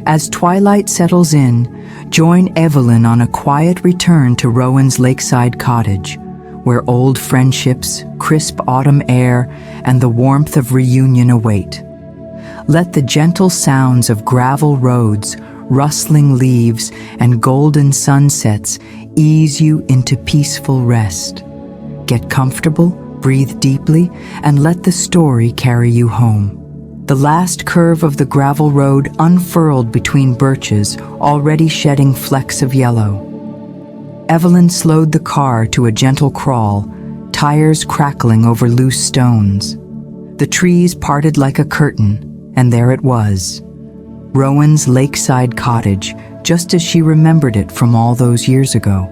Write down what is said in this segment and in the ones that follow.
As twilight settles in, join Evelyn on a quiet return to Rowan's lakeside cottage, where old friendships, crisp autumn air, and the warmth of reunion await. Let the gentle sounds of gravel roads, rustling leaves, and golden sunsets ease you into peaceful rest. Get comfortable, breathe deeply, and let the story carry you home. The last curve of the gravel road unfurled between birches, already shedding flecks of yellow. Evelyn slowed the car to a gentle crawl, tires crackling over loose stones. The trees parted like a curtain, and there it was. Rowan's lakeside cottage, just as she remembered it from all those years ago.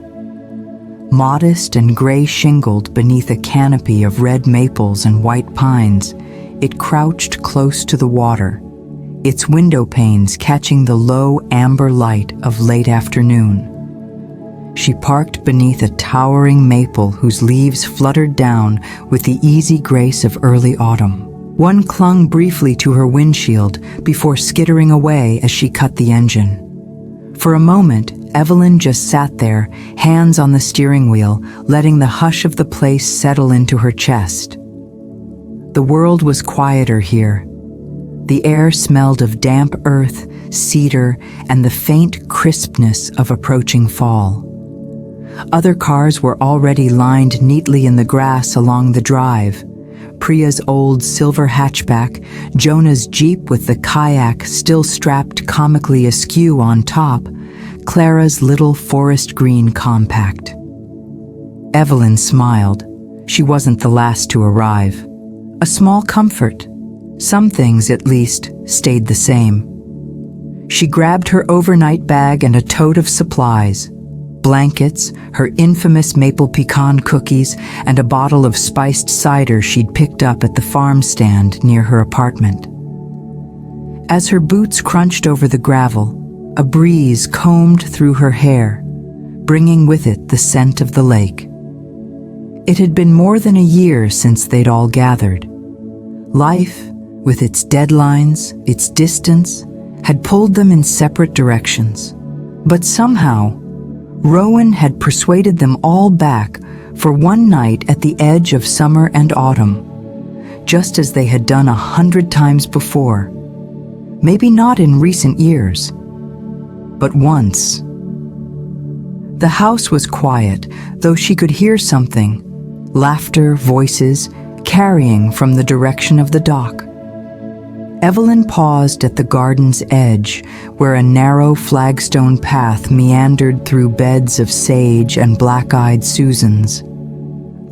Modest and gray-shingled beneath a canopy of red maples and white pines, it crouched close to the water, its window panes catching the low amber light of late afternoon. She parked beneath a towering maple whose leaves fluttered down with the easy grace of early autumn. One clung briefly to her windshield before skittering away as she cut the engine. For a moment, Evelyn just sat there, hands on the steering wheel, letting the hush of the place settle into her chest. The world was quieter here. The air smelled of damp earth, cedar, and the faint crispness of approaching fall. Other cars were already lined neatly in the grass along the drive. Priya's old silver hatchback, Jonah's Jeep with the kayak still strapped comically askew on top, Clara's little forest green compact. Evelyn smiled. She wasn't the last to arrive. A small comfort. Some things, at least, stayed the same. She grabbed her overnight bag and a tote of supplies. Blankets, her infamous maple pecan cookies, and a bottle of spiced cider she'd picked up at the farm stand near her apartment. As her boots crunched over the gravel, a breeze combed through her hair, bringing with it the scent of the lake. It had been more than a year since they'd all gathered. Life, with its deadlines, its distance, had pulled them in separate directions. But somehow, Rowan had persuaded them all back for one night at the edge of summer and autumn, just as they had done 100 times before. Maybe not in recent years, but once. The house was quiet, though she could hear something, laughter, voices, carrying from the direction of the dock. Evelyn paused at the garden's edge, where a narrow flagstone path meandered through beds of sage and black-eyed Susans.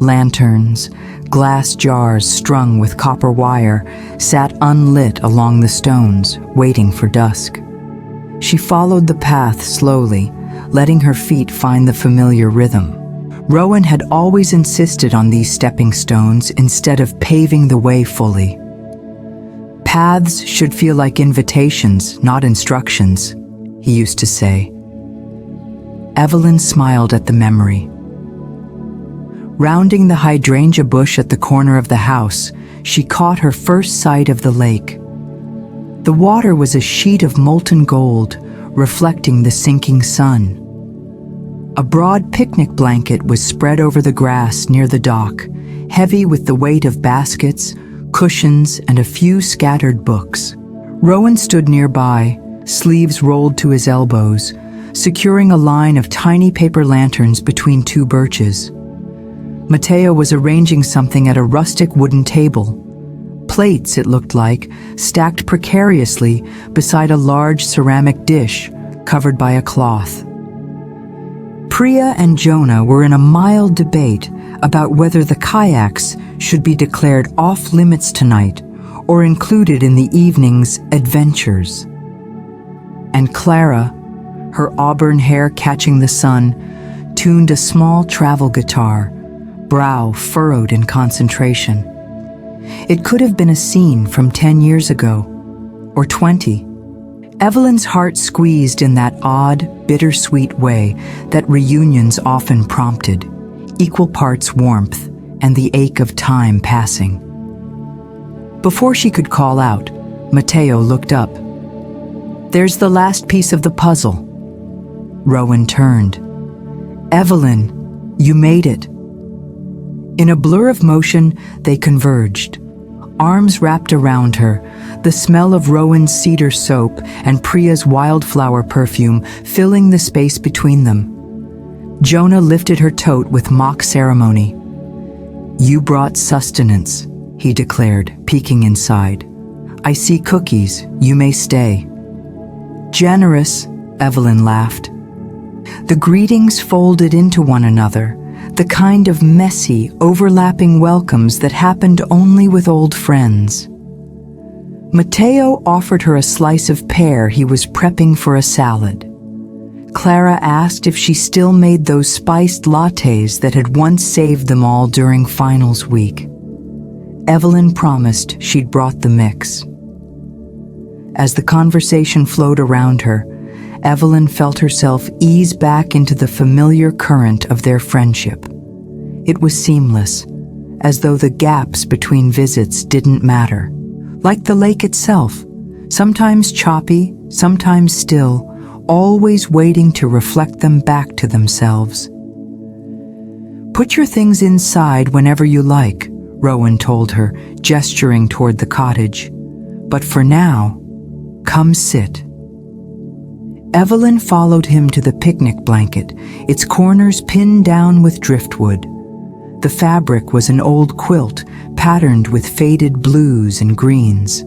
Lanterns, glass jars strung with copper wire, sat unlit along the stones, waiting for dusk. She followed the path slowly, letting her feet find the familiar rhythm. Rowan had always insisted on these stepping stones instead of paving the way fully. Paths should feel like invitations, not instructions, he used to say. Evelyn smiled at the memory. Rounding the hydrangea bush at the corner of the house, she caught her first sight of the lake. The water was a sheet of molten gold, reflecting the sinking sun. A broad picnic blanket was spread over the grass near the dock, heavy with the weight of baskets, cushions, and a few scattered books. Rowan stood nearby, sleeves rolled to his elbows, securing a line of tiny paper lanterns between two birches. Mateo was arranging something at a rustic wooden table. Plates, it looked like, stacked precariously beside a large ceramic dish covered by a cloth. Priya and Jonah were in a mild debate about whether the kayaks should be declared off-limits tonight or included in the evening's adventures. And Clara, her auburn hair catching the sun, tuned a small travel guitar, brow furrowed in concentration. It could have been a scene from 10 years ago, or 20. Evelyn's heart squeezed in that odd, bittersweet way that reunions often prompted, equal parts warmth and the ache of time passing. Before she could call out, Mateo looked up. There's the last piece of the puzzle. Rowan turned. Evelyn, you made it. In a blur of motion, they converged. Arms wrapped around her, the smell of Rowan's cedar soap and Priya's wildflower perfume filling the space between them. Jonah lifted her tote with mock ceremony. You brought sustenance, he declared, peeking inside. I see cookies, you may stay. Generous, Evelyn laughed. The greetings folded into one another, the kind of messy, overlapping welcomes that happened only with old friends. Mateo offered her a slice of pear he was prepping for a salad. Clara asked if she still made those spiced lattes that had once saved them all during finals week. Evelyn promised she'd brought the mix. As the conversation flowed around her, Evelyn felt herself ease back into the familiar current of their friendship. It was seamless, as though the gaps between visits didn't matter. Like the lake itself, sometimes choppy, sometimes still, always waiting to reflect them back to themselves. Put your things inside whenever you like, Rowan told her, gesturing toward the cottage. But for now, come sit. Evelyn followed him to the picnic blanket, its corners pinned down with driftwood. The fabric was an old quilt, patterned with faded blues and greens.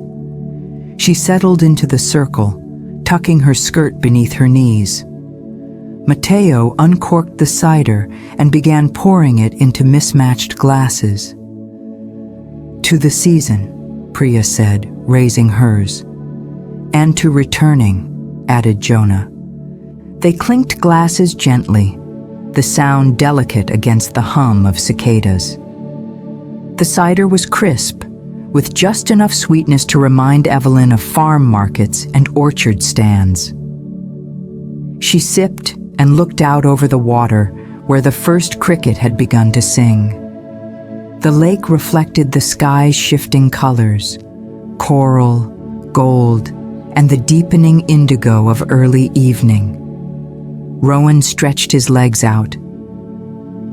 She settled into the circle, tucking her skirt beneath her knees. Mateo uncorked the cider and began pouring it into mismatched glasses. To the season, Priya said, raising hers. And to returning, added Jonah. They clinked glasses gently, the sound delicate against the hum of cicadas. The cider was crisp, with just enough sweetness to remind Evelyn of farm markets and orchard stands. She sipped and looked out over the water where the first cricket had begun to sing. The lake reflected the sky's shifting colors, coral, gold, and the deepening indigo of early evening. Rowan stretched his legs out.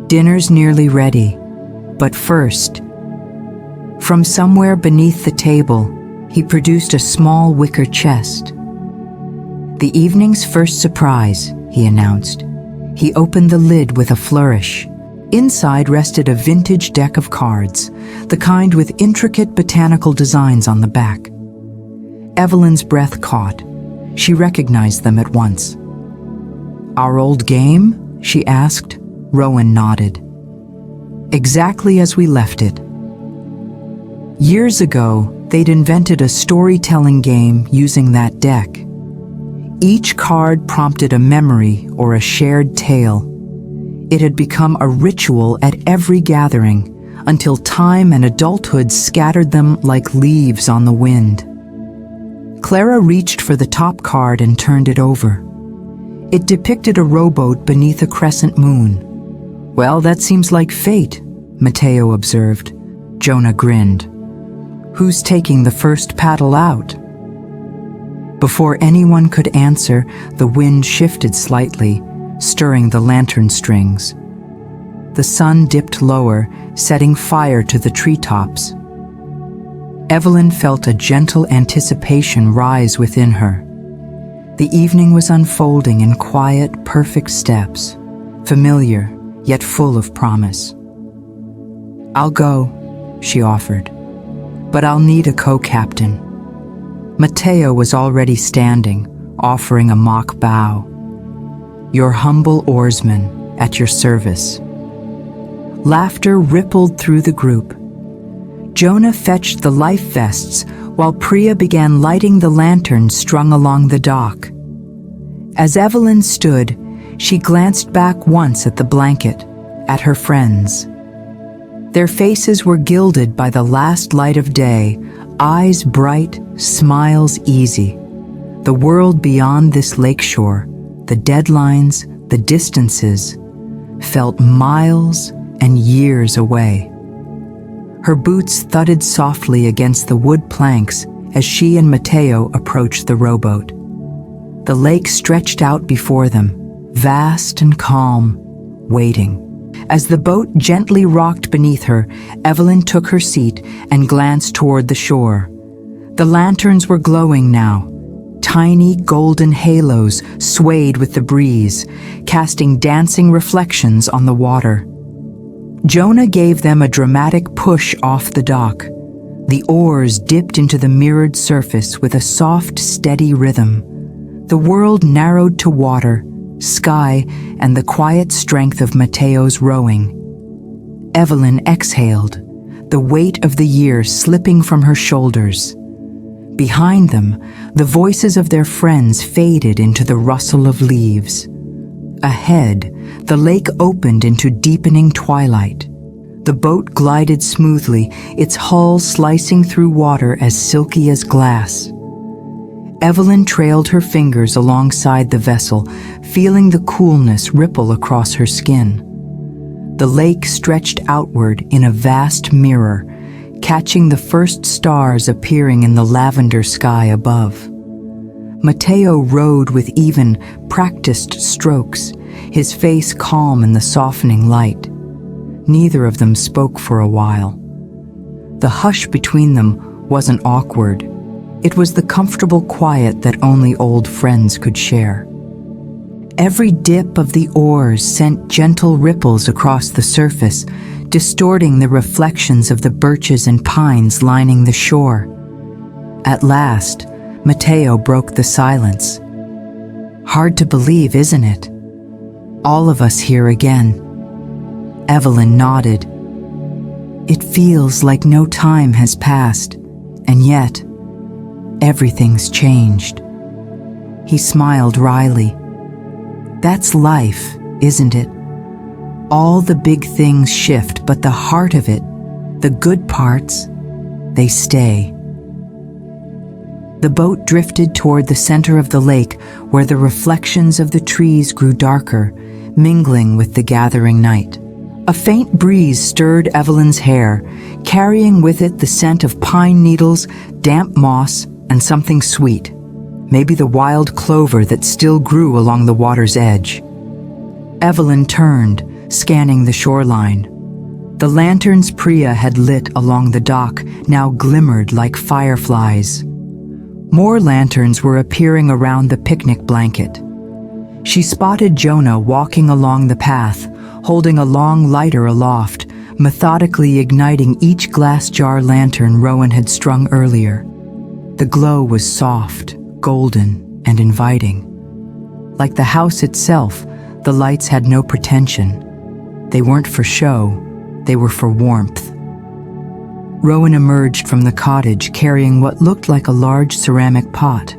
Dinner's nearly ready, but first, from somewhere beneath the table, he produced a small wicker chest. The evening's first surprise, he announced. He opened the lid with a flourish. Inside rested a vintage deck of cards, the kind with intricate botanical designs on the back. Evelyn's breath caught. She recognized them at once. Our old game? She asked. Rowan nodded. Exactly as we left it. Years ago, they'd invented a storytelling game using that deck. Each card prompted a memory or a shared tale. It had become a ritual at every gathering, until time and adulthood scattered them like leaves on the wind. Clara reached for the top card and turned it over. It depicted a rowboat beneath a crescent moon. Well, that seems like fate, Mateo observed. Jonah grinned. Who's taking the first paddle out? Before anyone could answer, the wind shifted slightly, stirring the lantern strings. The sun dipped lower, setting fire to the treetops. Evelyn felt a gentle anticipation rise within her. The evening was unfolding in quiet, perfect steps, familiar, yet full of promise. I'll go, she offered, but I'll need a co-captain. Mateo was already standing, offering a mock bow. Your humble oarsman, at your service. Laughter rippled through the group. Jonah fetched the life vests while Priya began lighting the lanterns strung along the dock. As Evelyn stood, she glanced back once at the blanket, at her friends. Their faces were gilded by the last light of day, eyes bright, smiles easy. The world beyond this lakeshore, the deadlines, the distances, felt miles and years away. Her boots thudded softly against the wood planks as she and Mateo approached the rowboat. The lake stretched out before them, vast and calm, waiting. As the boat gently rocked beneath her, Evelyn took her seat and glanced toward the shore. The lanterns were glowing now. Tiny golden halos swayed with the breeze, casting dancing reflections on the water. Jonah gave them a dramatic push off the dock. The oars dipped into the mirrored surface with a soft, steady rhythm. The world narrowed to water, sky, and the quiet strength of Mateo's rowing. Evelyn exhaled, the weight of the year slipping from her shoulders. Behind them, the voices of their friends faded into the rustle of leaves. Ahead, the lake opened into deepening twilight. The boat glided smoothly, its hull slicing through water as silky as glass. Evelyn trailed her fingers alongside the vessel, feeling the coolness ripple across her skin. The lake stretched outward in a vast mirror, catching the first stars appearing in the lavender sky above. Mateo rowed with even, practiced strokes, his face calm in the softening light. Neither of them spoke for a while. The hush between them wasn't awkward. It was the comfortable quiet that only old friends could share. Every dip of the oars sent gentle ripples across the surface, distorting the reflections of the birches and pines lining the shore. At last, Mateo broke the silence. "Hard to believe, isn't it? All of us here again." Evelyn nodded. "It feels like no time has passed, and yet, everything's changed." He smiled wryly. "That's life, isn't it? All the big things shift, but the heart of it, the good parts, they stay." The boat drifted toward the center of the lake, where the reflections of the trees grew darker, mingling with the gathering night. A faint breeze stirred Evelyn's hair, carrying with it the scent of pine needles, damp moss, and something sweet, maybe the wild clover that still grew along the water's edge. Evelyn turned, scanning the shoreline. The lanterns Priya had lit along the dock now glimmered like fireflies. More lanterns were appearing around the picnic blanket. She spotted Jonah walking along the path, holding a long lighter aloft, methodically igniting each glass jar lantern Rowan had strung earlier. The glow was soft, golden, and inviting. Like the house itself, the lights had no pretension. They weren't for show, they were for warmth. Rowan emerged from the cottage carrying what looked like a large ceramic pot.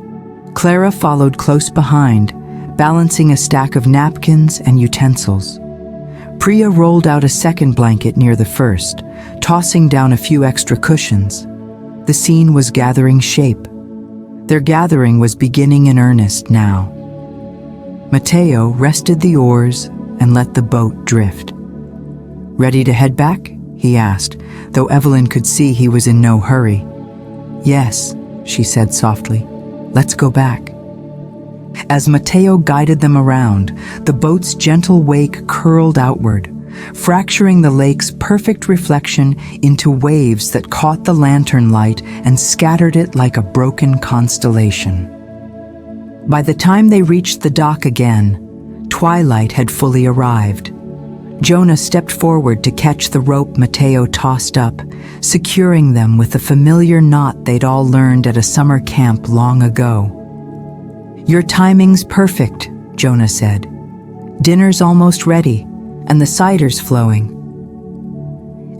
Clara followed close behind, balancing a stack of napkins and utensils. Priya rolled out a second blanket near the first, tossing down a few extra cushions. The scene was gathering shape. Their gathering was beginning in earnest now. Mateo rested the oars and let the boat drift. "Ready to head back?" he asked, though Evelyn could see he was in no hurry. "Yes," she said softly. "Let's go back." As Mateo guided them around, the boat's gentle wake curled outward, fracturing the lake's perfect reflection into waves that caught the lantern light and scattered it like a broken constellation. By the time they reached the dock again, twilight had fully arrived. Jonah stepped forward to catch the rope Mateo tossed up, securing them with the familiar knot they'd all learned at a summer camp long ago. "Your timing's perfect," Jonah said. "Dinner's almost ready, and the cider's flowing."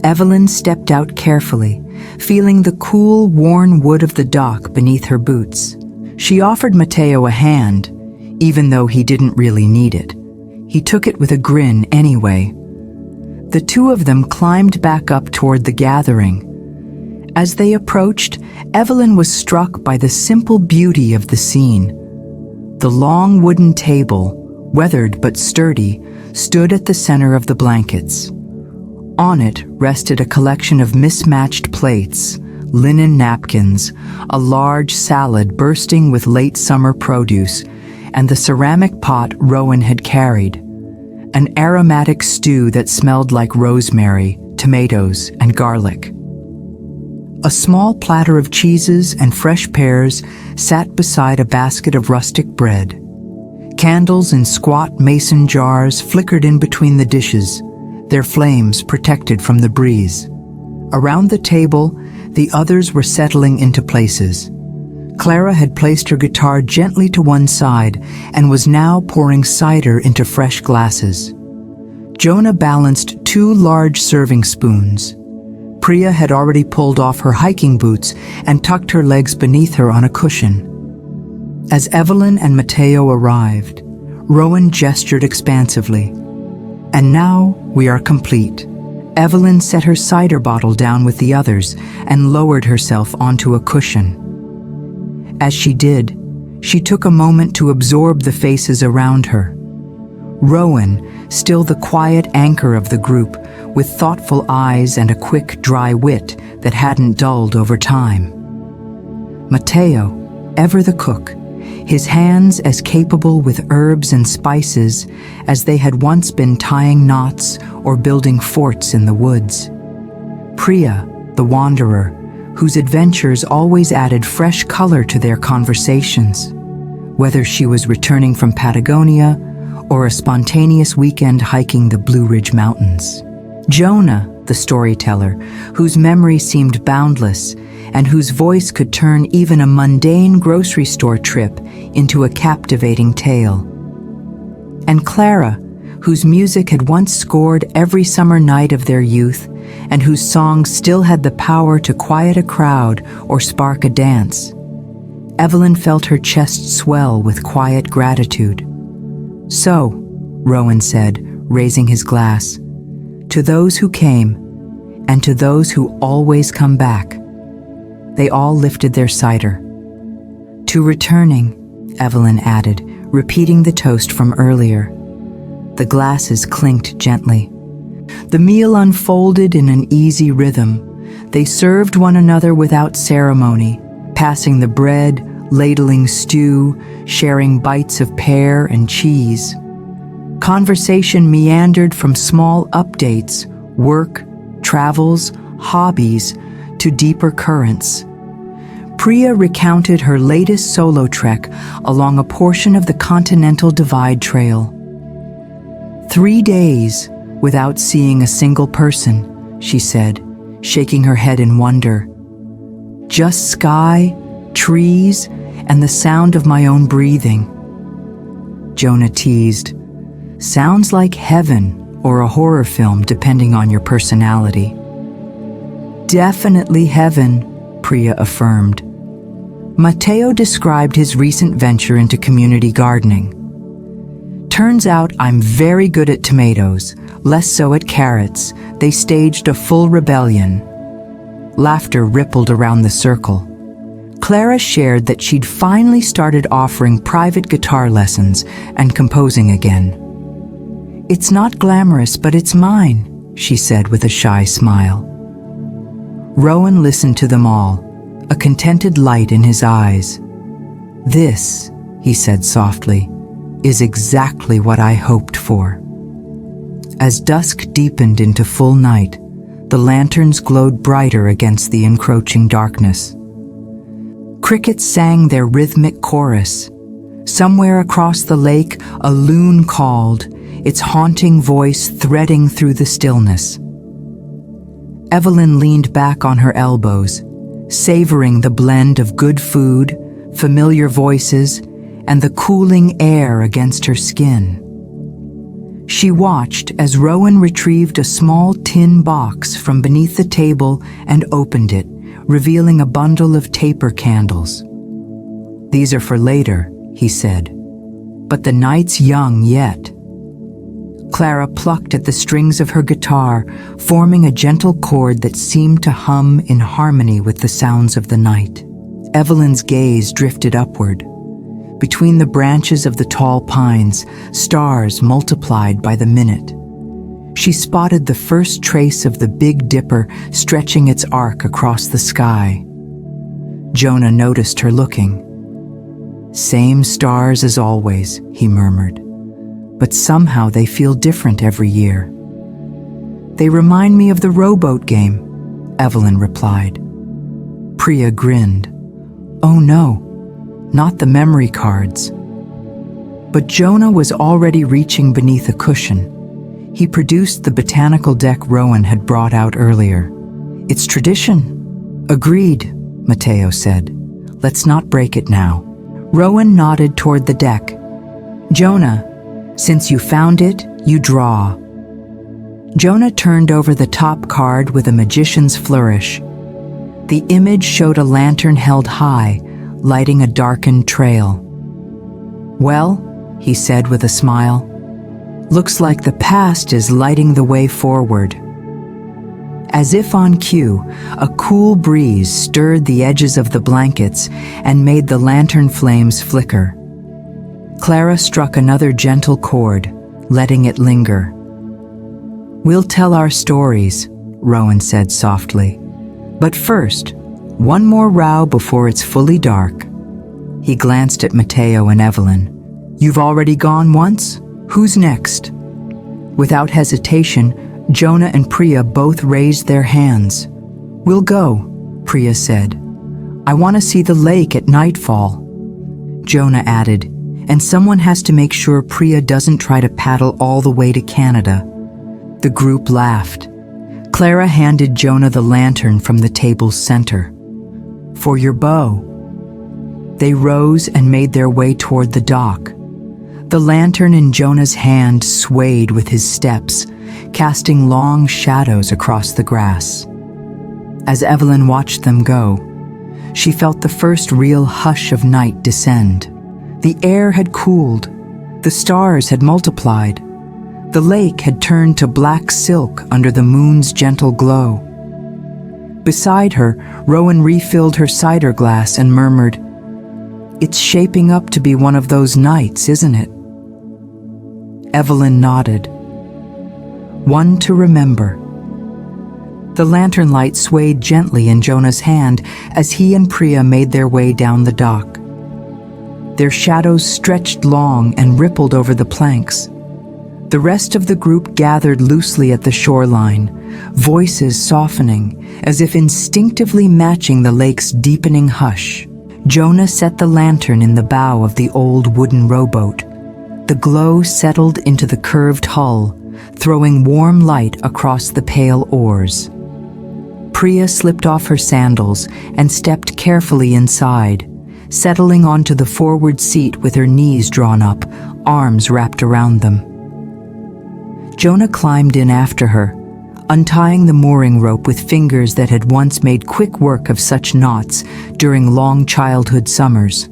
Evelyn stepped out carefully, feeling the cool, worn wood of the dock beneath her boots. She offered Mateo a hand, even though he didn't really need it. He took it with a grin anyway. The two of them climbed back up toward the gathering. As they approached, Evelyn was struck by the simple beauty of the scene. The long wooden table, weathered but sturdy, stood at the center of the blankets. On it rested a collection of mismatched plates, linen napkins, a large salad bursting with late summer produce, and the ceramic pot Rowan had carried, an aromatic stew that smelled like rosemary, tomatoes, and garlic. A small platter of cheeses and fresh pears sat beside a basket of rustic bread. Candles in squat mason jars flickered in between the dishes, their flames protected from the breeze. Around the table, the others were settling into places. Clara had placed her guitar gently to one side and was now pouring cider into fresh glasses. Jonah balanced 2 large serving spoons. Priya had already pulled off her hiking boots and tucked her legs beneath her on a cushion. As Evelyn and Matteo arrived, Rowan gestured expansively. "And now we are complete." Evelyn set her cider bottle down with the others and lowered herself onto a cushion. As she did, she took a moment to absorb the faces around her. Rowan, still the quiet anchor of the group, with thoughtful eyes and a quick, dry wit that hadn't dulled over time. Matteo, ever the cook, his hands as capable with herbs and spices as they had once been tying knots or building forts in the woods. Priya, the wanderer, whose adventures always added fresh color to their conversations, whether she was returning from Patagonia or a spontaneous weekend hiking the Blue Ridge Mountains. Jonah, the storyteller, whose memory seemed boundless and whose voice could turn even a mundane grocery store trip into a captivating tale. And Clara, whose music had once scored every summer night of their youth and whose songs still had the power to quiet a crowd or spark a dance. Evelyn felt her chest swell with quiet gratitude. "So," Rowan said, raising his glass, "to those who came, and to those who always come back." They all lifted their cider. "To returning," Evelyn added, repeating the toast from earlier. The glasses clinked gently. The meal unfolded in an easy rhythm. They served one another without ceremony, passing the bread, ladling stew, sharing bites of pear and cheese. Conversation meandered from small updates, work, travels, hobbies, to deeper currents. Priya recounted her latest solo trek along a portion of the Continental Divide Trail. 3 days without seeing a single person, she said, shaking her head in wonder. Just sky, trees, and the sound of my own breathing. Jonah teased, "Sounds like heaven or a horror film depending on your personality." "Definitely heaven," Priya affirmed. Matteo described his recent venture into community gardening. "Turns out I'm very good at tomatoes, less so at carrots. They staged a full rebellion." Laughter rippled around the circle. Clara shared that she'd finally started offering private guitar lessons and composing again. "It's not glamorous, but it's mine," she said with a shy smile. Rowan listened to them all, a contented light in his eyes. "This," he said softly, "is exactly what I hoped for." As dusk deepened into full night, the lanterns glowed brighter against the encroaching darkness. Crickets sang their rhythmic chorus. Somewhere across the lake, a loon called, its haunting voice threading through the stillness. Evelyn leaned back on her elbows, savoring the blend of good food, familiar voices, and the cooling air against her skin. She watched as Rowan retrieved a small tin box from beneath the table and opened it, revealing a bundle of taper candles. "These are for later," he said, "but the night's young yet." Clara plucked at the strings of her guitar, forming a gentle chord that seemed to hum in harmony with the sounds of the night. Evelyn's gaze drifted upward. Between the branches of the tall pines, stars multiplied by the minute. She spotted the first trace of the Big Dipper stretching its arc across the sky. Jonah noticed her looking. Same stars as always, he murmured. But somehow they feel different every year. They remind me of the rowboat game, Evelyn replied. Priya grinned. Oh no, not the memory cards. But Jonah was already reaching beneath a cushion. He produced the botanical deck Rowan had brought out earlier. It's tradition. Agreed, Matteo said. Let's not break it now. Rowan nodded toward the deck. Jonah, since you found it, you draw. Jonah turned over the top card with a magician's flourish. The image showed a lantern held high, lighting a darkened trail. Well, he said with a smile, looks like the past is lighting the way forward. As if on cue, a cool breeze stirred the edges of the blankets and made the lantern flames flicker. Clara struck another gentle chord, letting it linger. We'll tell our stories, Rowan said softly. But first, one more row before it's fully dark. He glanced at Matteo and Evelyn. You've already gone once? Who's next? Without hesitation, Jonah and Priya both raised their hands. We'll go, Priya said. I want to see the lake at nightfall. Jonah added, and someone has to make sure Priya doesn't try to paddle all the way to Canada. The group laughed. Clara handed Jonah the lantern from the table's center. For your bow. They rose and made their way toward the dock. The lantern in Jonah's hand swayed with his steps, casting long shadows across the grass. As Evelyn watched them go, she felt the first real hush of night descend. The air had cooled, the stars had multiplied, the lake had turned to black silk under the moon's gentle glow. Beside her, Rowan refilled her cider glass and murmured, It's shaping up to be one of those nights, isn't it? Evelyn nodded. One to remember. The lantern light swayed gently in Jonah's hand as he and Priya made their way down the dock. Their shadows stretched long and rippled over the planks. The rest of the group gathered loosely at the shoreline, voices softening, as if instinctively matching the lake's deepening hush. Jonah set the lantern in the bow of the old wooden rowboat. The glow settled into the curved hull, throwing warm light across the pale oars. Priya slipped off her sandals and stepped carefully inside, settling onto the forward seat with her knees drawn up, arms wrapped around them. Jonah climbed in after her, untying the mooring rope with fingers that had once made quick work of such knots during long childhood summers.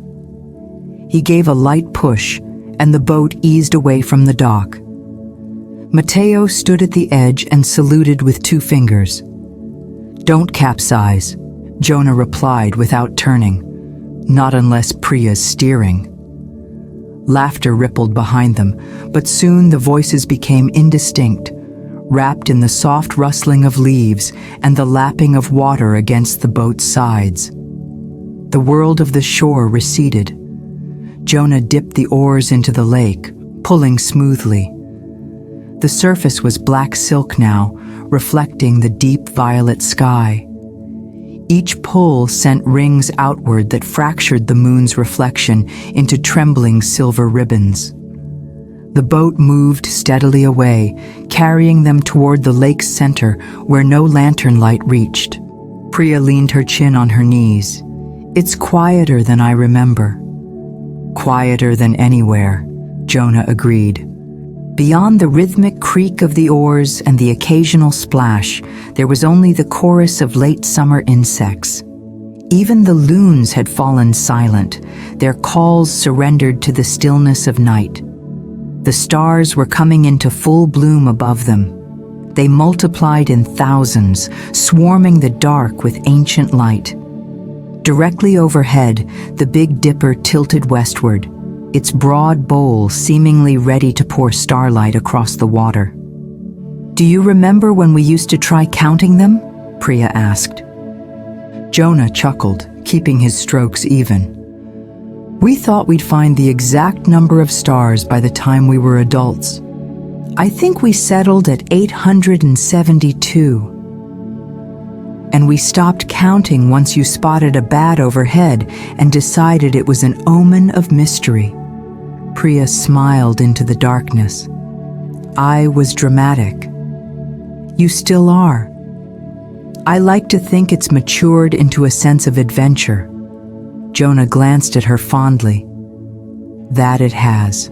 He gave a light push, and the boat eased away from the dock. Matteo stood at the edge and saluted with 2 fingers. Don't capsize, Jonah replied without turning. Not unless Priya's steering. Laughter rippled behind them, but soon the voices became indistinct, wrapped in the soft rustling of leaves and the lapping of water against the boat's sides. The world of the shore receded. Jonah dipped the oars into the lake, pulling smoothly. The surface was black silk now, reflecting the deep violet sky. Each pull sent rings outward that fractured the moon's reflection into trembling silver ribbons. The boat moved steadily away, carrying them toward the lake's center where no lantern light reached. Priya leaned her chin on her knees. It's quieter than I remember. Quieter than anywhere, Jonah agreed. Beyond the rhythmic creak of the oars and the occasional splash, there was only the chorus of late summer insects. Even the loons had fallen silent, their calls surrendered to the stillness of night. The stars were coming into full bloom above them. They multiplied in thousands, swarming the dark with ancient light. Directly overhead, the Big Dipper tilted westward, its broad bowl seemingly ready to pour starlight across the water. Do you remember when we used to try counting them? Priya asked. Jonah chuckled, keeping his strokes even. We thought we'd find the exact number of stars by the time we were adults. I think we settled at 872. And we stopped counting once you spotted a bat overhead and decided it was an omen of mystery. Priya smiled into the darkness. I was dramatic. You still are. I like to think it's matured into a sense of adventure. Jonah glanced at her fondly. That it has.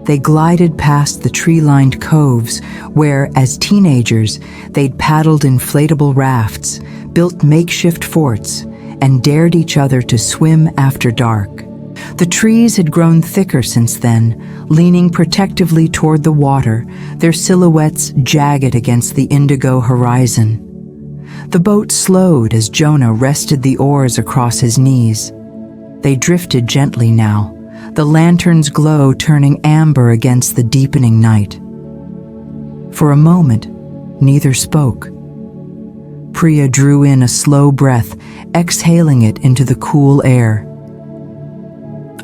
They glided past the tree-lined coves where, as teenagers, they'd paddled inflatable rafts, built makeshift forts, and dared each other to swim after dark. The trees had grown thicker since then, leaning protectively toward the water, their silhouettes jagged against the indigo horizon. The boat slowed as Jonah rested the oars across his knees. They drifted gently now, the lantern's glow turning amber against the deepening night. For a moment, neither spoke. Priya drew in a slow breath, exhaling it into the cool air.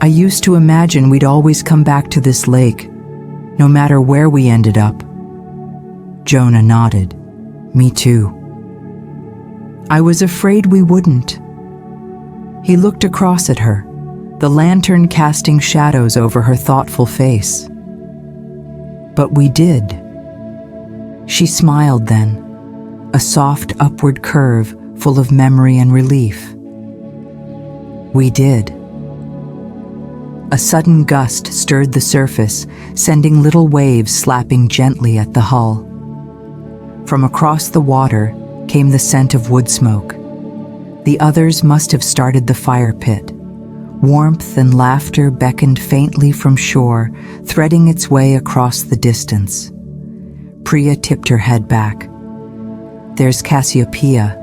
I used to imagine we'd always come back to this lake, no matter where we ended up. Jonah nodded. Me too. I was afraid we wouldn't. He looked across at her, the lantern casting shadows over her thoughtful face. But we did. She smiled then, a soft upward curve full of memory and relief. We did. A sudden gust stirred the surface, sending little waves slapping gently at the hull. From across the water came the scent of wood smoke. The others must have started the fire pit. Warmth and laughter beckoned faintly from shore, threading its way across the distance. Priya tipped her head back. There's Cassiopeia.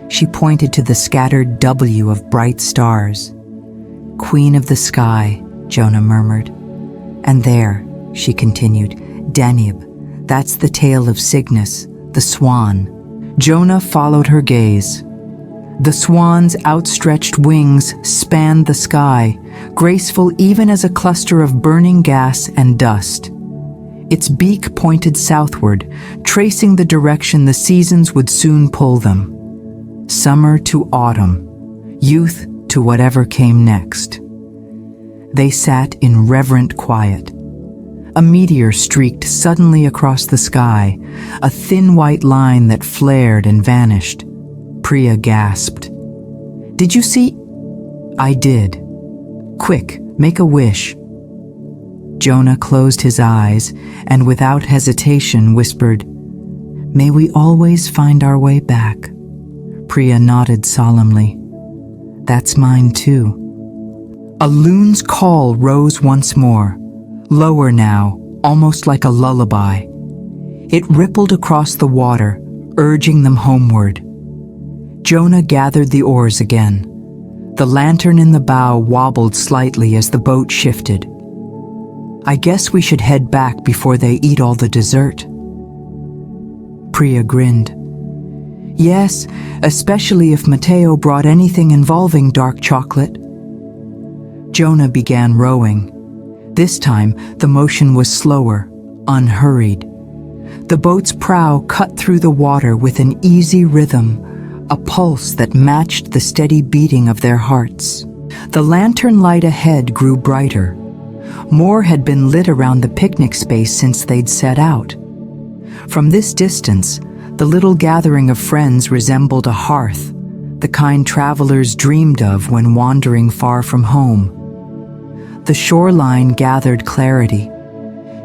She pointed to the scattered W of bright stars. Queen of the sky, Jonah murmured. And there, she continued, Deneb. That's the tail of Cygnus, the swan. Jonah followed her gaze. The swan's outstretched wings spanned the sky, graceful even as a cluster of burning gas and dust. Its beak pointed southward, tracing the direction the seasons would soon pull them. Summer to autumn, youth to whatever came next. They sat in reverent quiet. A meteor streaked suddenly across the sky, a thin white line that flared and vanished. Priya gasped. Did you see? I did. Quick, make a wish. Jonah closed his eyes and without hesitation whispered, May we always find our way back. Priya nodded solemnly. That's mine too. A loon's call rose once more, lower now, almost like a lullaby. It rippled across the water, urging them homeward. Jonah gathered the oars again. The lantern in the bow wobbled slightly as the boat shifted. I guess we should head back before they eat all the dessert. Priya grinned. Yes, especially if Matteo brought anything involving dark chocolate. Jonah began rowing. This time, the motion was slower, unhurried. The boat's prow cut through the water with an easy rhythm, a pulse that matched the steady beating of their hearts. The lantern light ahead grew brighter. More had been lit around the picnic space since they'd set out. From this distance, the little gathering of friends resembled a hearth, the kind travelers dreamed of when wandering far from home. The shoreline gathered clarity.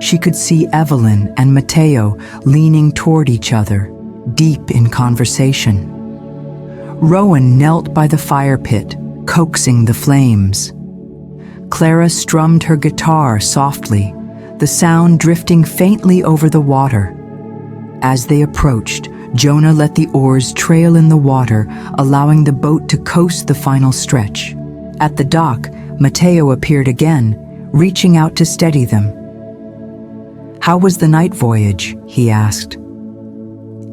She could see Evelyn and Matteo leaning toward each other, deep in conversation. Rowan knelt by the fire pit, coaxing the flames. Clara strummed her guitar softly, the sound drifting faintly over the water. As they approached, Jonah let the oars trail in the water, allowing the boat to coast the final stretch. At the dock, Matteo appeared again, reaching out to steady them. How was the night voyage? He asked.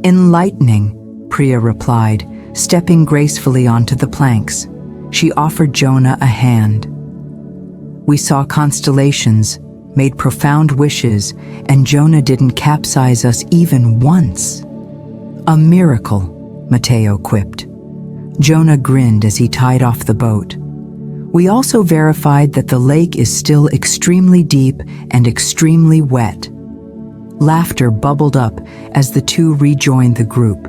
Enlightening, Priya replied, stepping gracefully onto the planks. She offered Jonah a hand. We saw constellations, made profound wishes, and Jonah didn't capsize us even once. A miracle, Matteo quipped. Jonah grinned as he tied off the boat. We also verified that the lake is still extremely deep and extremely wet. Laughter bubbled up as the two rejoined the group.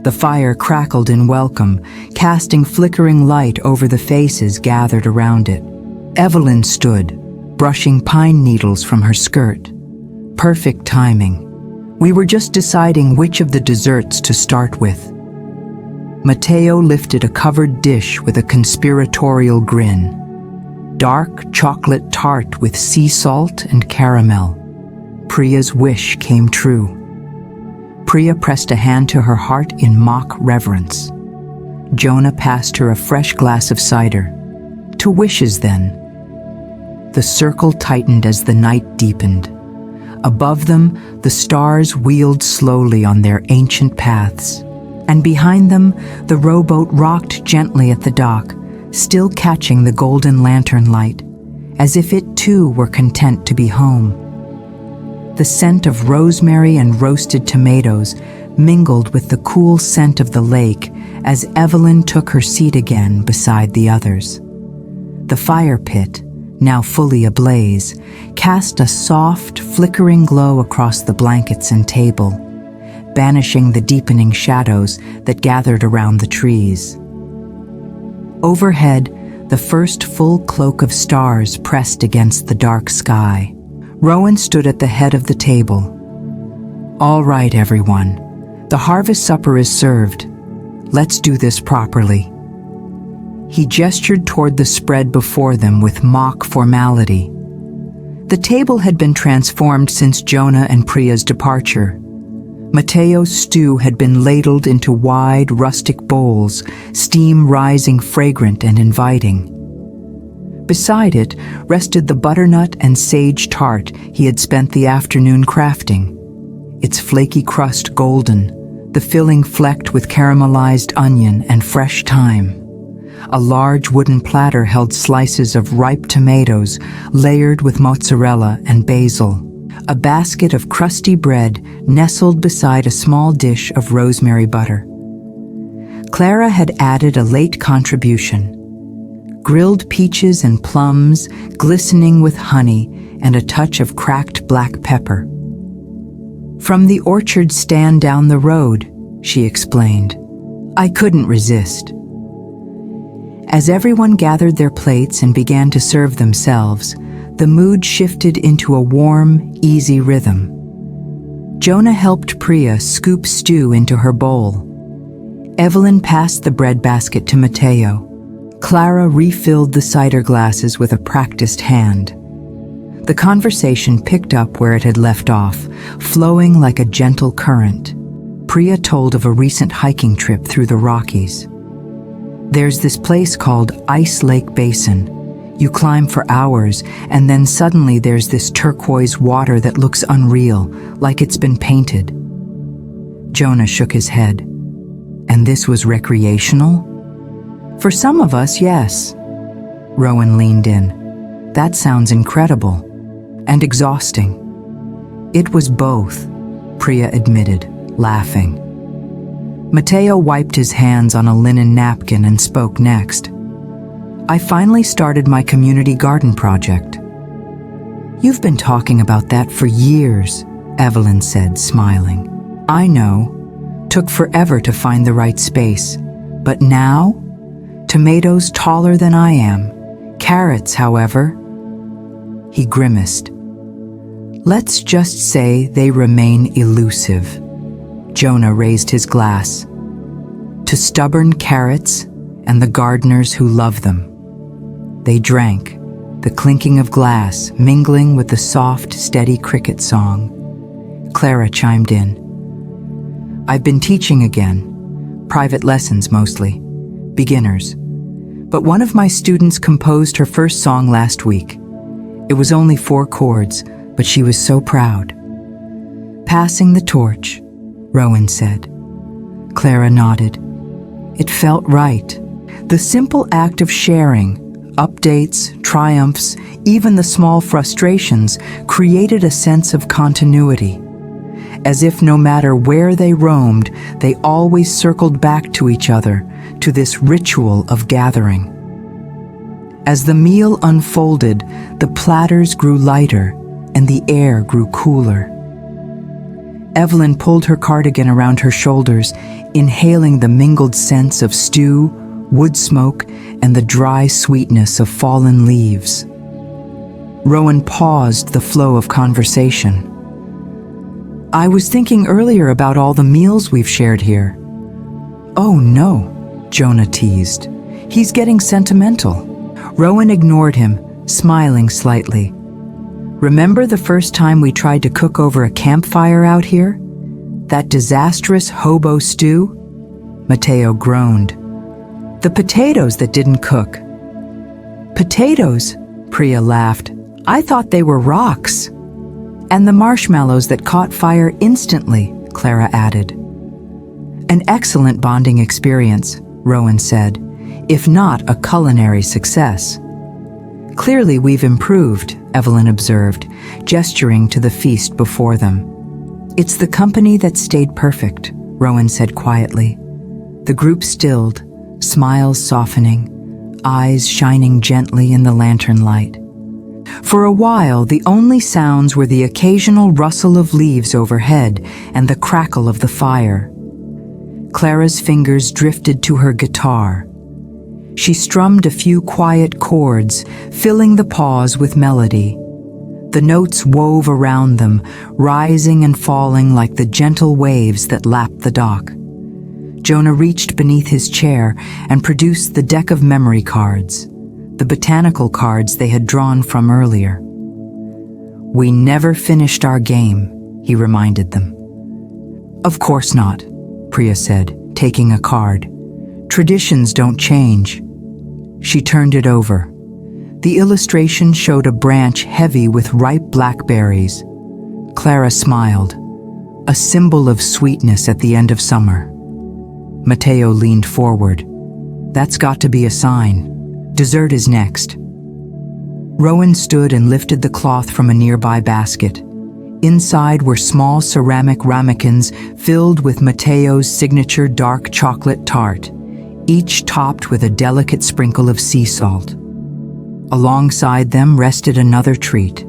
The fire crackled in welcome, casting flickering light over the faces gathered around it. Evelyn stood, brushing pine needles from her skirt. Perfect timing. We were just deciding which of the desserts to start with. Matteo lifted a covered dish with a conspiratorial grin. Dark chocolate tart with sea salt and caramel. Priya's wish came true. Priya pressed a hand to her heart in mock reverence. Jonah passed her a fresh glass of cider. To wishes, then. The circle tightened as the night deepened. Above them, the stars wheeled slowly on their ancient paths. And behind them, the rowboat rocked gently at the dock, still catching the golden lantern light, as if it too were content to be home. The scent of rosemary and roasted tomatoes mingled with the cool scent of the lake as Evelyn took her seat again beside the others. The fire pit, now fully ablaze, cast a soft, flickering glow across the blankets and table, banishing the deepening shadows that gathered around the trees. Overhead, the first full cloak of stars pressed against the dark sky. Rowan stood at the head of the table. All right, everyone. The harvest supper is served. Let's do this properly. He gestured toward the spread before them with mock formality. The table had been transformed since Jonah and Priya's departure. Matteo's stew had been ladled into wide, rustic bowls, steam rising fragrant and inviting. Beside it rested the butternut and sage tart he had spent the afternoon crafting, its flaky crust golden, the filling flecked with caramelized onion and fresh thyme. A large wooden platter held slices of ripe tomatoes layered with mozzarella and basil. A basket of crusty bread nestled beside a small dish of rosemary butter. Clara had added a late contribution. Grilled peaches and plums, glistening with honey and a touch of cracked black pepper. From the orchard stand down the road, she explained. I couldn't resist. As everyone gathered their plates and began to serve themselves, the mood shifted into a warm, easy rhythm. Jonah helped Priya scoop stew into her bowl. Evelyn passed the bread basket to Matteo. Clara refilled the cider glasses with a practiced hand. The conversation picked up where it had left off, flowing like a gentle current. Priya told of a recent hiking trip through the Rockies. There's this place called Ice Lake Basin. You climb for hours, and then suddenly there's this turquoise water that looks unreal, like it's been painted. Jonah shook his head. And this was recreational? For some of us, yes. Rowan leaned in. That sounds incredible. And exhausting. It was both, Priya admitted, laughing. Matteo wiped his hands on a linen napkin and spoke next. I finally started my community garden project. You've been talking about that for years, Evelyn said, smiling. I know. Took forever to find the right space. But now? Tomatoes taller than I am. Carrots, however. He grimaced. Let's just say they remain elusive. Jonah raised his glass. To stubborn carrots and the gardeners who love them. They drank, the clinking of glass mingling with the soft, steady cricket song. Clara chimed in. I've been teaching again. Private lessons mostly. Beginners. But one of my students composed her first song last week. It was only 4 chords, but she was so proud. Passing the torch, Rowan said. Clara nodded. It felt right. The simple act of sharing, updates, triumphs, even the small frustrations created a sense of continuity. As if no matter where they roamed, they always circled back to each other, to this ritual of gathering. As the meal unfolded, the platters grew lighter and the air grew cooler. Evelyn pulled her cardigan around her shoulders, inhaling the mingled scents of stew, wood smoke, and the dry sweetness of fallen leaves. Rowan paused the flow of conversation. "I was thinking earlier about all the meals we've shared here." "Oh no," Jonah teased. "He's getting sentimental." Rowan ignored him, smiling slightly. "Remember the first time we tried to cook over a campfire out here? That disastrous hobo stew?" Mateo groaned. "The potatoes that didn't cook." "Potatoes?" Priya laughed. "I thought they were rocks." "And the marshmallows that caught fire instantly," Clara added. "An excellent bonding experience," Rowan said, "if not a culinary success." "Clearly we've improved," Evelyn observed, gesturing to the feast before them. "It's the company that stayed perfect," Rowan said quietly. The group stilled, smiles softening, eyes shining gently in the lantern light. For a while, the only sounds were the occasional rustle of leaves overhead and the crackle of the fire. Clara's fingers drifted to her guitar. She strummed a few quiet chords, filling the pause with melody. The notes wove around them, rising and falling like the gentle waves that lapped the dock. Jonah reached beneath his chair and produced the deck of memory cards, the botanical cards they had drawn from earlier. "We never finished our game," he reminded them. "Of course not," Priya said, taking a card. "Traditions don't change." She turned it over. The illustration showed a branch heavy with ripe blackberries. Clara smiled, a symbol of sweetness at the end of summer. Mateo leaned forward. "That's got to be a sign. Dessert is next." Rowan stood and lifted the cloth from a nearby basket. Inside were small ceramic ramekins filled with Mateo's signature dark chocolate tart, each topped with a delicate sprinkle of sea salt. Alongside them rested another treat,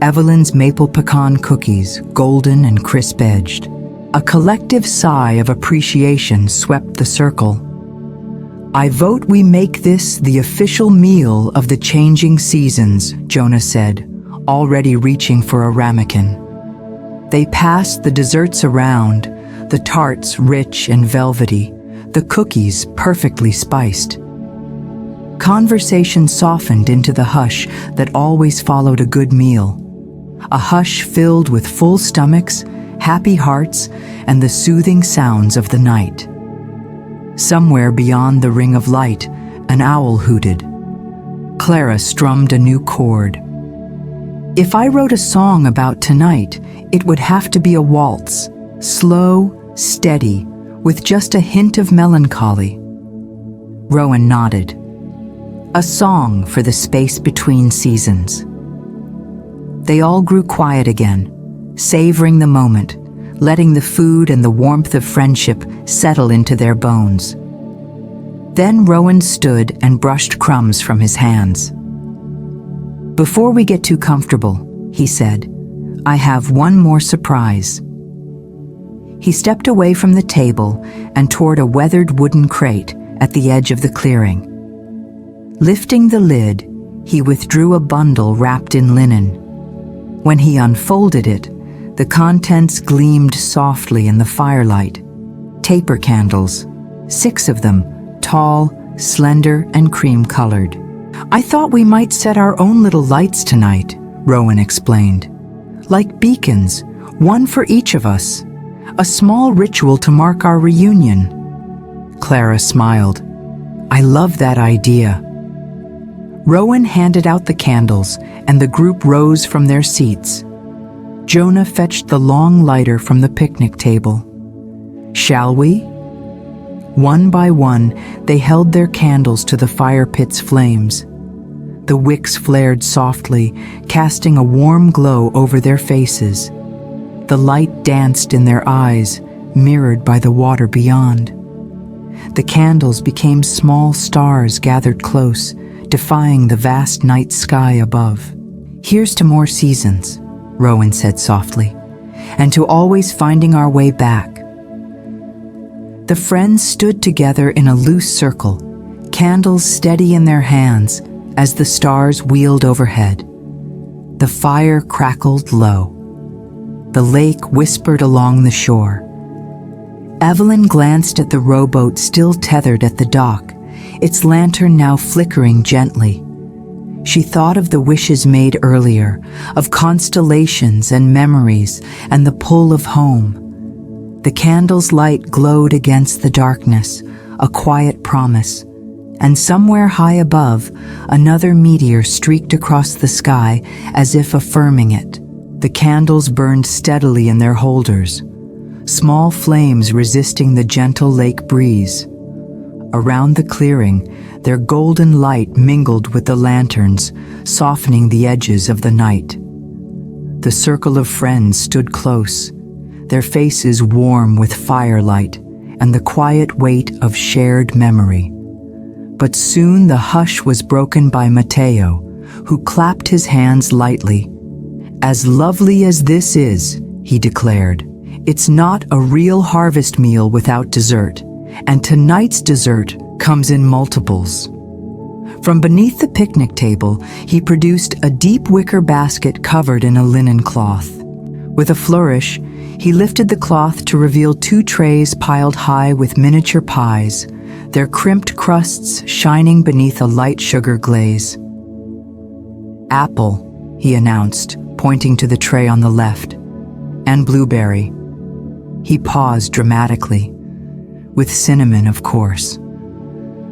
Evelyn's maple pecan cookies, golden and crisp-edged. A collective sigh of appreciation swept the circle. "I vote we make this the official meal of the changing seasons," Jonah said, already reaching for a ramekin. They passed the desserts around, the tarts rich and velvety, the cookies perfectly spiced. Conversation softened into the hush that always followed a good meal, a hush filled with full stomachs, happy hearts, and the soothing sounds of the night. Somewhere beyond the ring of light, an owl hooted. Clara strummed a new chord. "If I wrote a song about tonight, it would have to be a waltz, slow, steady, with just a hint of melancholy." Rowan nodded. "A song for the space between seasons." They all grew quiet again, savoring the moment, letting the food and the warmth of friendship settle into their bones. Then Rowan stood and brushed crumbs from his hands. "Before we get too comfortable," he said, "I have one more surprise." He stepped away from the table and toward a weathered wooden crate at the edge of the clearing. Lifting the lid, he withdrew a bundle wrapped in linen. When he unfolded it, the contents gleamed softly in the firelight. Taper candles, 6 of them, tall, slender, and cream-colored. "I thought we might set our own little lights tonight," Rowan explained. "Like beacons, one for each of us. A small ritual to mark our reunion." Clara smiled. "I love that idea." Rowan handed out the candles, and the group rose from their seats. Jonah fetched the long lighter from the picnic table. "Shall we?" One by one, they held their candles to the fire pit's flames. The wicks flared softly, casting a warm glow over their faces. The light danced in their eyes, mirrored by the water beyond. The candles became small stars gathered close, defying the vast night sky above. "Here's to more seasons," Rowan said softly, "and to always finding our way back." The friends stood together in a loose circle, candles steady in their hands as the stars wheeled overhead. The fire crackled low. The lake whispered along the shore. Evelyn glanced at the rowboat still tethered at the dock, its lantern now flickering gently. She thought of the wishes made earlier, of constellations and memories and the pull of home. The candle's light glowed against the darkness, a quiet promise. And somewhere high above, another meteor streaked across the sky as if affirming it. The candles burned steadily in their holders, small flames resisting the gentle lake breeze. Around the clearing, their golden light mingled with the lanterns, softening the edges of the night. The circle of friends stood close, their faces warm with firelight and the quiet weight of shared memory. But soon the hush was broken by Matteo, who clapped his hands lightly. "As lovely as this is," he declared, "it's not a real harvest meal without dessert, and tonight's dessert comes in multiples." From beneath the picnic table, he produced a deep wicker basket covered in a linen cloth. With a flourish, he lifted the cloth to reveal 2 trays piled high with miniature pies, their crimped crusts shining beneath a light sugar glaze. "Apple," he announced, pointing to the tray on the left, "and blueberry." He paused dramatically. "With cinnamon, of course."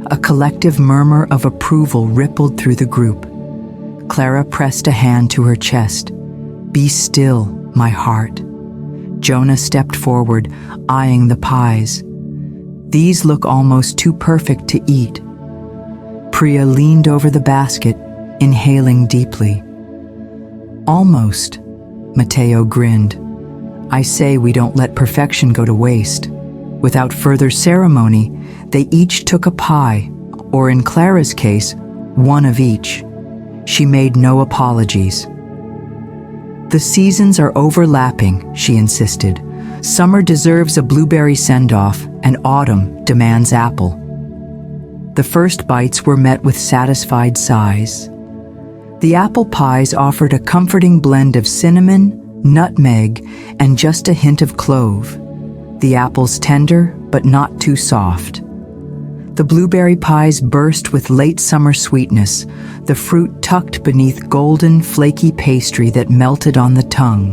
A collective murmur of approval rippled through the group. Clara pressed a hand to her chest. "Be still, my heart." Jonah stepped forward, eyeing the pies. "These look almost too perfect to eat." Priya leaned over the basket, inhaling deeply. "Almost," Matteo grinned. "I say we don't let perfection go to waste." Without further ceremony, they each took a pie, or in Clara's case, one of each. She made no apologies. "The seasons are overlapping," she insisted. "Summer deserves a blueberry send-off, and autumn demands apple." The first bites were met with satisfied sighs. The apple pies offered a comforting blend of cinnamon, nutmeg, and just a hint of clove. The apples tender, but not too soft. The blueberry pies burst with late summer sweetness, the fruit tucked beneath golden, flaky pastry that melted on the tongue.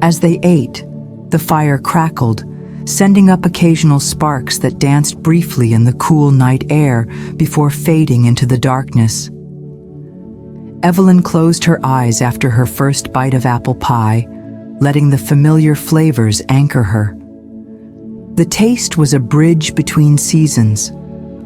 As they ate, the fire crackled, sending up occasional sparks that danced briefly in the cool night air before fading into the darkness. Evelyn closed her eyes after her first bite of apple pie, letting the familiar flavors anchor her. The taste was a bridge between seasons,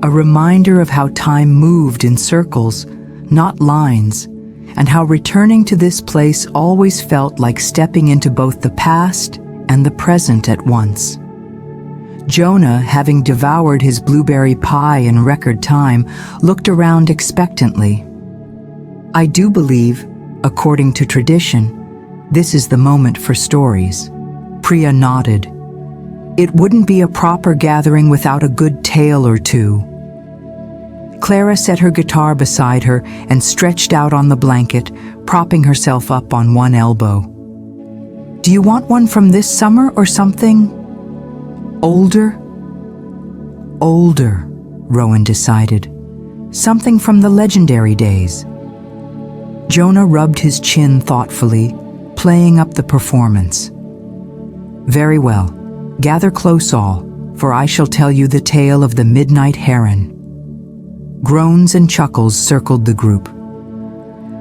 a reminder of how time moved in circles, not lines, and how returning to this place always felt like stepping into both the past and the present at once. Jonah, having devoured his blueberry pie in record time, looked around expectantly. "I do believe, according to tradition, this is the moment for stories." Priya nodded. "It wouldn't be a proper gathering without a good tale or two." Clara set her guitar beside her and stretched out on the blanket, propping herself up on one elbow. "Do you want one from this summer or something older?" "Older," Rowan decided. "Something from the legendary days." Jonah rubbed his chin thoughtfully, playing up the performance. "Very well. Gather close all, for I shall tell you the tale of the midnight heron." Groans and chuckles circled the group.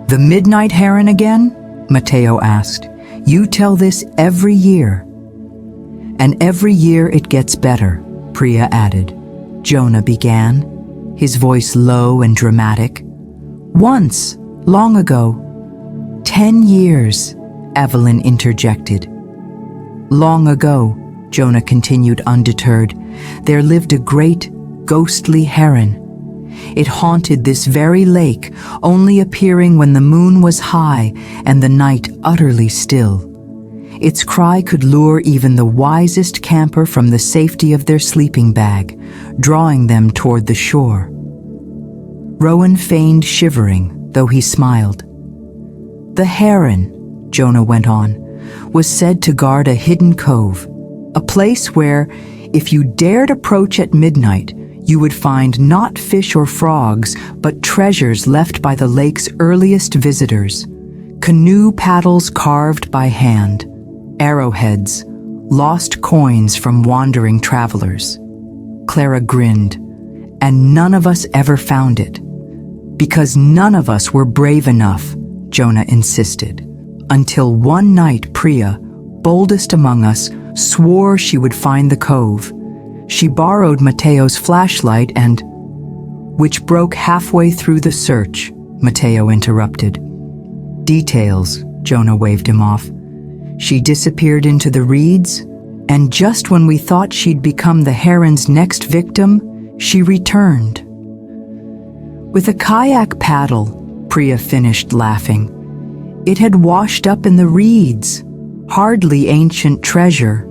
"The midnight heron again?" Matteo asked. "You tell this every year." "And every year it gets better," Priya added. Jonah began, his voice low and dramatic. "Once, Long ago, 10 years, Evelyn interjected. Long ago, Jonah continued undeterred, there lived a great, ghostly heron. It haunted this very lake, only appearing when the moon was high and the night utterly still. Its cry could lure even the wisest camper from the safety of their sleeping bag, drawing them toward the shore. Rowan feigned shivering, though he smiled. The heron, Jonah went on, was said to guard a hidden cove, a place where, if you dared approach at midnight, you would find not fish or frogs, but treasures left by the lake's earliest visitors. Canoe paddles carved by hand, arrowheads, lost coins from wandering travelers. Clara grinned, and none of us ever found it. Because none of us were brave enough, Jonah insisted, until one night Priya, boldest among us, swore she would find the cove. She borrowed Mateo's flashlight and... Which broke halfway through the search, Mateo interrupted. Details, Jonah waved him off. She disappeared into the reeds, and just when we thought she'd become the heron's next victim, she returned. With a kayak paddle, Priya finished laughing. It had washed up in the reeds, hardly ancient treasure.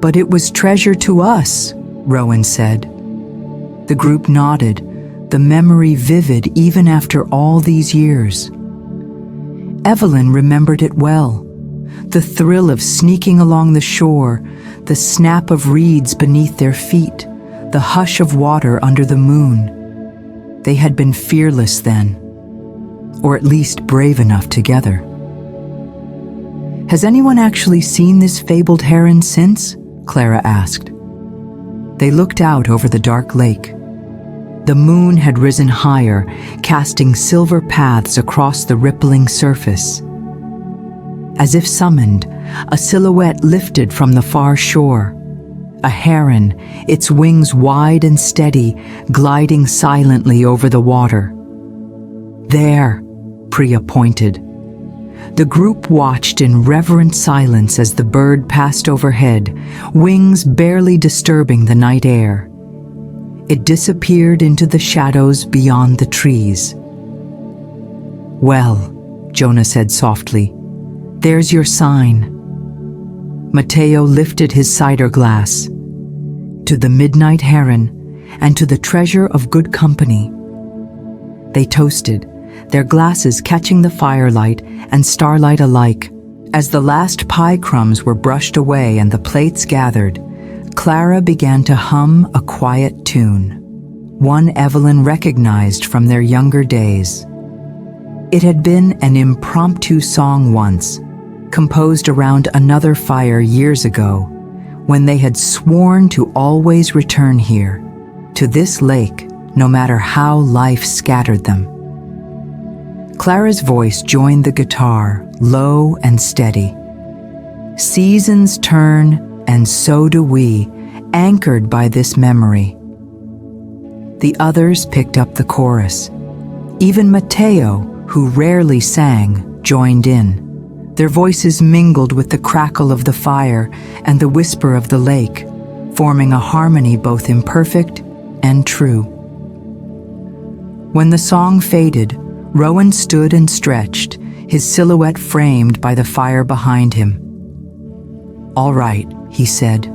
But it was treasure to us, Rowan said. The group nodded, the memory vivid even after all these years. Evelyn remembered it well. The thrill of sneaking along the shore, the snap of reeds beneath their feet, the hush of water under the moon. They had been fearless then, or at least brave enough together. Has anyone actually seen this fabled heron since? Clara asked. They looked out over the dark lake. The moon had risen higher, casting silver paths across the rippling surface. As if summoned, a silhouette lifted from the far shore. A heron, its wings wide and steady, gliding silently over the water. There, Priya pointed. The group watched in reverent silence as the bird passed overhead, wings barely disturbing the night air. It disappeared into the shadows beyond the trees. Well, Jonah said softly, there's your sign. Mateo lifted his cider glass. To the midnight heron and to the treasure of good company. They toasted, their glasses catching the firelight and starlight alike. As the last pie crumbs were brushed away and the plates gathered, Clara began to hum a quiet tune, one Evelyn recognized from their younger days. It had been an impromptu song once, composed around another fire years ago, when they had sworn to always return here, to this lake, no matter how life scattered them. Clara's voice joined the guitar, low and steady. Seasons turn, and so do we, anchored by this memory. The others picked up the chorus. Even Mateo, who rarely sang, joined in. Their voices mingled with the crackle of the fire and the whisper of the lake, forming a harmony both imperfect and true. When the song faded, Rowan stood and stretched, his silhouette framed by the fire behind him. All right, he said.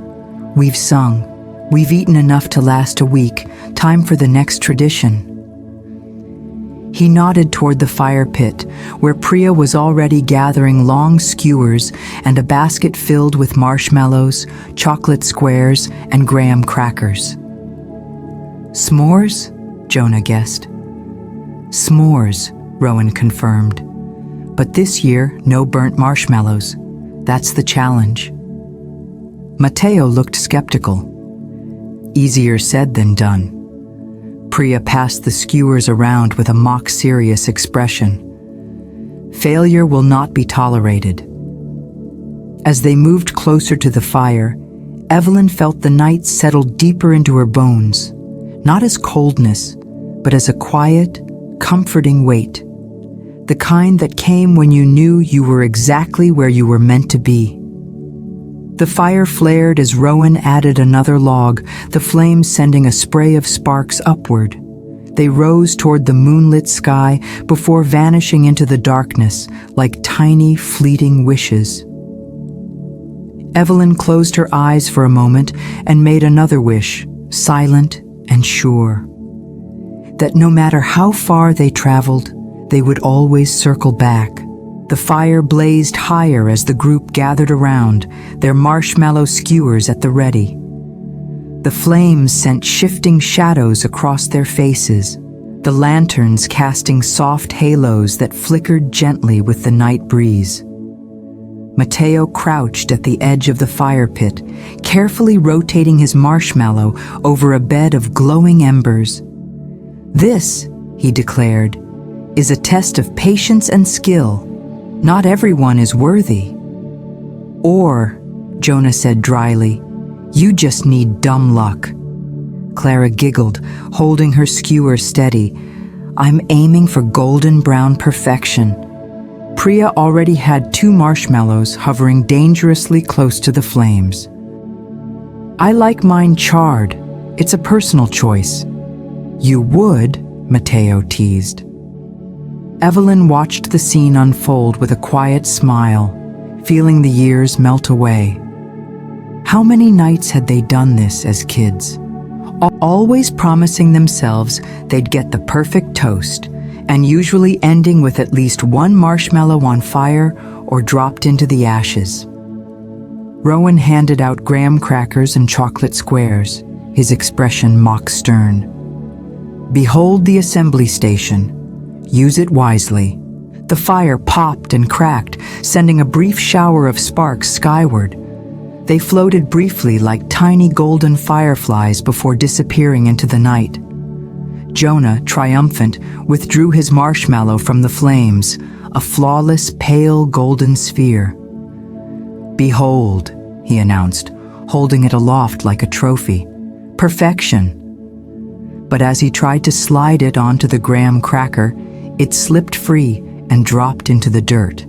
We've sung. We've eaten enough to last a week. Time for the next tradition. He nodded toward the fire pit, where Priya was already gathering long skewers and a basket filled with marshmallows, chocolate squares, and graham crackers. S'mores? Jonah guessed. S'mores, Rowan confirmed. But this year, no burnt marshmallows. That's the challenge. Mateo looked skeptical. Easier said than done. Priya passed the skewers around with a mock-serious expression. Failure will not be tolerated. As they moved closer to the fire, Evelyn felt the night settle deeper into her bones, not as coldness, but as a quiet, comforting weight. the kind that came when you knew you were exactly where you were meant to be. The fire flared as Rowan added another log, the flames sending a spray of sparks upward. They rose toward the moonlit sky before vanishing into the darkness like tiny, fleeting wishes. Evelyn closed her eyes for a moment and made another wish, silent and sure, that no matter how far they traveled, they would always circle back. The fire blazed higher as the group gathered around, their marshmallow skewers at the ready. The flames sent shifting shadows across their faces, the lanterns casting soft halos that flickered gently with the night breeze. Mateo crouched at the edge of the fire pit, carefully rotating his marshmallow over a bed of glowing embers. "This," he declared, "is a test of patience and skill. Not everyone is worthy." "Or," Jonah said dryly, "you just need dumb luck." Clara giggled, holding her skewer steady. "I'm aiming for golden brown perfection." Priya already had 2 marshmallows hovering dangerously close to the flames. "I like mine charred. It's a personal choice." "You would," Mateo teased. Evelyn watched the scene unfold with a quiet smile, feeling the years melt away. How many nights had they done this as kids? Always promising themselves they'd get the perfect toast, and usually ending with at least one marshmallow on fire or dropped into the ashes. Rowan handed out graham crackers and chocolate squares, his expression mock stern. "Behold the assembly station. Use it wisely." The fire popped and cracked, sending a brief shower of sparks skyward. They floated briefly like tiny golden fireflies before disappearing into the night. Jonah, triumphant, withdrew his marshmallow from the flames, a flawless, pale golden sphere. "Behold," he announced, holding it aloft like a trophy. "Perfection." But as he tried to slide it onto the graham cracker, it slipped free and dropped into the dirt.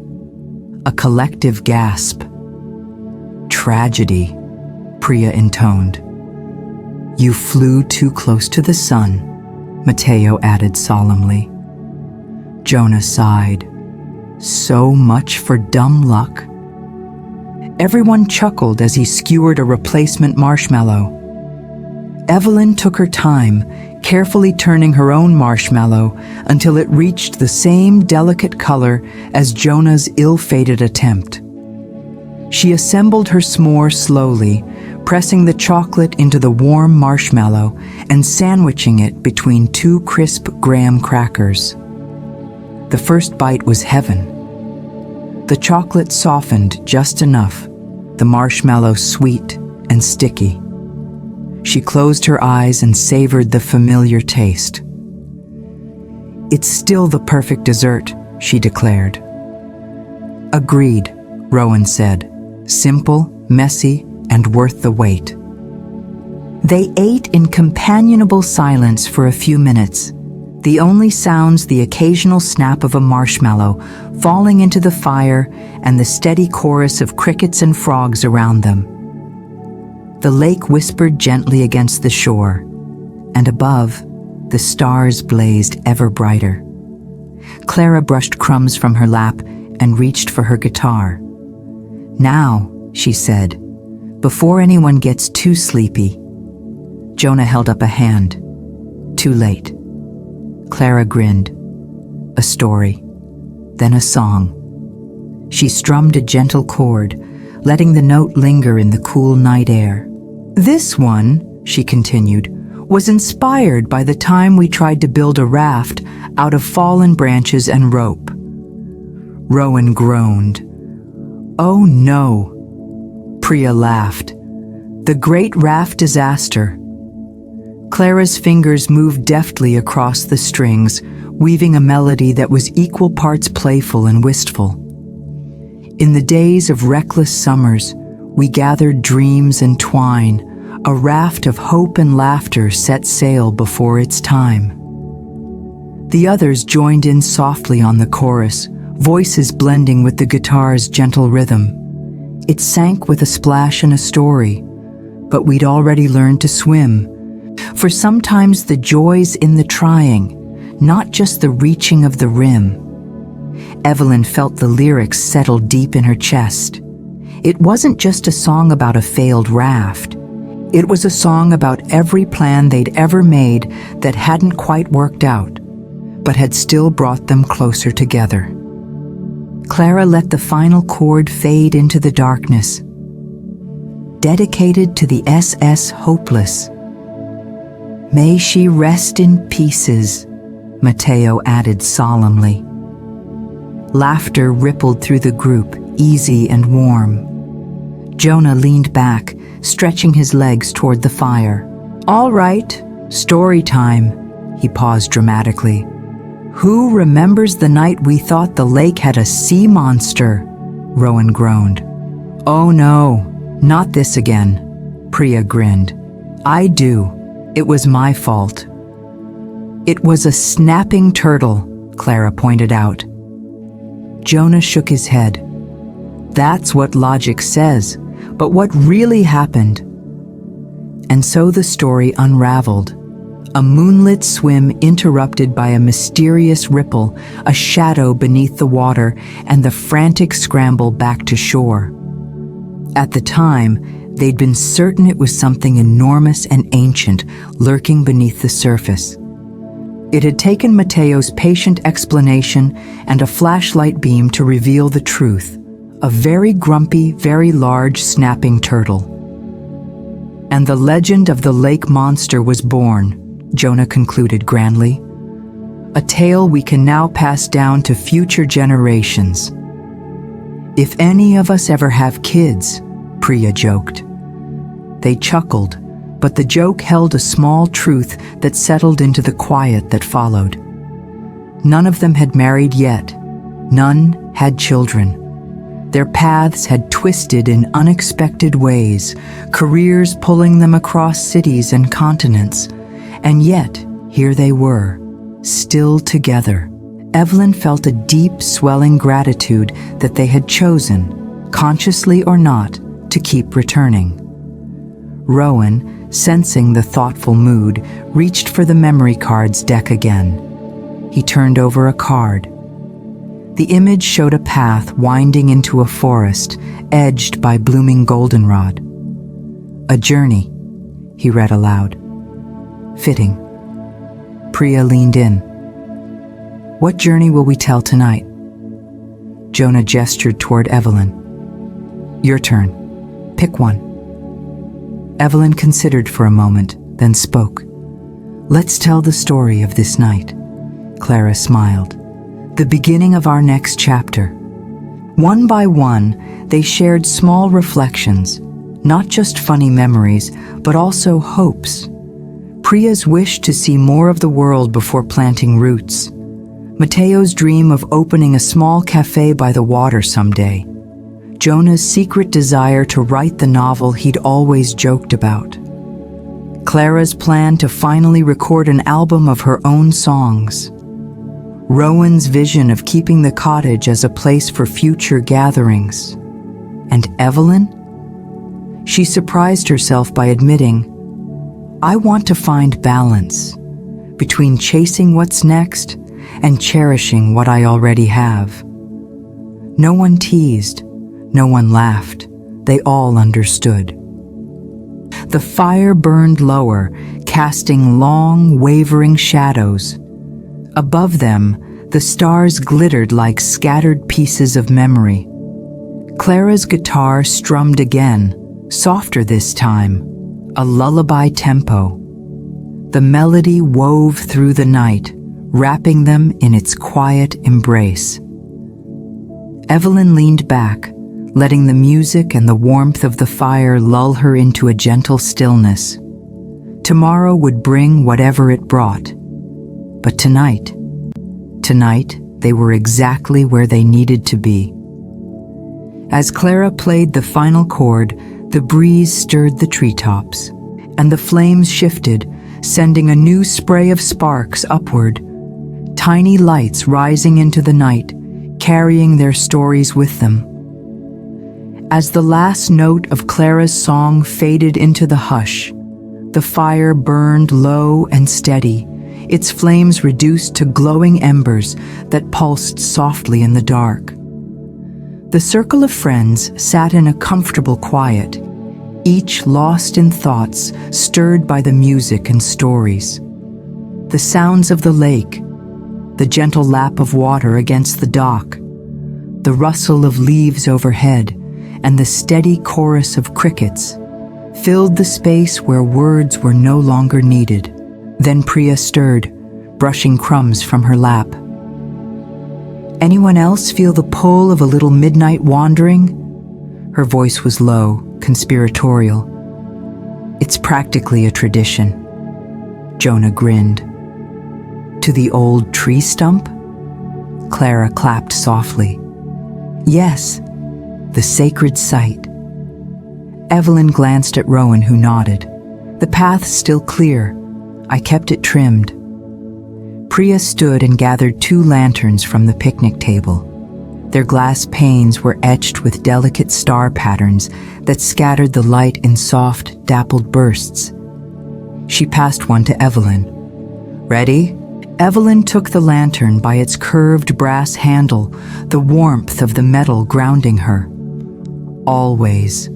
A collective gasp. "Tragedy," Priya intoned. "You flew too close to the sun," Mateo added solemnly. Jonah sighed. "So much for dumb luck." Everyone chuckled as he skewered a replacement marshmallow. Evelyn took her time, carefully turning her own marshmallow until it reached the same delicate color as Jonah's ill-fated attempt. She assembled her s'more slowly, pressing the chocolate into the warm marshmallow and sandwiching it between 2 crisp graham crackers. The first bite was heaven. The chocolate softened just enough, the marshmallow sweet and sticky. She closed her eyes and savored the familiar taste. "It's still the perfect dessert," she declared. "Agreed," Rowan said. "Simple, messy, and worth the wait." They ate in companionable silence for a few minutes, the only sounds the occasional snap of a marshmallow falling into the fire and the steady chorus of crickets and frogs around them. The lake whispered gently against the shore, and above, the stars blazed ever brighter. Clara brushed crumbs from her lap and reached for her guitar. "Now," she said, "before anyone gets too sleepy." Jonah held up a hand. "Too late." Clara grinned. "A story, then a song." She strummed a gentle chord, letting the note linger in the cool night air. "This one," she continued, "was inspired by the time we tried to build a raft out of fallen branches and rope." Rowan groaned. "Oh no." Priya laughed. "The great raft disaster." Clara's fingers moved deftly across the strings, weaving a melody that was equal parts playful and wistful. "In the days of reckless summers, we gathered dreams and twine, a raft of hope and laughter set sail before its time." The others joined in softly on the chorus, voices blending with the guitar's gentle rhythm. It sank with a splash and a story, but we'd already learned to swim. For sometimes the joy's in the trying, not just the reaching of the rim. Evelyn felt the lyrics settle deep in her chest. It wasn't just a song about a failed raft. It was a song about every plan they'd ever made that hadn't quite worked out, but had still brought them closer together. Clara let the final chord fade into the darkness. Dedicated to the SS Hopeless. May she rest in pieces, Mateo added solemnly. Laughter rippled through the group, easy and warm. Jonah leaned back, stretching his legs toward the fire. "All right, story time," he paused dramatically. "Who remembers the night we thought the lake had a sea monster?" Rowan groaned. "Oh no, not this again," Priya grinned. "I do. It was my fault." "It was a snapping turtle," Clara pointed out. Jonah shook his head. "That's what logic says, but what really happened?" And so the story unraveled. A moonlit swim interrupted by a mysterious ripple, a shadow beneath the water, and the frantic scramble back to shore. At the time, they'd been certain it was something enormous and ancient lurking beneath the surface. It had taken Mateo's patient explanation and a flashlight beam to reveal the truth: a very grumpy, very large snapping turtle. And the legend of the lake monster was born, Jonah concluded grandly. A tale we can now pass down to future generations. "If any of us ever have kids," Priya joked. They chuckled, but the joke held a small truth that settled into the quiet that followed. None of them had married yet. None had children. Their paths had twisted in unexpected ways, careers pulling them across cities and continents. And yet, here they were, still together. Evelyn felt a deep, swelling gratitude that they had chosen, consciously or not, to keep returning. Rowan, sensing the thoughtful mood, reached for the memory cards deck again. He turned over a card. The image showed a path winding into a forest, edged by blooming goldenrod. "A journey," he read aloud. "Fitting." Priya leaned in. "What journey will we tell tonight?" Jonah gestured toward Evelyn. "Your turn. Pick one." Evelyn considered for a moment, then spoke. "Let's tell the story of this night." Clara smiled. "The beginning of our next chapter." One by one, they shared small reflections, not just funny memories, but also hopes. Priya's wish to see more of the world before planting roots. Mateo's dream of opening a small cafe by the water someday. Jonah's secret desire to write the novel he'd always joked about. Clara's plan to finally record an album of her own songs. Rowan's vision of keeping the cottage as a place for future gatherings. And Evelyn? She surprised herself by admitting, "I want to find balance between chasing what's next and cherishing what I already have." No one teased, no one laughed. They all understood. The fire burned lower, casting long, wavering shadows. Above them, the stars glittered like scattered pieces of memory. Clara's guitar strummed again, softer this time, a lullaby tempo. The melody wove through the night, wrapping them in its quiet embrace. Evelyn leaned back, letting the music and the warmth of the fire lull her into a gentle stillness. Tomorrow would bring whatever it brought. But tonight they were exactly where they needed to be. As Clara played the final chord, the breeze stirred the treetops, and the flames shifted, sending a new spray of sparks upward. tiny lights rising into the night, carrying their stories with them. As the last note of Clara's song faded into the hush, the fire burned low and steady, its flames reduced to glowing embers that pulsed softly in the dark. The circle of friends sat in a comfortable quiet, each lost in thoughts stirred by the music and stories. The sounds of the lake, the gentle lap of water against the dock, the rustle of leaves overhead, and the steady chorus of crickets filled the space where words were no longer needed. Then Priya stirred, brushing crumbs from her lap. "Anyone else feel the pull of a little midnight wandering?" Her voice was low, conspiratorial. "It's practically a tradition." Jonah grinned. "To the old tree stump?" Clara clapped softly. "Yes, the sacred site." Evelyn glanced at Rowan, who nodded. "The path's still clear. I kept it trimmed." Priya stood and gathered 2 lanterns from the picnic table. Their glass panes were etched with delicate star patterns that scattered the light in soft, dappled bursts. She passed one to Evelyn. "Ready?" Evelyn took the lantern by its curved brass handle, the warmth of the metal grounding her. "Always."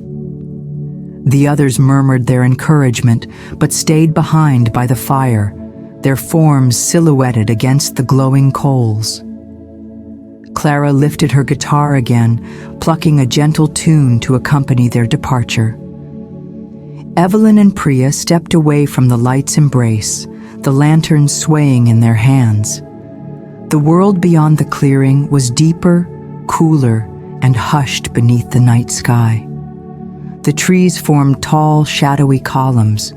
The others murmured their encouragement, but stayed behind by the fire, their forms silhouetted against the glowing coals. Clara lifted her guitar again, plucking a gentle tune to accompany their departure. Evelyn and Priya stepped away from the light's embrace, the lanterns swaying in their hands. The world beyond the clearing was deeper, cooler, and hushed beneath the night sky. The trees formed tall, shadowy columns,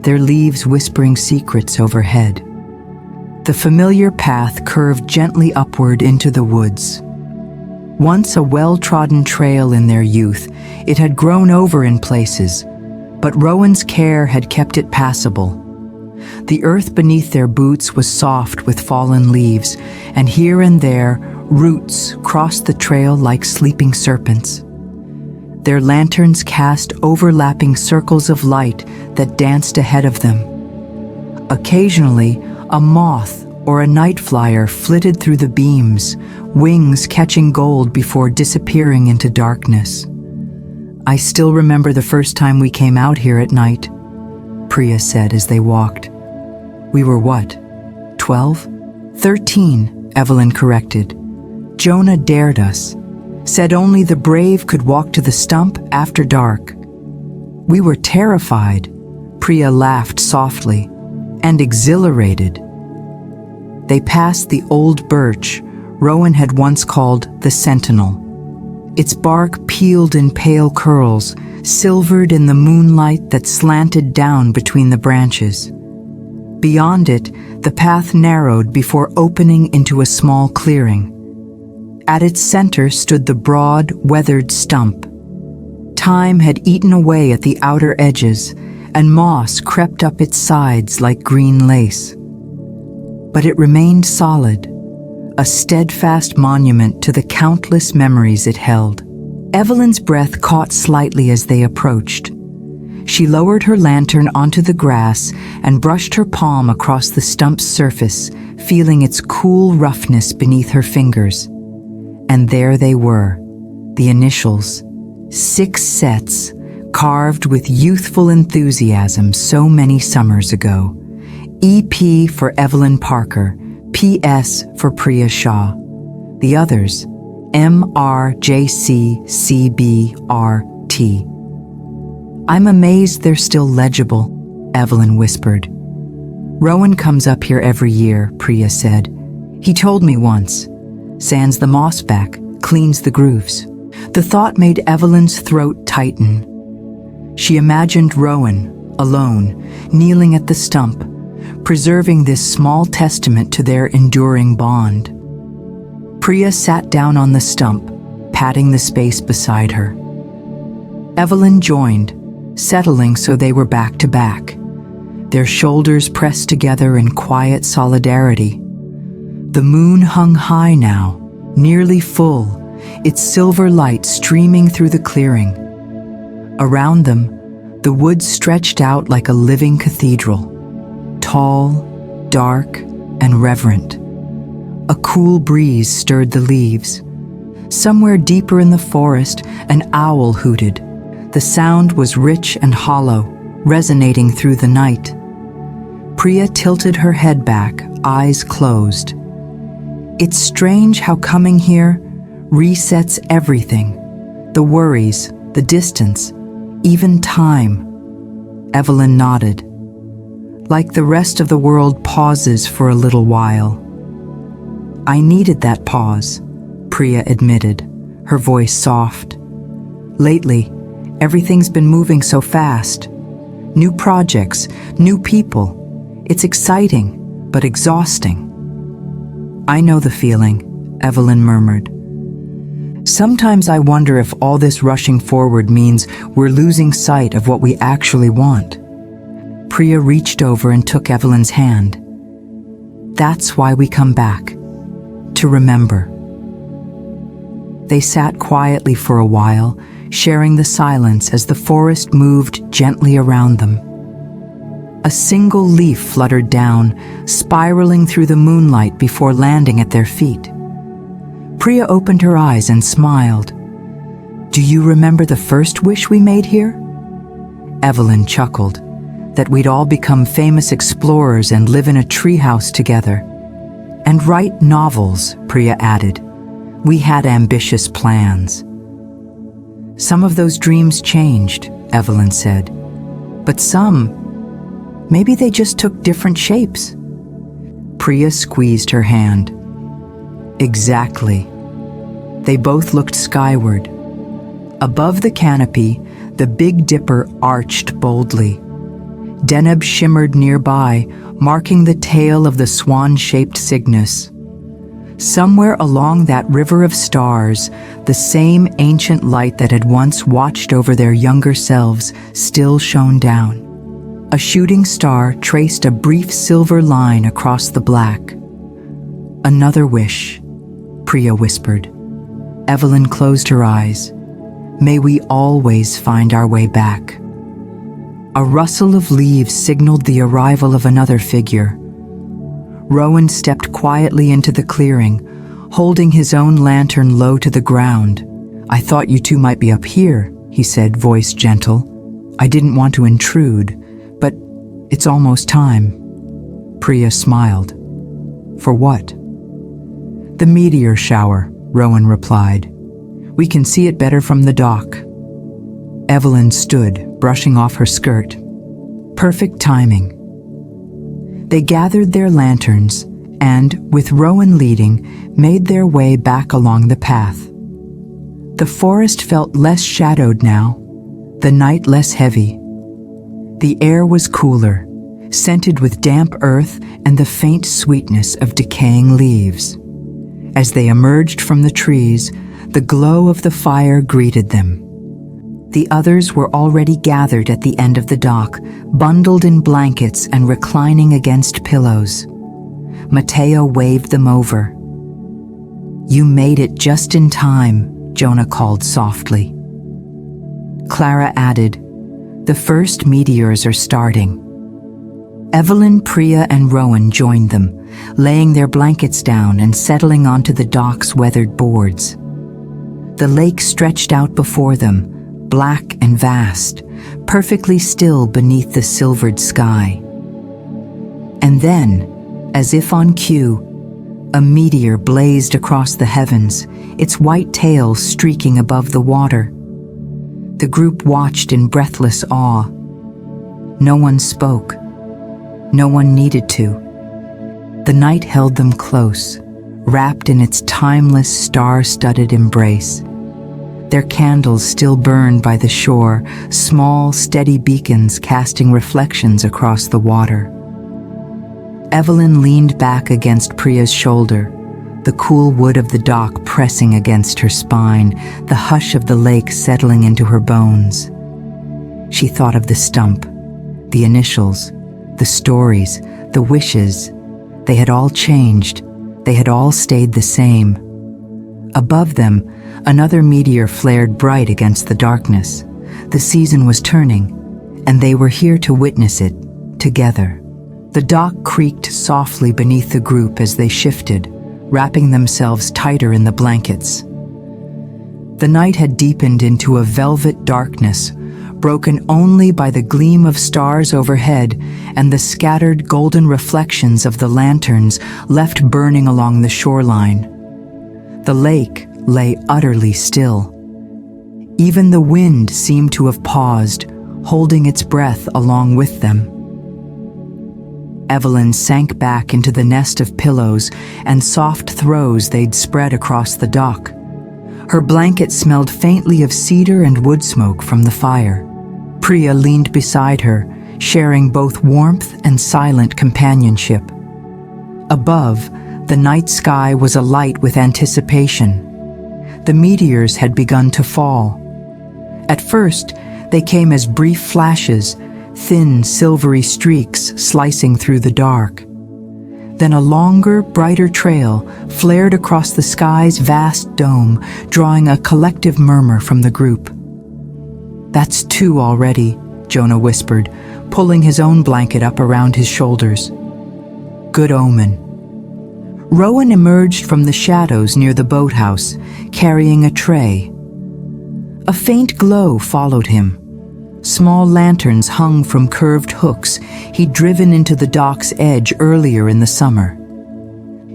their leaves whispering secrets overhead. The familiar path curved gently upward into the woods. Once a well-trodden trail in their youth, it had grown over in places, but Rowan's care had kept it passable. The earth beneath their boots was soft with fallen leaves, and here and there, roots crossed the trail like sleeping serpents. Their lanterns cast overlapping circles of light that danced ahead of them. Occasionally, a moth or a night flyer flitted through the beams, wings catching gold before disappearing into darkness. "I still remember the first time we came out here at night," Priya said as they walked. "We were what, 12? 13, Evelyn corrected. "Jonah dared us. Said only the brave could walk to the stump after dark." "We were terrified," Priya laughed softly, "and exhilarated." They passed the old birch Rowan had once called the Sentinel. Its bark peeled in pale curls, silvered in the moonlight that slanted down between the branches. Beyond it, the path narrowed before opening into a small clearing. At its center stood the broad, weathered stump. Time had eaten away at the outer edges, and moss crept up its sides like green lace. But it remained solid, a steadfast monument to the countless memories it held. Evelyn's breath caught slightly as they approached. She lowered her lantern onto the grass and brushed her palm across the stump's surface, feeling its cool roughness beneath her fingers. And there they were, the initials, 6 sets, carved with youthful enthusiasm so many summers ago. EP for Evelyn Parker, PS for Priya Shah. The others, MRJCCBRT. "I'm amazed they're still legible," Evelyn whispered. "Rowan comes up here every year," Priya said. "He told me once. Sands the moss back, cleans the grooves." The thought made Evelyn's throat tighten. She imagined Rowan, alone, kneeling at the stump, preserving this small testament to their enduring bond. Priya sat down on the stump, patting the space beside her. Evelyn joined, settling so they were back to back, their shoulders pressed together in quiet solidarity. The moon hung high now, nearly full, its silver light streaming through the clearing. Around them, the woods stretched out like a living cathedral, tall, dark, and reverent. A cool breeze stirred the leaves. Somewhere deeper in the forest, an owl hooted. The sound was rich and hollow, resonating through the night. Priya tilted her head back, eyes closed. It's strange how coming here resets everything. The worries, the distance, even time. Evelyn nodded. Like the rest of the world pauses for a little while. I needed that pause, Priya admitted, her voice soft. Lately, everything's been moving so fast. New projects, new people. It's exciting, but exhausting. I know the feeling, Evelyn murmured. Sometimes I wonder if all this rushing forward means we're losing sight of what we actually want. Priya reached over and took Evelyn's hand. That's why we come back, to remember. They sat quietly for a while, sharing the silence as the forest moved gently around them. A single leaf fluttered down, spiraling through the moonlight before landing at their feet. Priya opened her eyes and smiled. Do you remember the first wish we made here? Evelyn chuckled, that we'd all become famous explorers and live in a treehouse together. And write novels, Priya added. We had ambitious plans. Some of those dreams changed, Evelyn said. But some, maybe they just took different shapes. Priya squeezed her hand. Exactly. They both looked skyward. Above the canopy, the Big Dipper arched boldly. Deneb shimmered nearby, marking the tail of the swan-shaped Cygnus. Somewhere along that river of stars, the same ancient light that had once watched over their younger selves still shone down. A shooting star traced a brief silver line across the black. Another wish, Priya whispered. Evelyn closed her eyes. May we always find our way back. A rustle of leaves signaled the arrival of another figure. Rowan stepped quietly into the clearing, holding his own lantern low to the ground. I thought you two might be up here, he said, voice gentle. I didn't want to intrude, but it's almost time. Priya smiled. For what? The meteor shower, Rowan replied. We can see it better from the dock. Evelyn stood, brushing off her skirt. Perfect timing. They gathered their lanterns and, with Rowan leading, made their way back along the path. The forest felt less shadowed now, the night less heavy. The air was cooler, scented with damp earth and the faint sweetness of decaying leaves. As they emerged from the trees, the glow of the fire greeted them. The others were already gathered at the end of the dock, bundled in blankets and reclining against pillows. Mateo waved them over. You made it just in time, Jonah called softly. Clara added, the first meteors are starting. Evelyn, Priya, and Rowan joined them, laying their blankets down and settling onto the dock's weathered boards. The lake stretched out before them, black and vast, perfectly still beneath the silvered sky. And then, as if on cue, a meteor blazed across the heavens, its white tail streaking above the water. The group watched in breathless awe. No one spoke. No one needed to. The night held them close, wrapped in its timeless star-studded embrace. Their candles still burned by the shore, small, steady beacons casting reflections across the water. Evelyn leaned back against Priya's shoulder, the cool wood of the dock pressing against her spine, the hush of the lake settling into her bones. She thought of the stump, the initials, the stories, the wishes. They had all changed, They had all stayed the same. Above them, another meteor flared bright against the darkness. The season was turning, and they were here to witness it, together. The dock creaked softly beneath the group as they shifted, wrapping themselves tighter in the blankets. The night had deepened into a velvet darkness, broken only by the gleam of stars overhead and the scattered golden reflections of the lanterns left burning along the shoreline. The lake lay utterly still. Even the wind seemed to have paused, holding its breath along with them. Evelyn sank back into the nest of pillows and soft throws they'd spread across the dock. Her blanket smelled faintly of cedar and wood smoke from the fire. Priya leaned beside her, sharing both warmth and silent companionship. Above, the night sky was alight with anticipation. The meteors had begun to fall. At first, they came as brief flashes, thin, silvery streaks slicing through the dark. Then a longer, brighter trail flared across the sky's vast dome, drawing a collective murmur from the group. "That's two already," Jonah whispered, pulling his own blanket up around his shoulders. "Good omen." Rowan emerged from the shadows near the boathouse, carrying a tray. A faint glow followed him. Small lanterns hung from curved hooks he'd driven into the dock's edge earlier in the summer.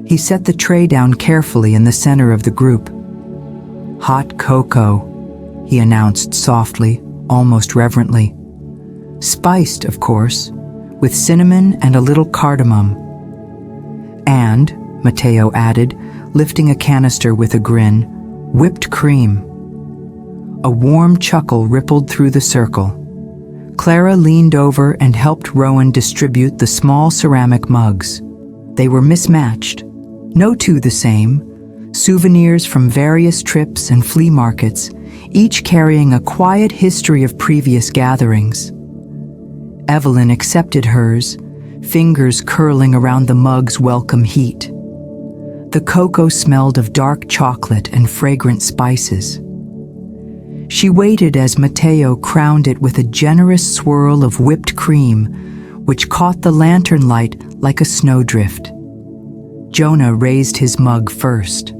He set the tray down carefully in the center of the group. "Hot cocoa," he announced softly, almost reverently. "Spiced, of course, with cinnamon and a little cardamom." "And," Matteo added, lifting a canister with a grin, "whipped cream." A warm chuckle rippled through the circle. Clara leaned over and helped Rowan distribute the small ceramic mugs. They were mismatched, no two the same, souvenirs from various trips and flea markets, each carrying a quiet history of previous gatherings. Evelyn accepted hers, fingers curling around the mug's welcome heat. The cocoa smelled of dark chocolate and fragrant spices. She waited as Matteo crowned it with a generous swirl of whipped cream, which caught the lantern light like a snowdrift. Jonah raised his mug first.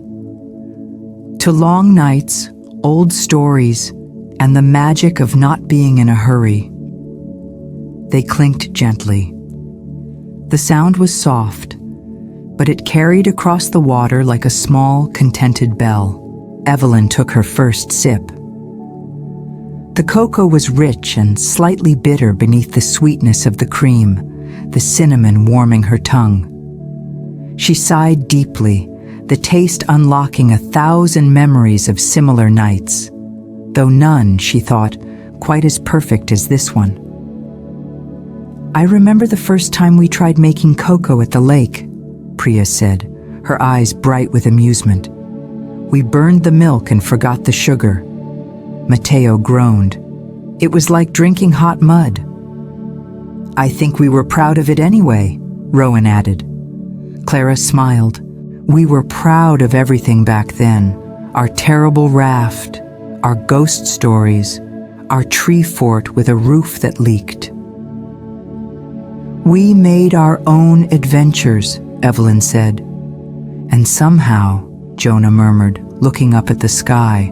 To long nights, old stories, and the magic of not being in a hurry. They clinked gently. The sound was soft, but it carried across the water like a small, contented bell. Evelyn took her first sip. The cocoa was rich and slightly bitter beneath the sweetness of the cream, the cinnamon warming her tongue. She sighed deeply, the taste unlocking 1,000 memories of similar nights, though none, she thought, quite as perfect as this one. "I remember the first time we tried making cocoa at the lake," Priya said, her eyes bright with amusement. "We burned the milk and forgot the sugar." Matteo groaned. "It was like drinking hot mud." "I think we were proud of it anyway," Rowan added. Clara smiled. "We were proud of everything back then. Our terrible raft, our ghost stories, our tree fort with a roof that leaked." "We made our own adventures," Evelyn said. "And somehow," Jonah murmured, looking up at the sky,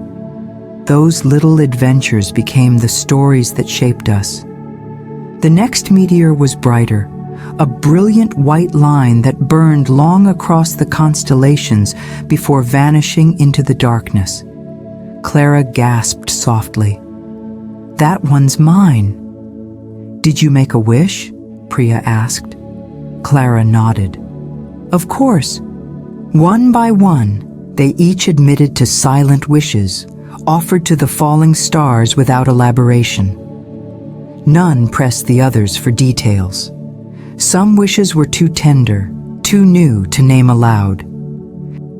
"those little adventures became the stories that shaped us." The next meteor was brighter, a brilliant white line that burned long across the constellations before vanishing into the darkness. Clara gasped softly. "That one's mine." "Did you make a wish?" Priya asked. Clara nodded. "Of course." One by one, they each admitted to silent wishes, offered to the falling stars without elaboration. None pressed the others for details. Some wishes were too tender, too new to name aloud.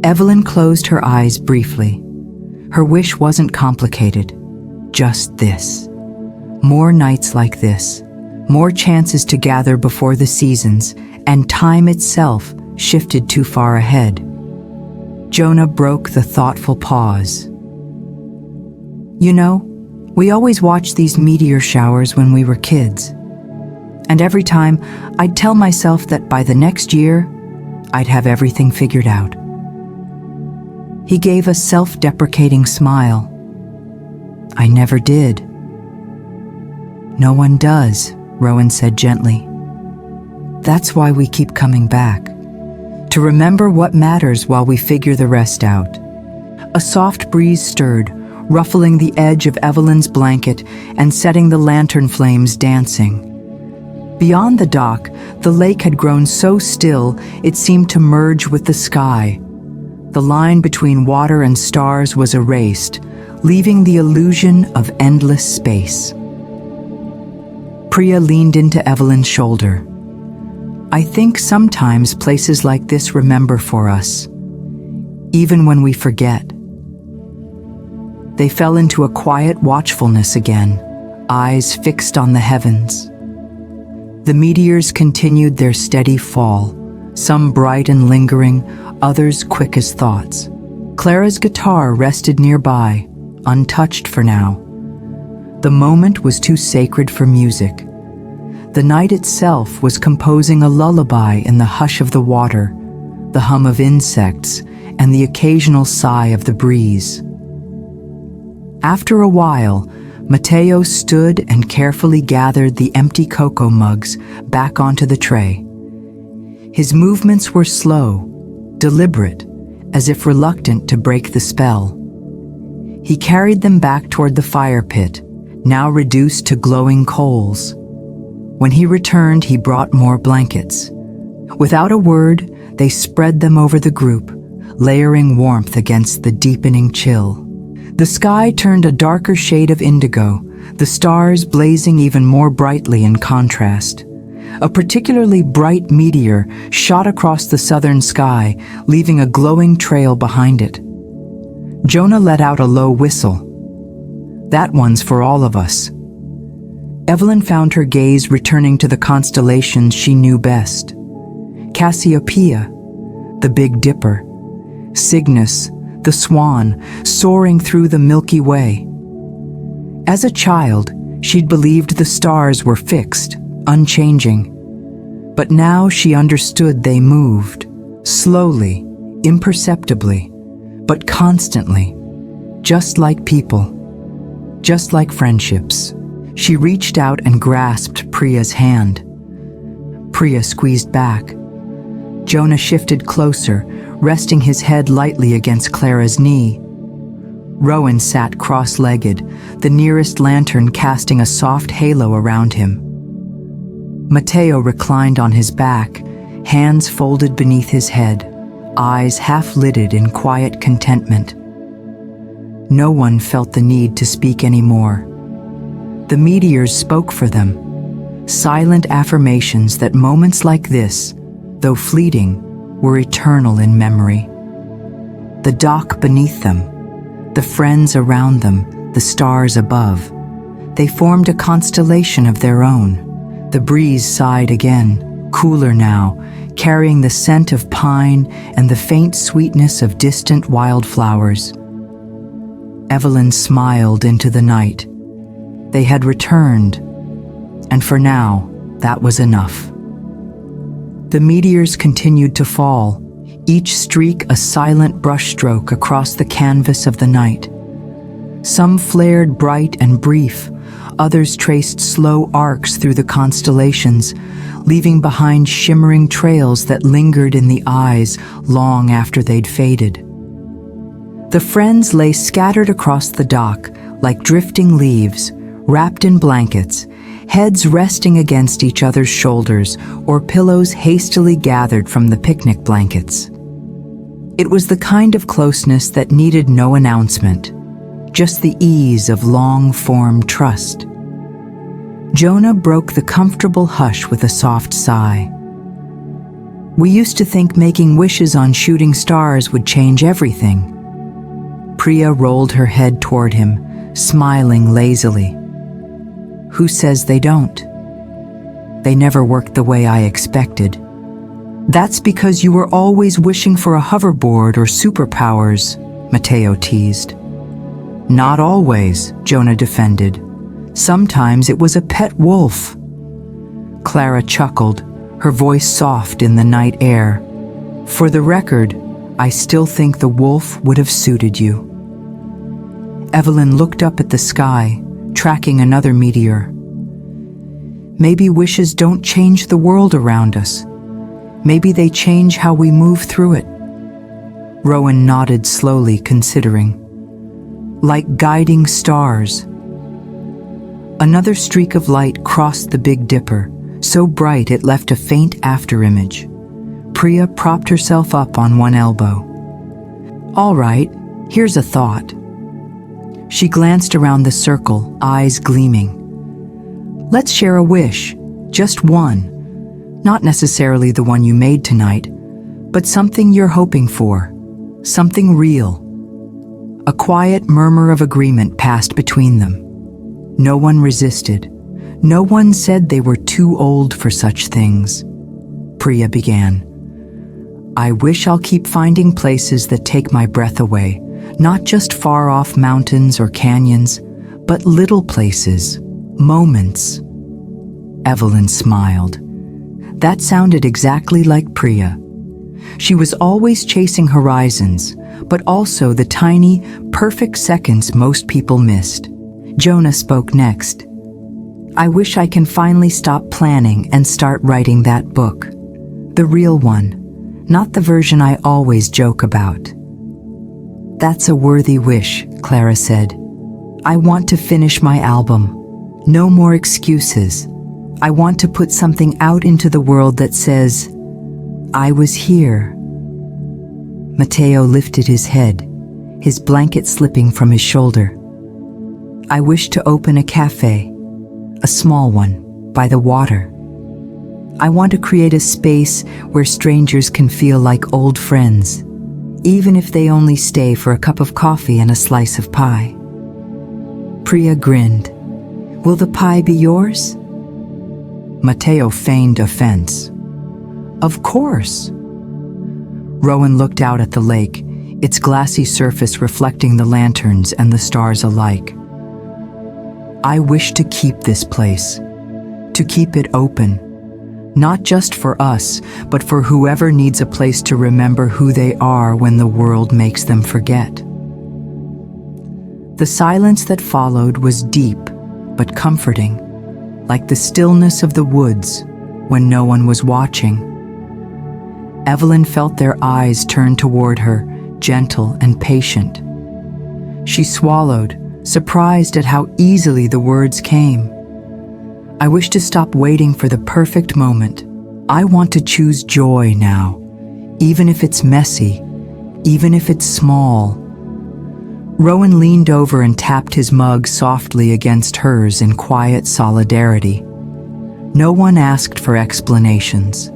Evelyn closed her eyes briefly. Her wish wasn't complicated, just this. More nights like this, more chances to gather before the seasons, and time itself shifted too far ahead. Jonah broke the thoughtful pause. You know, we always watched these meteor showers when we were kids. And every time, I'd tell myself that by the next year, I'd have everything figured out. He gave a self-deprecating smile. I never did. No one does, Rowan said gently. That's why we keep coming back. To remember what matters while we figure the rest out. A soft breeze stirred, ruffling the edge of Evelyn's blanket and setting the lantern flames dancing. Beyond the dock, the lake had grown so still it seemed to merge with the sky. The line between water and stars was erased, leaving the illusion of endless space. Priya leaned into Evelyn's shoulder. I think sometimes places like this remember for us, even when we forget. They fell into a quiet watchfulness again, eyes fixed on the heavens. The meteors continued their steady fall, some bright and lingering, others quick as thoughts. Clara's guitar rested nearby, untouched for now. The moment was too sacred for music. The night itself was composing a lullaby in the hush of the water, the hum of insects, and the occasional sigh of the breeze. After a while, Matteo stood and carefully gathered the empty cocoa mugs back onto the tray. His movements were slow, deliberate, as if reluctant to break the spell. He carried them back toward the fire pit, now reduced to glowing coals. When he returned, he brought more blankets. Without a word, they spread them over the group, layering warmth against the deepening chill. The sky turned a darker shade of indigo, the stars blazing even more brightly in contrast. A particularly bright meteor shot across the southern sky, leaving a glowing trail behind it. Jonah let out a low whistle. That one's for all of us. Evelyn found her gaze returning to the constellations she knew best. Cassiopeia, the Big Dipper, Cygnus, the Swan, soaring through the Milky Way. As a child, she'd believed the stars were fixed, unchanging. But now she understood they moved, slowly, imperceptibly, but constantly, just like people, just like friendships. She reached out and grasped Priya's hand. Priya squeezed back. Jonah shifted closer, resting his head lightly against Clara's knee. Rowan sat cross-legged, the nearest lantern casting a soft halo around him. Matteo reclined on his back, hands folded beneath his head, eyes half-lidded in quiet contentment. No one felt the need to speak anymore. The meteors spoke for them, silent affirmations that moments like this, though fleeting, were eternal in memory. The dock beneath them, the friends around them, the stars above, they formed a constellation of their own. The breeze sighed again, cooler now, carrying the scent of pine and the faint sweetness of distant wildflowers. Evelyn smiled into the night. They had returned, and for now, that was enough. The meteors continued to fall, each streak a silent brushstroke across the canvas of the night. Some flared bright and brief, others traced slow arcs through the constellations, leaving behind shimmering trails that lingered in the eyes long after they'd faded. The friends lay scattered across the dock like drifting leaves, wrapped in blankets, heads resting against each other's shoulders or pillows hastily gathered from the picnic blankets. It was the kind of closeness that needed no announcement, just the ease of long-form trust. Jonah broke the comfortable hush with a soft sigh. We used to think making wishes on shooting stars would change everything. Priya rolled her head toward him, smiling lazily. Who says they don't? They never worked the way I expected. That's because you were always wishing for a hoverboard or superpowers, Mateo teased. Not always, Jonah defended. Sometimes it was a pet wolf. Clara chuckled, her voice soft in the night air. For the record, I still think the wolf would have suited you. Evelyn looked up at the sky, tracking another meteor. Maybe wishes don't change the world around us. Maybe they change how we move through it. Rowan nodded slowly, considering. Like guiding stars. Another streak of light crossed the Big Dipper, so bright it left a faint afterimage. Priya propped herself up on one elbow. All right, here's a thought. She glanced around the circle, eyes gleaming. Let's share a wish, just one. Not necessarily the one you made tonight, but something you're hoping for, something real. A quiet murmur of agreement passed between them. No one resisted. No one said they were too old for such things. Priya began. I wish I'll keep finding places that take my breath away, not just far-off mountains or canyons, but little places, moments. Evelyn smiled. That sounded exactly like Priya. She was always chasing horizons, but also the tiny, perfect seconds most people missed. Jonah spoke next. I wish I can finally stop planning and start writing that book. The real one, not the version I always joke about. That's a worthy wish, Clara said. I want to finish my album. No more excuses. I want to put something out into the world that says, I was here. Mateo lifted his head, his blanket slipping from his shoulder. I wish to open a cafe, a small one, by the water. I want to create a space where strangers can feel like old friends, even if they only stay for a cup of coffee and a slice of pie. Priya grinned. Will the pie be yours? Mateo feigned offense. Of course. Rowan looked out at the lake, its glassy surface reflecting the lanterns and the stars alike. I wish to keep this place, to keep it open, not just for us, but for whoever needs a place to remember who they are when the world makes them forget. The silence that followed was deep, but comforting, like the stillness of the woods when no one was watching. Evelyn felt their eyes turn toward her, gentle and patient. She swallowed, surprised at how easily the words came. I wish to stop waiting for the perfect moment. I want to choose joy now, even if it's messy, even if it's small. Rowan leaned over and tapped his mug softly against hers in quiet solidarity. No one asked for explanations.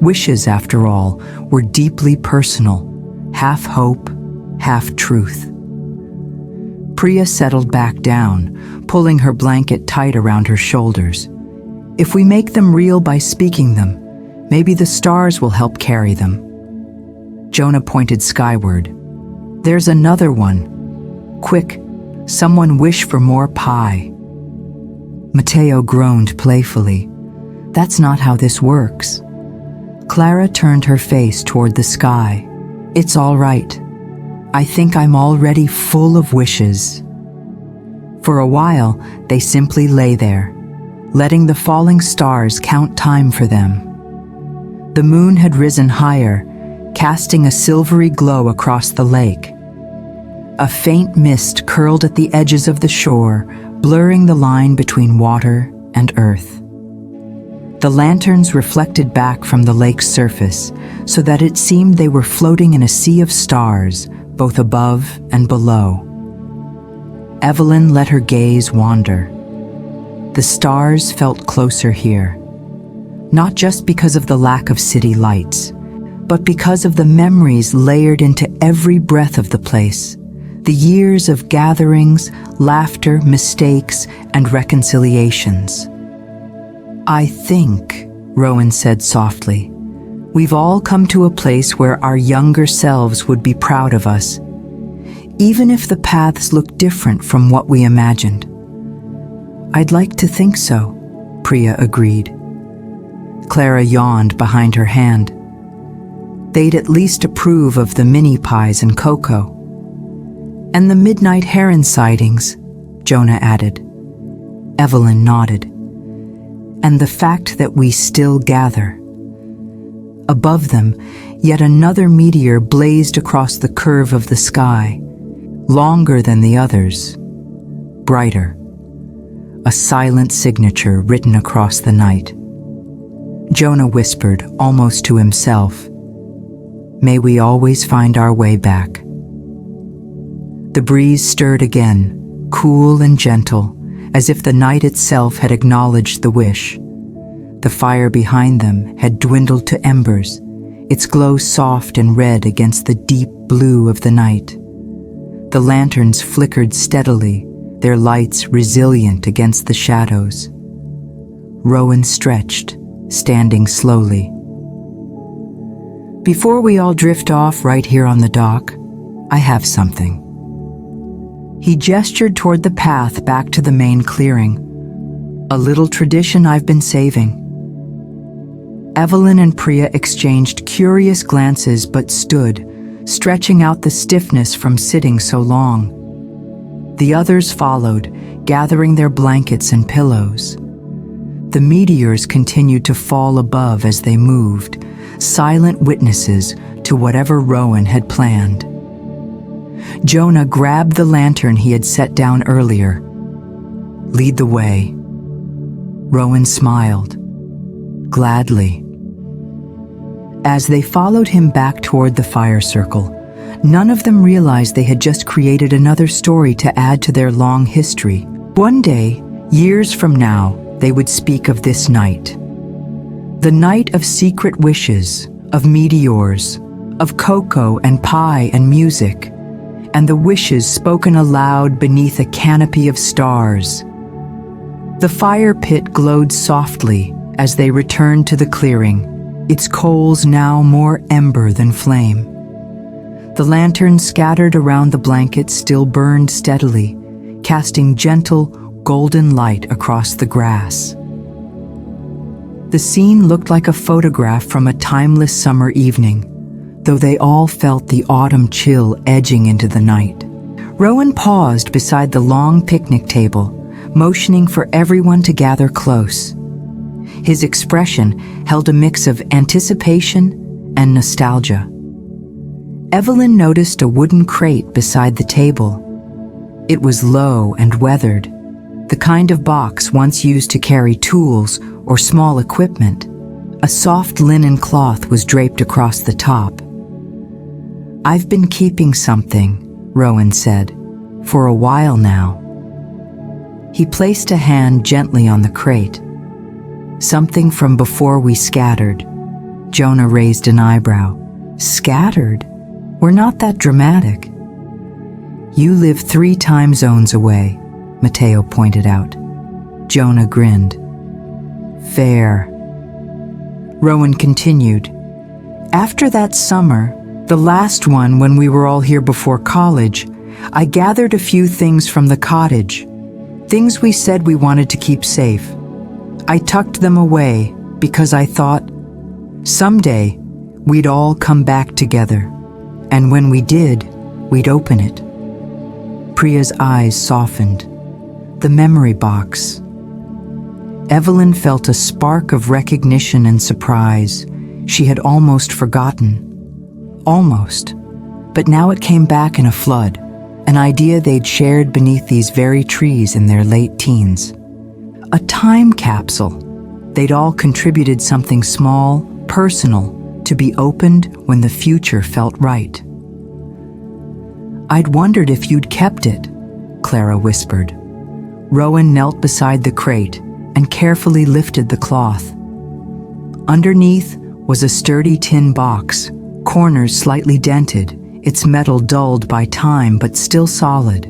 Wishes, after all, were deeply personal, half hope, half truth. Priya settled back down, pulling her blanket tight around her shoulders. If we make them real by speaking them, maybe the stars will help carry them. Jonah pointed skyward. There's another one. Quick, someone wish for more pie. Mateo groaned playfully. That's not how this works. Clara turned her face toward the sky. It's all right. I think I'm already full of wishes. For a while, they simply lay there, letting the falling stars count time for them. The moon had risen higher, casting a silvery glow across the lake. A faint mist curled at the edges of the shore, blurring the line between water and earth. The lanterns reflected back from the lake's surface, so that it seemed they were floating in a sea of stars, both above and below. Evelyn let her gaze wander. The stars felt closer here, not just because of the lack of city lights, but because of the memories layered into every breath of the place. The years of gatherings, laughter, mistakes, and reconciliations. I think, Rowan said softly, We've all come to a place where our younger selves would be proud of us, even if the paths look different from what we imagined. I'd like to think so, Priya agreed. Clara yawned behind her hand. They'd at least approve of the mini pies and cocoa. And the midnight heron sightings, Jonah added. Evelyn nodded. And the fact that we still gather. Above them, yet another meteor blazed across the curve of the sky, longer than the others, brighter. A silent signature written across the night. Jonah whispered, almost to himself, "May we always find our way back." The breeze stirred again, cool and gentle, as if the night itself had acknowledged the wish. The fire behind them had dwindled to embers, its glow soft and red against the deep blue of the night. The lanterns flickered steadily, their lights resilient against the shadows. Rowan stretched, standing slowly. "Before we all drift off right here on the dock, I have something." He gestured toward the path back to the main clearing. "A little tradition I've been saving." Evelyn and Priya exchanged curious glances but stood, stretching out the stiffness from sitting so long. The others followed, gathering their blankets and pillows. The meteors continued to fall above as they moved, silent witnesses to whatever Rowan had planned. Jonah grabbed the lantern he had set down earlier. "Lead the way." Rowan smiled, gladly. As they followed him back toward the fire circle, none of them realized they had just created another story to add to their long history. One day, years from now, they would speak of this night. The night of secret wishes, of meteors, of cocoa and pie and music, and the wishes spoken aloud beneath a canopy of stars. The fire pit glowed softly as they returned to the clearing, its coals now more ember than flame. The lanterns scattered around the blankets still burned steadily, casting gentle, golden light across the grass. The scene looked like a photograph from a timeless summer evening, though they all felt the autumn chill edging into the night. Rowan paused beside the long picnic table, motioning for everyone to gather close. His expression held a mix of anticipation and nostalgia. Evelyn noticed a wooden crate beside the table. It was low and weathered, the kind of box once used to carry tools or small equipment. A soft linen cloth was draped across the top. "I've been keeping something," Rowan said, "for a while now." He placed a hand gently on the crate. "Something from before we scattered." Jonah raised an eyebrow. "Scattered? We're not that dramatic." "You live 3 time zones away," Mateo pointed out. Jonah grinned. "Fair." Rowan continued. "After that summer, the last one when we were all here before college, I gathered a few things from the cottage, things we said we wanted to keep safe. I tucked them away because I thought, someday we'd all come back together, and when we did, we'd open it." Priya's eyes softened. The memory box. Evelyn felt a spark of recognition and surprise. She had almost forgotten. Almost. But now it came back in a flood, an idea they'd shared beneath these very trees in their late teens. A time capsule. They'd all contributed something small, personal, to be opened when the future felt right. "I'd wondered if you'd kept it," Clara whispered. Rowan knelt beside the crate and carefully lifted the cloth. Underneath was a sturdy tin box, corners slightly dented, its metal dulled by time but still solid.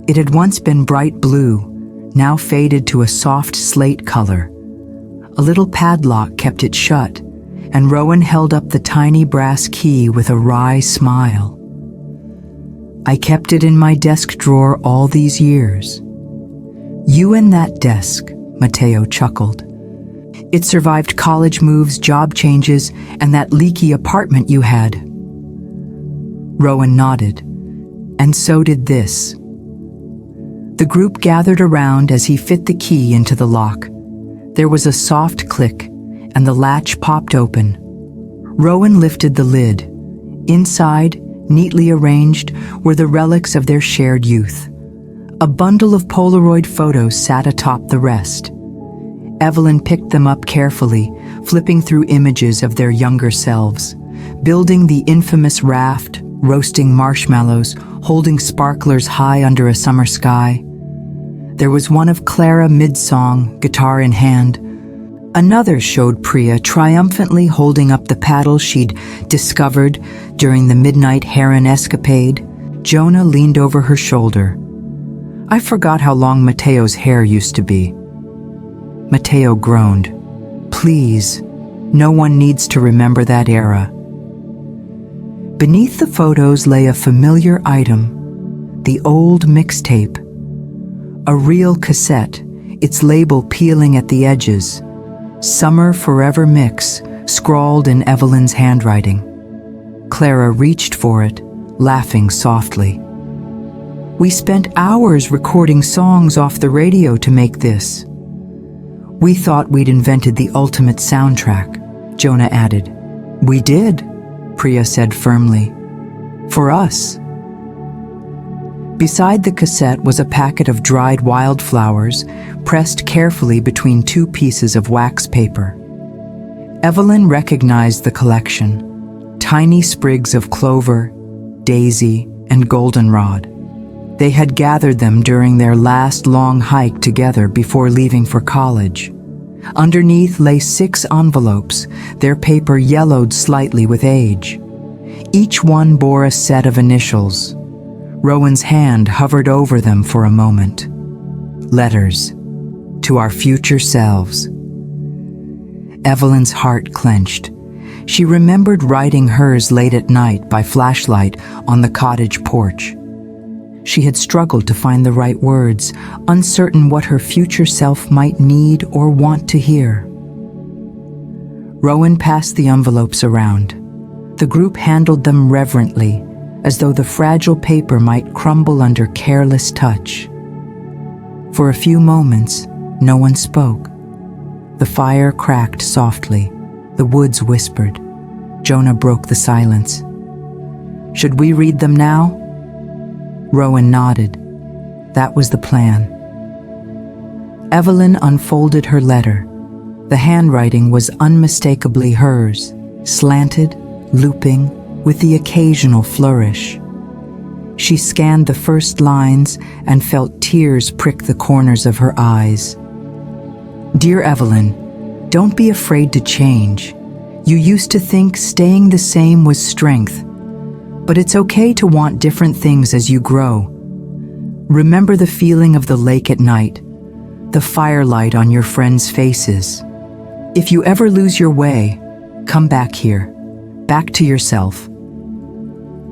It had once been bright blue, now faded to a soft slate color. A little padlock kept it shut, and Rowan held up the tiny brass key with a wry smile. I kept it in my desk drawer all these years. You and that desk, Mateo chuckled. It survived college moves, job changes, and that leaky apartment you had. Rowan nodded, and so did this. The group gathered around as he fit the key into the lock. There was a soft click, and the latch popped open. Rowan lifted the lid. Inside, neatly arranged, were the relics of their shared youth. A bundle of Polaroid photos sat atop the rest. Evelyn picked them up carefully, flipping through images of their younger selves, building the infamous raft, roasting marshmallows, holding sparklers high under a summer sky. There was one of Clara mid-song, guitar in hand. Another showed Priya triumphantly holding up the paddle she'd discovered during the midnight heron escapade. Jonah leaned over her shoulder. I forgot how long Mateo's hair used to be. Mateo groaned. Please, no one needs to remember that era. Beneath the photos lay a familiar item, the old mixtape. A real cassette, its label peeling at the edges. Summer Forever Mix, scrawled in Evelyn's handwriting. Clara reached for it, laughing softly. We spent hours recording songs off the radio to make this. We thought we'd invented the ultimate soundtrack, Jonah added. We did, Priya said firmly. For us. Beside the cassette was a packet of dried wildflowers, pressed carefully between two pieces of wax paper. Evelyn recognized the collection. Tiny sprigs of clover, daisy, and goldenrod. They had gathered them during their last long hike together before leaving for college. Underneath lay 6 envelopes, their paper yellowed slightly with age. Each one bore a set of initials. Rowan's hand hovered over them for a moment. Letters. To our future selves. Evelyn's heart clenched. She remembered writing hers late at night by flashlight on the cottage porch. She had struggled to find the right words, uncertain what her future self might need or want to hear. Rowan passed the envelopes around. The group handled them reverently, as though the fragile paper might crumble under careless touch. For a few moments, no one spoke. The fire cracked softly. The woods whispered. Jonah broke the silence. Should we read them now? Rowan nodded. That was the plan. Evelyn unfolded her letter. The handwriting was unmistakably hers, slanted, looping, with the occasional flourish. She scanned the first lines and felt tears prick the corners of her eyes. Dear Evelyn, don't be afraid to change. You used to think staying the same was strength, but it's okay to want different things as you grow. Remember the feeling of the lake at night, the firelight on your friends' faces. If you ever lose your way, come back here, back to yourself.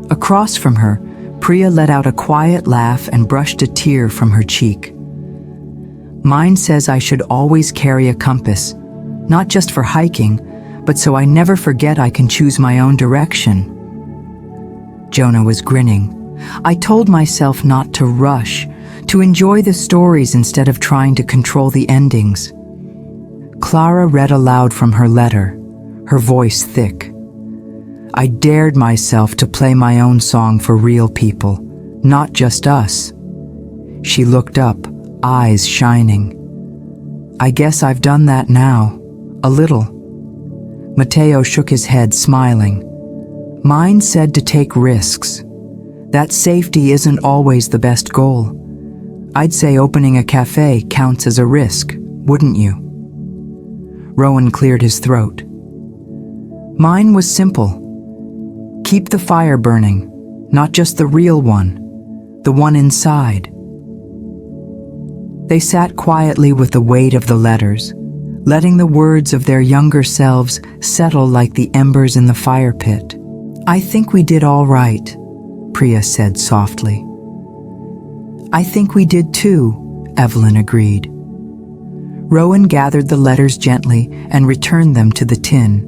Across from her, Priya let out a quiet laugh and brushed a tear from her cheek. Mine says I should always carry a compass, not just for hiking, but so I never forget I can choose my own direction. Jonah was grinning. I told myself not to rush, to enjoy the stories instead of trying to control the endings. Clara read aloud from her letter, her voice thick. I dared myself to play my own song for real people, not just us. She looked up, eyes shining. I guess I've done that now, a little. Mateo shook his head, smiling. Mine said to take risks. That safety isn't always the best goal. I'd say opening a cafe counts as a risk, wouldn't you? Rowan cleared his throat. Mine was simple. Keep the fire burning, not just the real one, the one inside. They sat quietly with the weight of the letters, letting the words of their younger selves settle like the embers in the fire pit. "I think we did all right," Priya said softly. "I think we did too," Evelyn agreed. Rowan gathered the letters gently and returned them to the tin.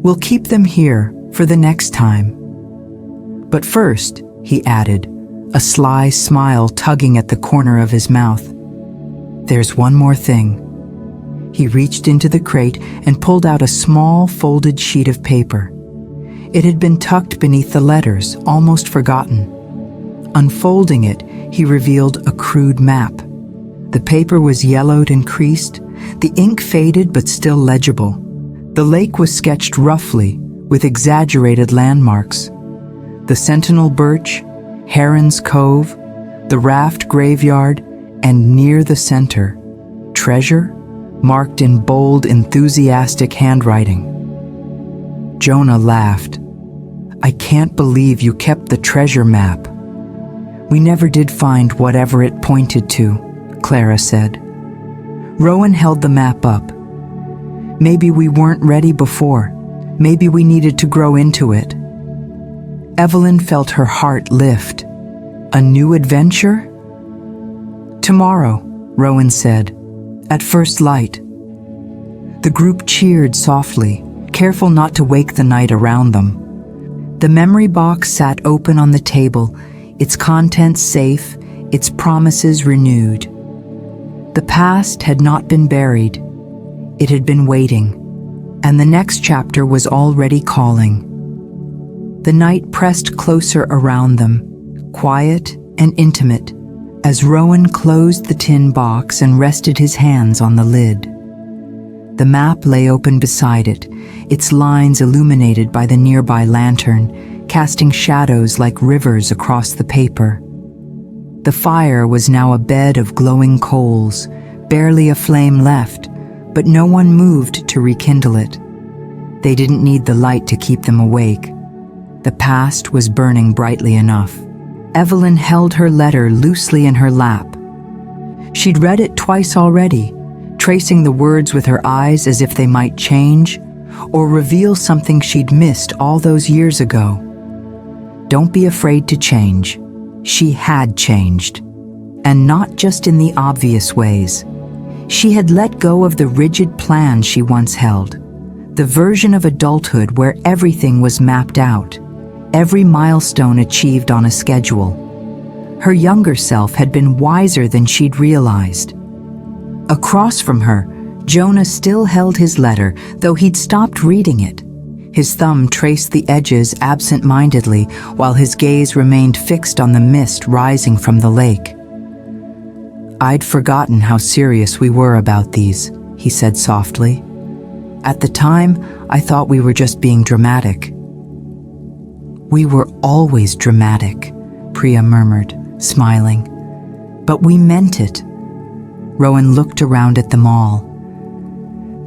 "We'll keep them here for the next time. But first," he added, a sly smile tugging at the corner of his mouth, "there's one more thing." He reached into the crate and pulled out a small folded sheet of paper. It had been tucked beneath the letters, almost forgotten. Unfolding it, he revealed a crude map. The paper was yellowed and creased, the ink faded but still legible. The lake was sketched roughly, with exaggerated landmarks. The Sentinel Birch, Heron's Cove, the Raft Graveyard, and near the center, treasure, marked in bold, enthusiastic handwriting. Jonah laughed. "I can't believe you kept the treasure map." "We never did find whatever it pointed to," Clara said. Rowan held the map up. "Maybe we weren't ready before. Maybe we needed to grow into it." Evelyn felt her heart lift. "A new adventure?" "Tomorrow," Rowan said, "at first light." The group cheered softly, careful not to wake the night around them. The memory box sat open on the table, its contents safe, its promises renewed. The past had not been buried. It had been waiting, and the next chapter was already calling. The night pressed closer around them, quiet and intimate, as Rowan closed the tin box and rested his hands on the lid. The map lay open beside it, its lines illuminated by the nearby lantern, casting shadows like rivers across the paper. The fire was now a bed of glowing coals, barely a flame left, but no one moved to rekindle it. They didn't need the light to keep them awake. The past was burning brightly enough. Evelyn held her letter loosely in her lap. She'd read it twice already, tracing the words with her eyes as if they might change or reveal something she'd missed all those years ago. Don't be afraid to change. She had changed, and not just in the obvious ways. She had let go of the rigid plan she once held, the version of adulthood where everything was mapped out, every milestone achieved on a schedule. Her younger self had been wiser than she'd realized. Across from her, Jonah still held his letter, though he'd stopped reading it. His thumb traced the edges absent-mindedly, while his gaze remained fixed on the mist rising from the lake. "I'd forgotten how serious we were about these," he said softly. "At the time, I thought we were just being dramatic." "We were always dramatic," Priya murmured, smiling. "But we meant it." Rowan looked around at them all.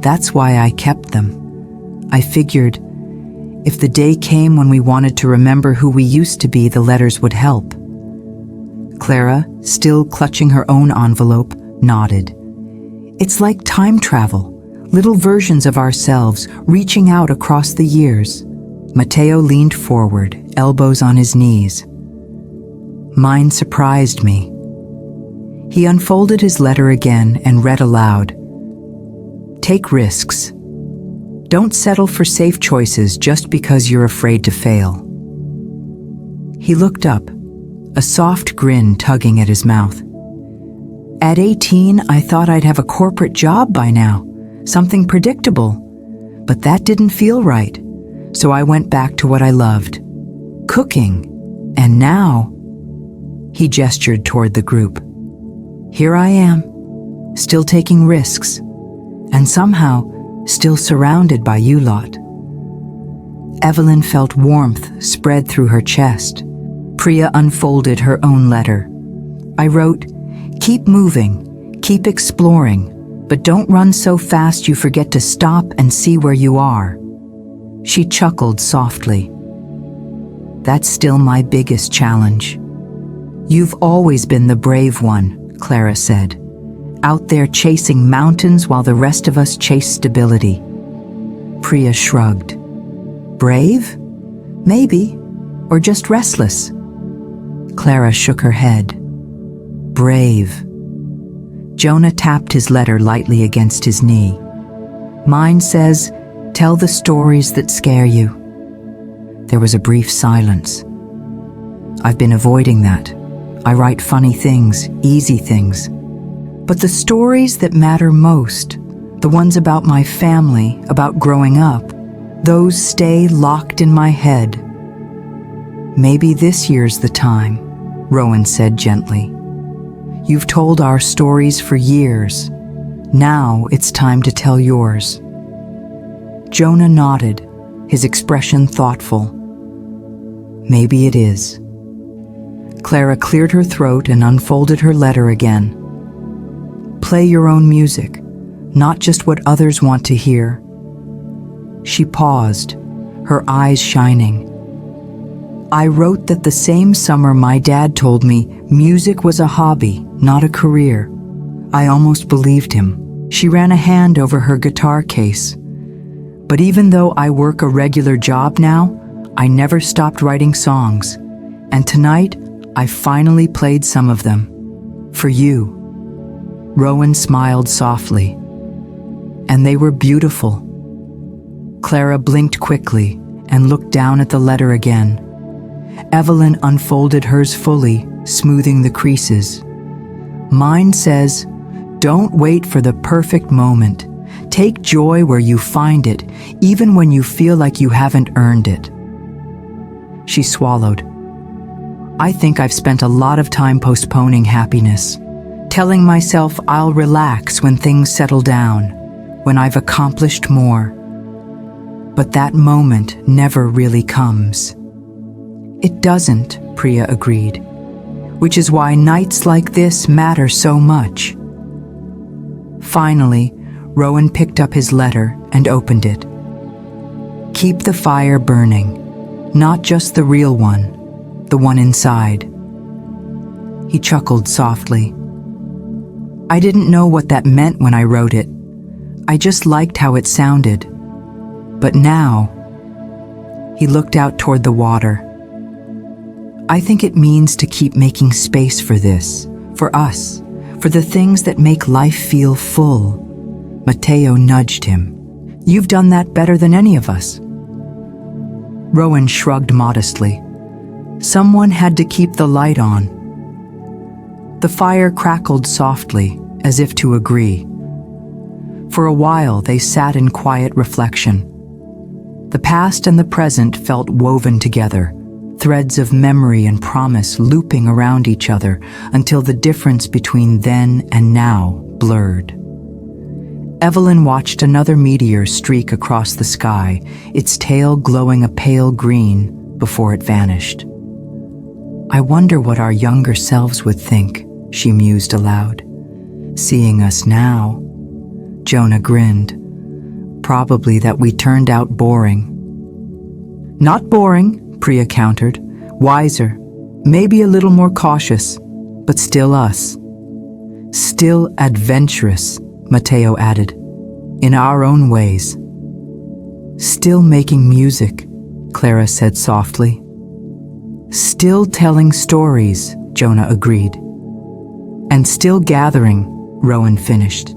"That's why I kept them. I figured, if the day came when we wanted to remember who we used to be, the letters would help." Clara, still clutching her own envelope, nodded. "It's like time travel, little versions of ourselves reaching out across the years." Matteo leaned forward, elbows on his knees. "Mine surprised me." He unfolded his letter again and read aloud. "Take risks. Don't settle for safe choices just because you're afraid to fail." He looked up, a soft grin tugging at his mouth. "At 18, I thought I'd have a corporate job by now, something predictable. But that didn't feel right, so I went back to what I loved, cooking. And now," he gestured toward the group, "here I am, still taking risks, and somehow still surrounded by you lot." Evelyn felt warmth spread through her chest. Priya unfolded her own letter. "I wrote, keep moving, keep exploring, but don't run so fast you forget to stop and see where you are." She chuckled softly. "That's still my biggest challenge." "You've always been the brave one," Clara said. out there chasing mountains while the rest of us chase stability. Priya shrugged. Brave? Maybe. Or just restless. Clara shook her head. Brave. Jonah tapped his letter lightly against his knee. Mine says, tell the stories that scare you. There was a brief silence. I've been avoiding that. I write funny things, easy things. But the stories that matter most, the ones about my family, about growing up, those stay locked in my head. Maybe this year's the time, Rowan said gently. You've told our stories for years. Now it's time to tell yours. Jonah nodded, his expression thoughtful. Maybe it is. Clara cleared her throat and unfolded her letter again. Play your own music, not just what others want to hear. She paused, her eyes shining. I wrote that the same summer my dad told me music was a hobby, not a career. I almost believed him. She ran a hand over her guitar case. But even though I work a regular job now, I never stopped writing songs. And tonight, I finally played some of them. For you. Rowan smiled softly. And they were beautiful. Clara blinked quickly and looked down at the letter again. Evelyn unfolded hers fully, smoothing the creases. Mine says, don't wait for the perfect moment. Take joy where you find it, even when you feel like you haven't earned it. She swallowed. I think I've spent a lot of time postponing happiness, telling myself I'll relax when things settle down, when I've accomplished more. But that moment never really comes. It doesn't, Priya agreed, which is why nights like this matter so much. Finally, Rowan picked up his letter and opened it. Keep the fire burning, not just the real one, the one inside. He chuckled softly. I didn't know what that meant when I wrote it. I just liked how it sounded. But now, he looked out toward the water. I think it means to keep making space for this, for us, for the things that make life feel full. Matteo nudged him. You've done that better than any of us. Rowan shrugged modestly. Someone had to keep the light on. The fire crackled softly, as if to agree. For a while, they sat in quiet reflection. The past and the present felt woven together, threads of memory and promise looping around each other until the difference between then and now blurred. Evelyn watched another meteor streak across the sky, its tail glowing a pale green before it vanished. I wonder what our younger selves would think, she mused aloud. Seeing us now. Jonah grinned. Probably that we turned out boring. Not boring, Priya countered. Wiser, maybe a little more cautious, but still us. Still adventurous, Matteo added, in our own ways. Still making music, Clara said softly. Still telling stories, Jonah agreed. And still gathering, Rowan finished.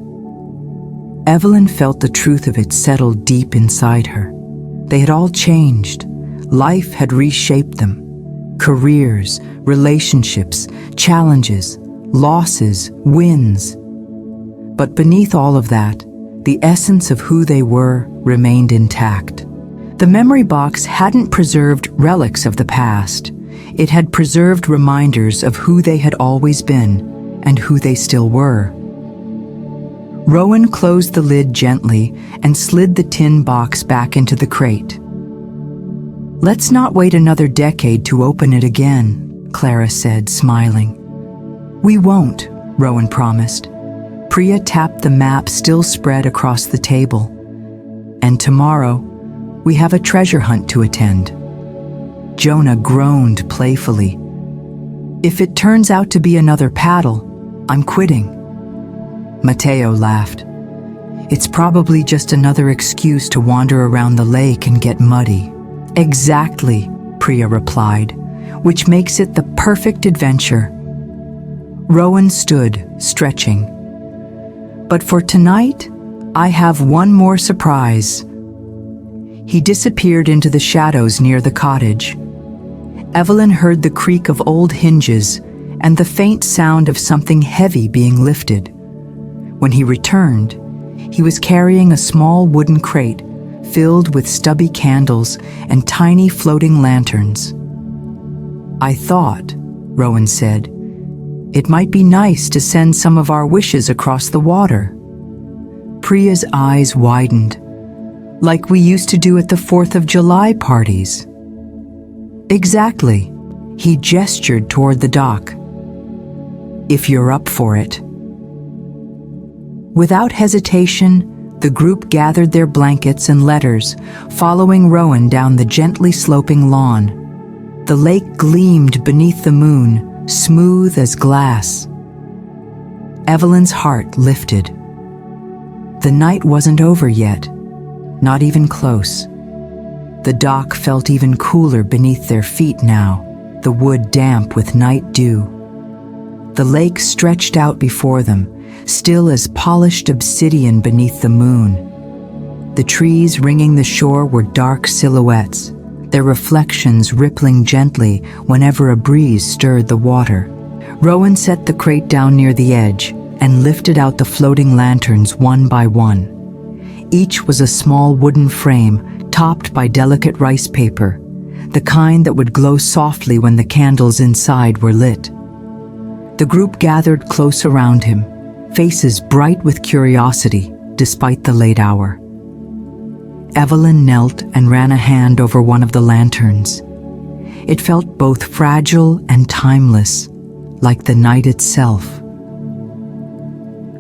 Evelyn felt the truth of it settle deep inside her. They had all changed. Life had reshaped them. Careers, relationships, challenges, losses, wins. But beneath all of that, the essence of who they were remained intact. The memory box hadn't preserved relics of the past. It had preserved reminders of who they had always been and who they still were. Rowan closed the lid gently and slid the tin box back into the crate. Let's not wait another decade to open it again, Clara said, smiling. We won't, Rowan promised. Priya tapped the map still spread across the table. And tomorrow, we have a treasure hunt to attend. Jonah groaned playfully. If it turns out to be another paddle, I'm quitting. Mateo laughed. It's probably just another excuse to wander around the lake and get muddy. Exactly, Priya replied, which makes it the perfect adventure. Rowan stood, stretching. But for tonight, I have one more surprise. He disappeared into the shadows near the cottage. Evelyn heard the creak of old hinges and the faint sound of something heavy being lifted. When he returned, he was carrying a small wooden crate filled with stubby candles and tiny floating lanterns. I thought, Rowan said, it might be nice to send some of our wishes across the water. Priya's eyes widened, like we used to do at the 4th of July parties. Exactly. He gestured toward the dock. If you're up for it. Without hesitation, the group gathered their blankets and letters, following Rowan down the gently sloping lawn. The lake gleamed beneath the moon, smooth as glass. Evelyn's heart lifted. The night wasn't over yet, not even close. The dock felt even cooler beneath their feet now, the wood damp with night dew. The lake stretched out before them, still as polished obsidian beneath the moon. The trees ringing the shore were dark silhouettes, their reflections rippling gently whenever a breeze stirred the water. Rowan set the crate down near the edge and lifted out the floating lanterns one by one. Each was a small wooden frame topped by delicate rice paper, the kind that would glow softly when the candles inside were lit. The group gathered close around him, faces bright with curiosity despite the late hour. Evelyn knelt and ran a hand over one of the lanterns. It felt both fragile and timeless, like the night itself.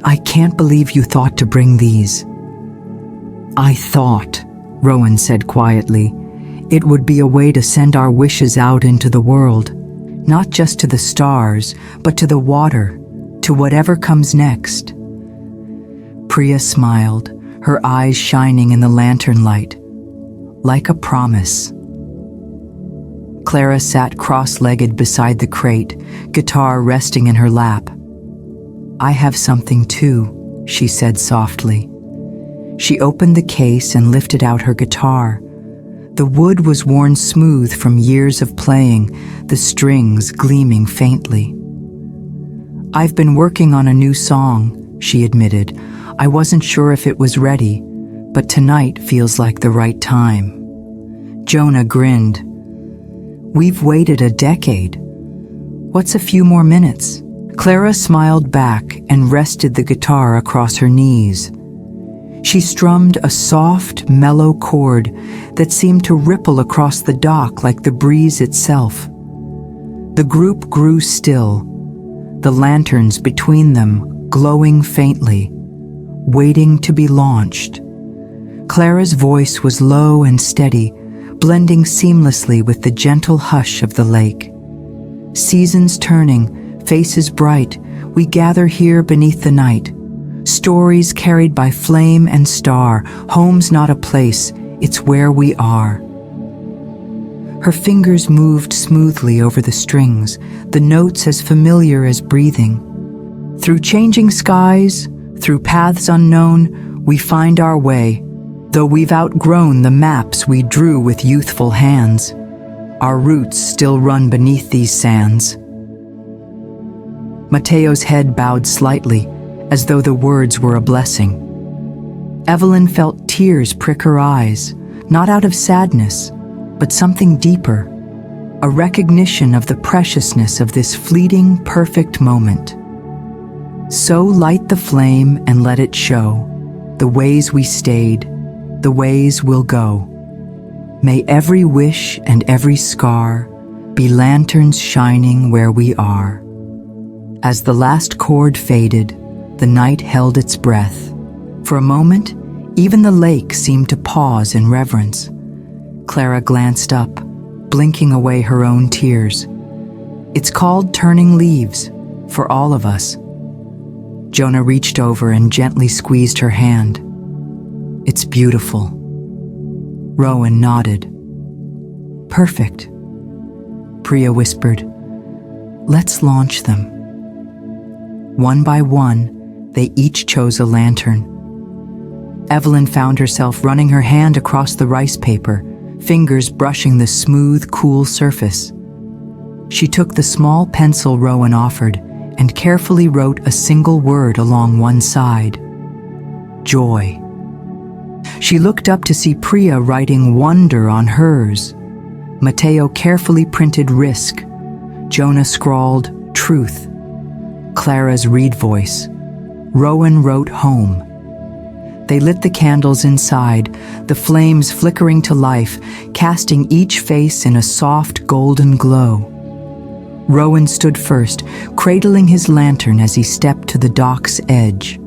I can't believe you thought to bring these. I thought, Rowan said quietly, it would be a way to send our wishes out into the world, not just to the stars, but to the water, to whatever comes next. Priya smiled, her eyes shining in the lantern light, like a promise. Clara sat cross-legged beside the crate, guitar resting in her lap. I have something too, she said softly. She opened the case and lifted out her guitar. The wood was worn smooth from years of playing, the strings gleaming faintly. I've been working on a new song, she admitted. I wasn't sure if it was ready, but tonight feels like the right time. Jonah grinned. We've waited a decade. What's a few more minutes? Clara smiled back and rested the guitar across her knees. She strummed a soft, mellow chord that seemed to ripple across the dock like the breeze itself. The group grew still, the lanterns between them glowing faintly, waiting to be launched. Clara's voice was low and steady, blending seamlessly with the gentle hush of the lake. Seasons turning, faces bright, we gather here beneath the night. Stories carried by flame and star, home's not a place, it's where we are. Her fingers moved smoothly over the strings, the notes as familiar as breathing. Through changing skies, through paths unknown, we find our way, though we've outgrown the maps we drew with youthful hands. Our roots still run beneath these sands. Mateo's head bowed slightly, as though the words were a blessing. Evelyn felt tears prick her eyes, not out of sadness, but something deeper, a recognition of the preciousness of this fleeting, perfect moment. So light the flame and let it show, the ways we stayed, the ways we'll go. May every wish and every scar be lanterns shining where we are. As the last chord faded, the night held its breath. For a moment, even the lake seemed to pause in reverence. Clara glanced up, blinking away her own tears. It's called turning leaves, for all of us. Jonah reached over and gently squeezed her hand. "It's beautiful." Rowan nodded. "Perfect." Priya whispered, "Let's launch them." One by one, they each chose a lantern. Evelyn found herself running her hand across the rice paper, fingers brushing the smooth, cool surface. She took the small pencil Rowan offered and carefully wrote a single word along one side: joy. She looked up to see Priya writing wonder on hers. Mateo carefully printed risk. Jonah scrawled truth. Clara's read voice. Rowan wrote home. They lit the candles inside, the flames flickering to life, casting each face in a soft golden glow. Rowan stood first, cradling his lantern as he stepped to the dock's edge.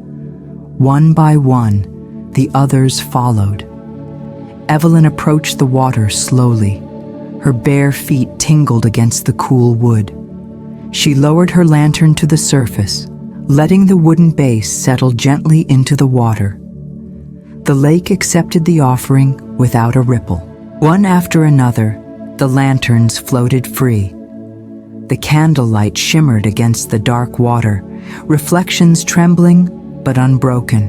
One by one, the others followed. Evelyn approached the water slowly. Her bare feet tingled against the cool wood. She lowered her lantern to the surface, letting the wooden base settle gently into the water. The lake accepted the offering without a ripple. One after another, the lanterns floated free. The candlelight shimmered against the dark water, reflections trembling but unbroken.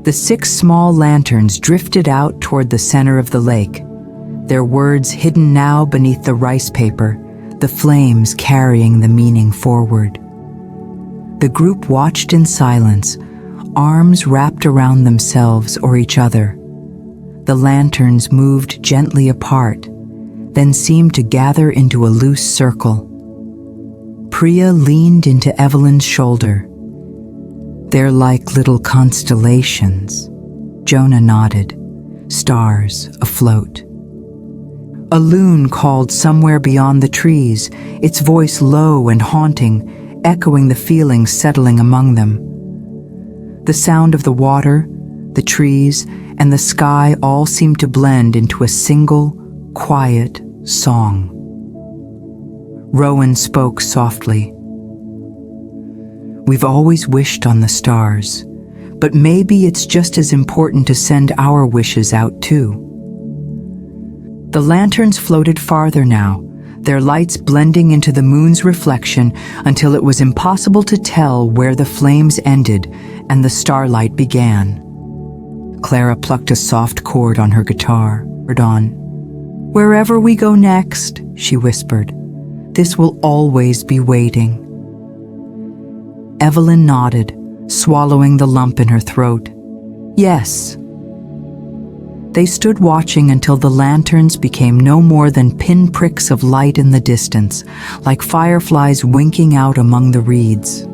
The 6 small lanterns drifted out toward the center of the lake, their words hidden now beneath the rice paper, the flames carrying the meaning forward. The group watched in silence, arms wrapped around themselves or each other. The lanterns moved gently apart, then seemed to gather into a loose circle. Priya leaned into Evelyn's shoulder. "They're like little constellations." Jonah nodded. "Stars afloat." A loon called somewhere beyond the trees, its voice low and haunting, echoing the feelings settling among them. The sound of the water, the trees, and the sky all seemed to blend into a single, quiet song. Rowan spoke softly. "We've always wished on the stars, but maybe it's just as important to send our wishes out too." The lanterns floated farther now, their lights blending into the moon's reflection until it was impossible to tell where the flames ended and the starlight began. Clara plucked a soft chord on her guitar. "Wherever we go next," she whispered, "this will always be waiting." Evelyn nodded, swallowing the lump in her throat. "Yes." They stood watching until the lanterns became no more than pinpricks of light in the distance, like fireflies winking out among the reeds.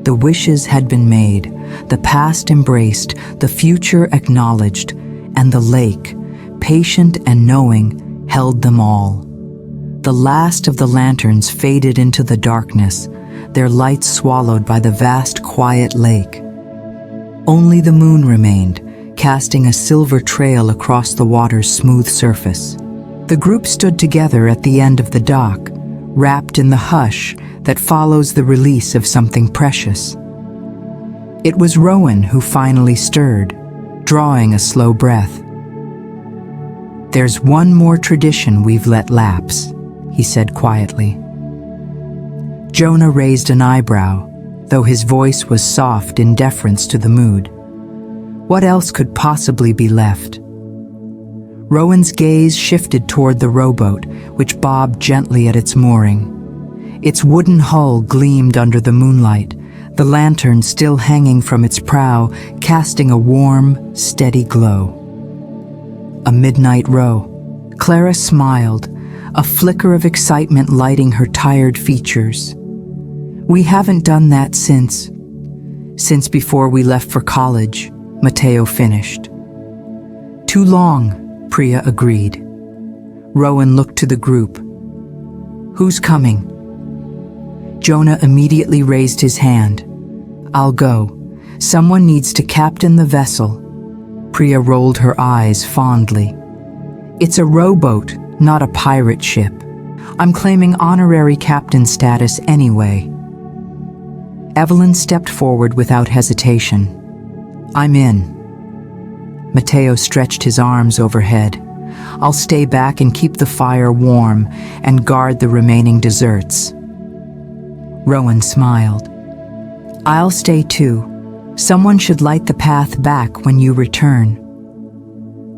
The wishes had been made, the past embraced, the future acknowledged, and the lake, patient and knowing, held them all. The last of the lanterns faded into the darkness, their lights swallowed by the vast, quiet lake. Only the moon remained, casting a silver trail across the water's smooth surface. The group stood together at the end of the dock, wrapped in the hush that follows the release of something precious. It was Rowan who finally stirred, drawing a slow breath. "There's one more tradition we've let lapse," he said quietly. Jonah raised an eyebrow, though his voice was soft in deference to the mood. What else could possibly be left? Rowan's gaze shifted toward the rowboat, which bobbed gently at its mooring. Its wooden hull gleamed under the moonlight, the lantern still hanging from its prow, casting a warm, steady glow. A midnight row. Clara smiled, a flicker of excitement lighting her tired features. "We haven't done that since before we left for college," Mateo finished. "Too long," Priya agreed. Rowan looked to the group. "Who's coming?" Jonah immediately raised his hand. "I'll go. Someone needs to captain the vessel." Priya rolled her eyes fondly. "It's a rowboat, not a pirate ship. I'm claiming honorary captain status anyway." Evelyn stepped forward without hesitation. "I'm in." Matteo stretched his arms overhead. "I'll stay back and keep the fire warm and guard the remaining desserts." Rowan smiled. "I'll stay too. Someone should light the path back when you return."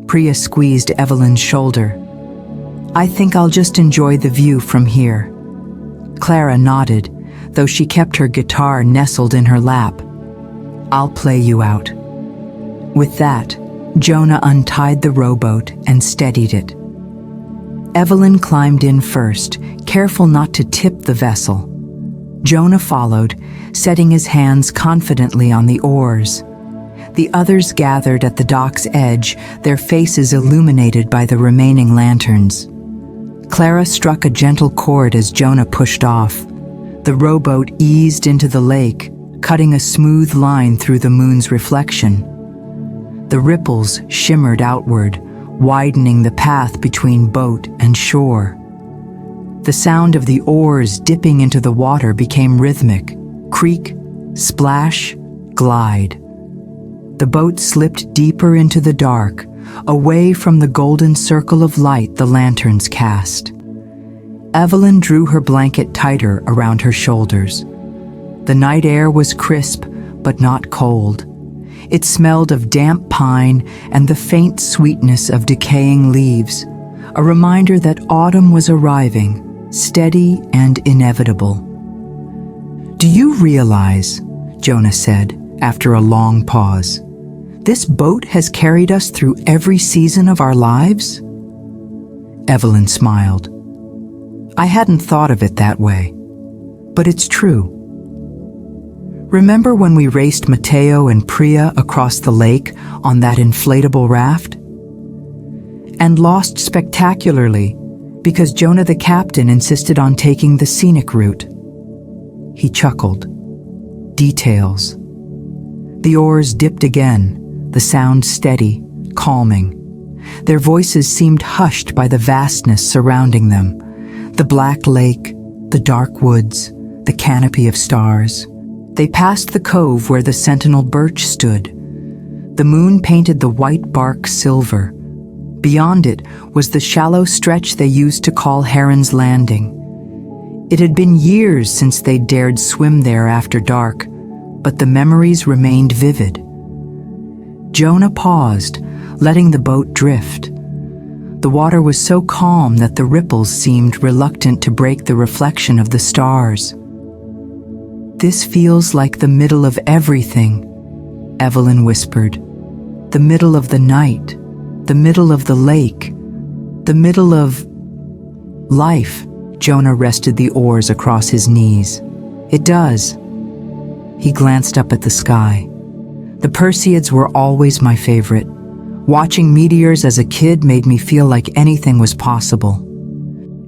Priya squeezed Evelyn's shoulder. "I think I'll just enjoy the view from here." Clara nodded, though she kept her guitar nestled in her lap. "I'll play you out." With that, Jonah untied the rowboat and steadied it. Evelyn climbed in first, careful not to tip the vessel. Jonah followed, setting his hands confidently on the oars. The others gathered at the dock's edge, their faces illuminated by the remaining lanterns. Clara struck a gentle chord as Jonah pushed off. The rowboat eased into the lake, cutting a smooth line through the moon's reflection. The ripples shimmered outward, widening the path between boat and shore. The sound of the oars dipping into the water became rhythmic: creak, splash, glide. The boat slipped deeper into the dark, away from the golden circle of light the lanterns cast. Evelyn drew her blanket tighter around her shoulders. The night air was crisp, but not cold. It smelled of damp pine and the faint sweetness of decaying leaves, a reminder that autumn was arriving, steady and inevitable. "Do you realize," Jonah said after a long pause, "this boat has carried us through every season of our lives?" Evelyn smiled. "I hadn't thought of it that way, but it's true. Remember when we raced Matteo and Priya across the lake on that inflatable raft? And lost spectacularly because Jonah the captain insisted on taking the scenic route." He chuckled. Details. The oars dipped again, the sound steady, calming. Their voices seemed hushed by the vastness surrounding them. The black lake, the dark woods, the canopy of stars. They passed the cove where the sentinel birch stood. The moon painted the white bark silver. Beyond it was the shallow stretch they used to call Heron's Landing. It had been years since they dared swim there after dark, but the memories remained vivid. Jonah paused, letting the boat drift. The water was so calm that the ripples seemed reluctant to break the reflection of the stars. "This feels like the middle of everything," Evelyn whispered. "The middle of the night, the middle of the lake, the middle of life." Jonah rested the oars across his knees. "It does." He glanced up at the sky. The Perseids were always my favorite. Watching meteors as a kid made me feel like anything was possible.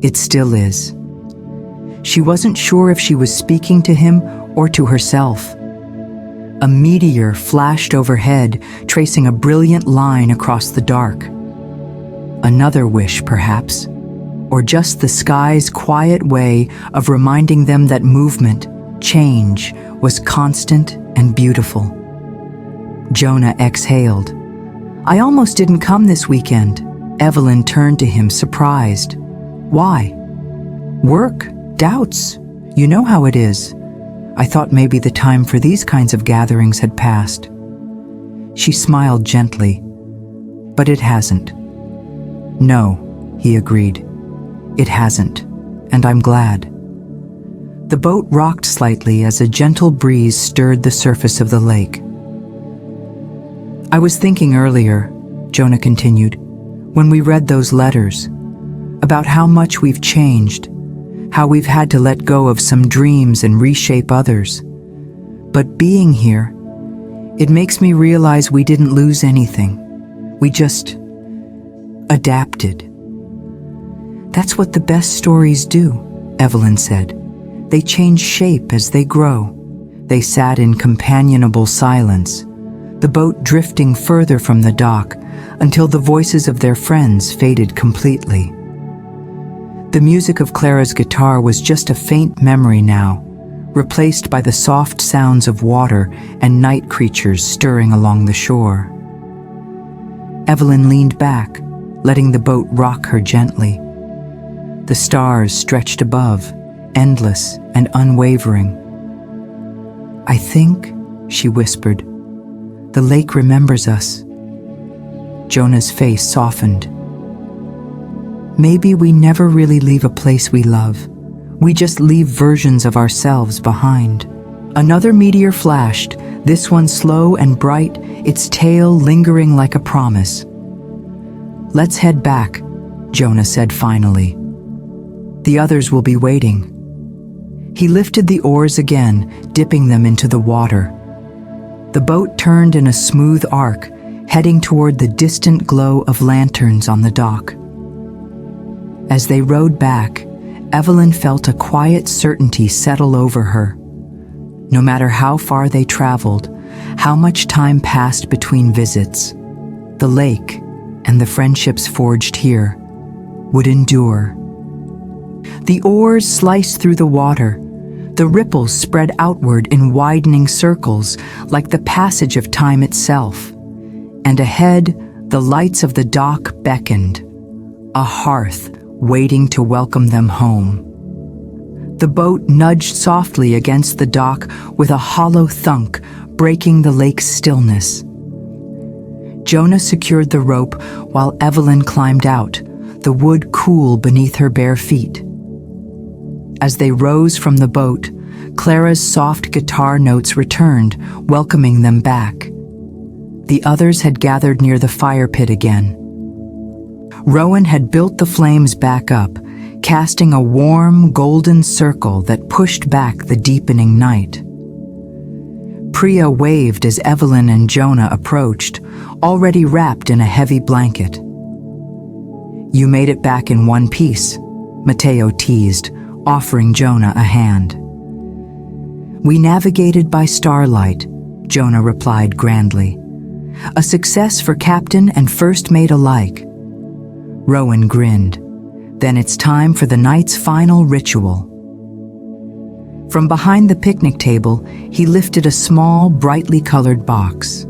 It still is. She wasn't sure if she was speaking to him or to herself. A meteor flashed overhead, tracing a brilliant line across the dark. Another wish, perhaps, or just the sky's quiet way of reminding them that movement, change, was constant and beautiful. Jonah exhaled. "I almost didn't come this weekend." Evelyn turned to him, surprised. "Why?" "Work, doubts. You know how it is. I thought maybe the time for these kinds of gatherings had passed." She smiled gently. "But it hasn't." "No," he agreed. "It hasn't, and I'm glad." The boat rocked slightly as a gentle breeze stirred the surface of the lake. "I was thinking earlier," Jonah continued, "when we read those letters, about how much we've changed, how we've had to let go of some dreams and reshape others. But being here, it makes me realize we didn't lose anything. We just adapted." "That's what the best stories do," Evelyn said. "They change shape as they grow." They sat in companionable silence, the boat drifting further from the dock until the voices of their friends faded completely. The music of Clara's guitar was just a faint memory now, replaced by the soft sounds of water and night creatures stirring along the shore. Evelyn leaned back, letting the boat rock her gently. The stars stretched above, endless and unwavering. "I think," she whispered, "the lake remembers us." Jonah's face softened. "Maybe we never really leave a place we love. We just leave versions of ourselves behind." Another meteor flashed, this one slow and bright, its tail lingering like a promise. "Let's head back," Jonah said finally. "The others will be waiting." He lifted the oars again, dipping them into the water. The boat turned in a smooth arc, heading toward the distant glow of lanterns on the dock. As they rowed back, Evelyn felt a quiet certainty settle over her. No matter how far they traveled, how much time passed between visits, the lake and the friendships forged here would endure. The oars sliced through the water. The ripples spread outward in widening circles, like the passage of time itself. And ahead, the lights of the dock beckoned, a hearth waiting to welcome them home. The boat nudged softly against the dock with a hollow thunk, breaking the lake's stillness. Jonah secured the rope while Evelyn climbed out, the wood cool beneath her bare feet. As they rose from the boat, Clara's soft guitar notes returned, welcoming them back. The others had gathered near the fire pit again. Rowan had built the flames back up, casting a warm, golden circle that pushed back the deepening night. Priya waved as Evelyn and Jonah approached, already wrapped in a heavy blanket. "You made it back in one piece," Matteo teased, offering Jonah a hand. "We navigated by starlight," Jonah replied grandly. "A success for captain and first mate alike." Rowan grinned. "Then it's time for the night's final ritual." From behind the picnic table, he lifted a small, brightly colored box.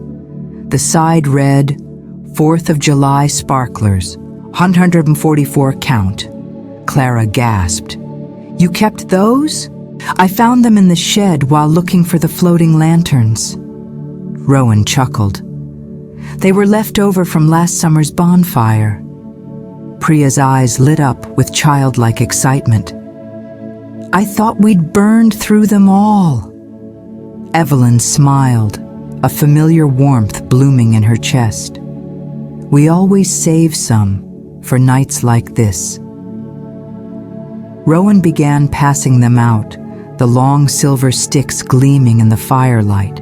The side read, "4th of July sparklers, 144 count." Clara gasped. "You kept those?" "I found them in the shed while looking for the floating lanterns." Rowan chuckled. "They were left over from last summer's bonfire." Priya's eyes lit up with childlike excitement. "I thought we'd burned through them all." Evelyn smiled, a familiar warmth blooming in her chest. "We always save some for nights like this." Rowan began passing them out, the long silver sticks gleaming in the firelight.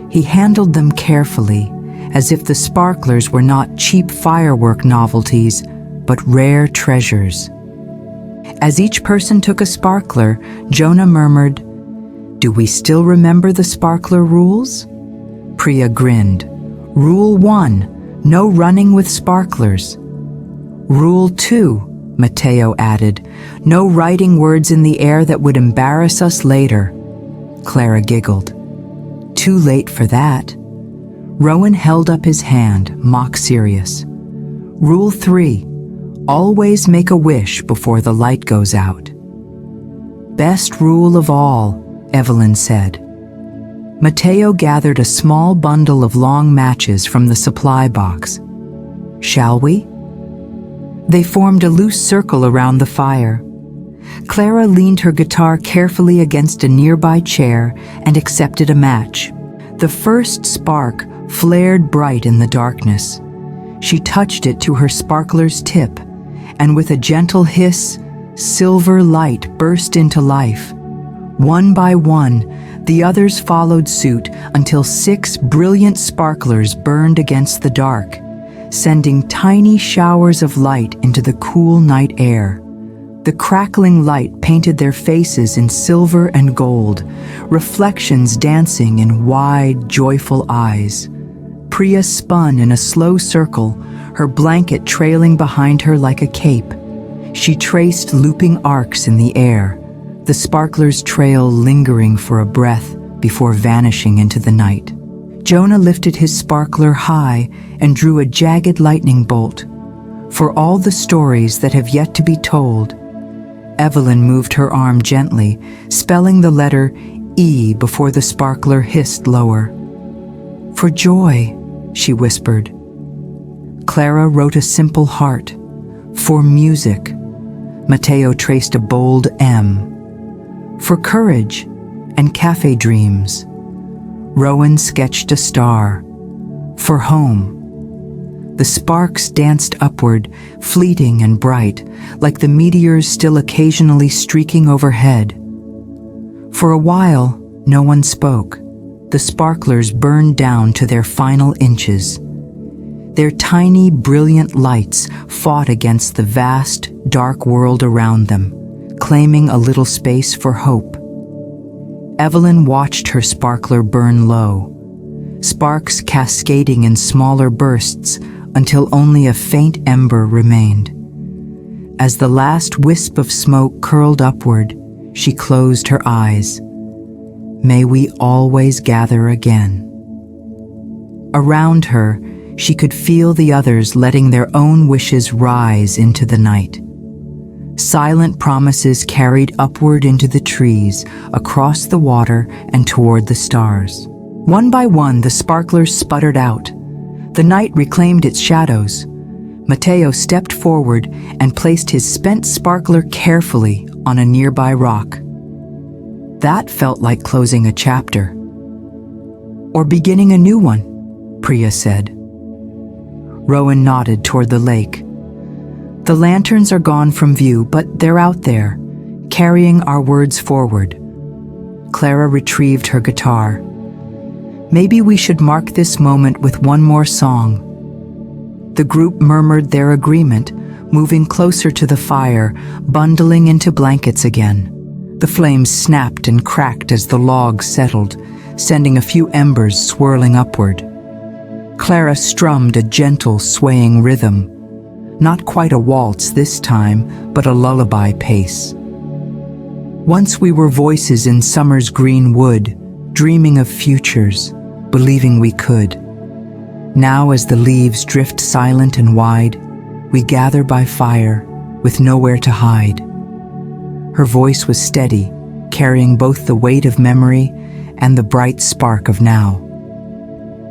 He handled them carefully, as if the sparklers were not cheap firework novelties, but rare treasures. As each person took a sparkler, Jonah murmured, "Do we still remember the sparkler rules?" Priya grinned. "Rule 1, no running with sparklers." "Rule 2, Matteo added, "no writing words in the air that would embarrass us later." Clara giggled. "Too late for that." Rowan held up his hand, mock serious. "Rule 3, always make a wish before the light goes out." "Best rule of all," Evelyn said. Matteo gathered a small bundle of long matches from the supply box. "Shall we?" They formed a loose circle around the fire. Clara leaned her guitar carefully against a nearby chair and accepted a match. The first spark flared bright in the darkness. She touched it to her sparkler's tip, and with a gentle hiss, silver light burst into life. One by one, the others followed suit until 6 brilliant sparklers burned against the dark, sending tiny showers of light into the cool night air. The crackling light painted their faces in silver and gold, reflections dancing in wide, joyful eyes. Priya spun in a slow circle, her blanket trailing behind her like a cape. She traced looping arcs in the air, the sparkler's trail lingering for a breath before vanishing into the night. Jonah lifted his sparkler high and drew a jagged lightning bolt. For all the stories that have yet to be told, Evelyn moved her arm gently, spelling the letter E before the sparkler hissed lower. For joy, she whispered. Clara wrote a simple heart. For music, Mateo traced a bold M. For courage and cafe dreams, Rowan sketched a star. For home, the sparks danced upward, fleeting and bright, like the meteors still occasionally streaking overhead. For a while, no one spoke. The sparklers burned down to their final inches. Their tiny, brilliant lights fought against the vast, dark world around them, claiming a little space for hope. Evelyn watched her sparkler burn low, sparks cascading in smaller bursts until only a faint ember remained. As the last wisp of smoke curled upward, she closed her eyes. May we always gather again. Around her, she could feel the others letting their own wishes rise into the night. Silent promises carried upward into the trees, across the water, and toward the stars. One by one, the sparklers sputtered out. The night reclaimed its shadows. Mateo stepped forward and placed his spent sparkler carefully on a nearby rock. That felt like closing a chapter. Or beginning a new one, Priya said. Rowan nodded toward the lake. The lanterns are gone from view, but they're out there, carrying our words forward. Clara retrieved her guitar. Maybe we should mark this moment with one more song. The group murmured their agreement, moving closer to the fire, bundling into blankets again. The flames snapped and cracked as the logs settled, sending a few embers swirling upward. Clara strummed a gentle, swaying rhythm. Not quite a waltz this time, but a lullaby pace. Once we were voices in summer's green wood, dreaming of futures, believing we could. Now as the leaves drift silent and wide, we gather by fire, with nowhere to hide. Her voice was steady, carrying both the weight of memory and the bright spark of now.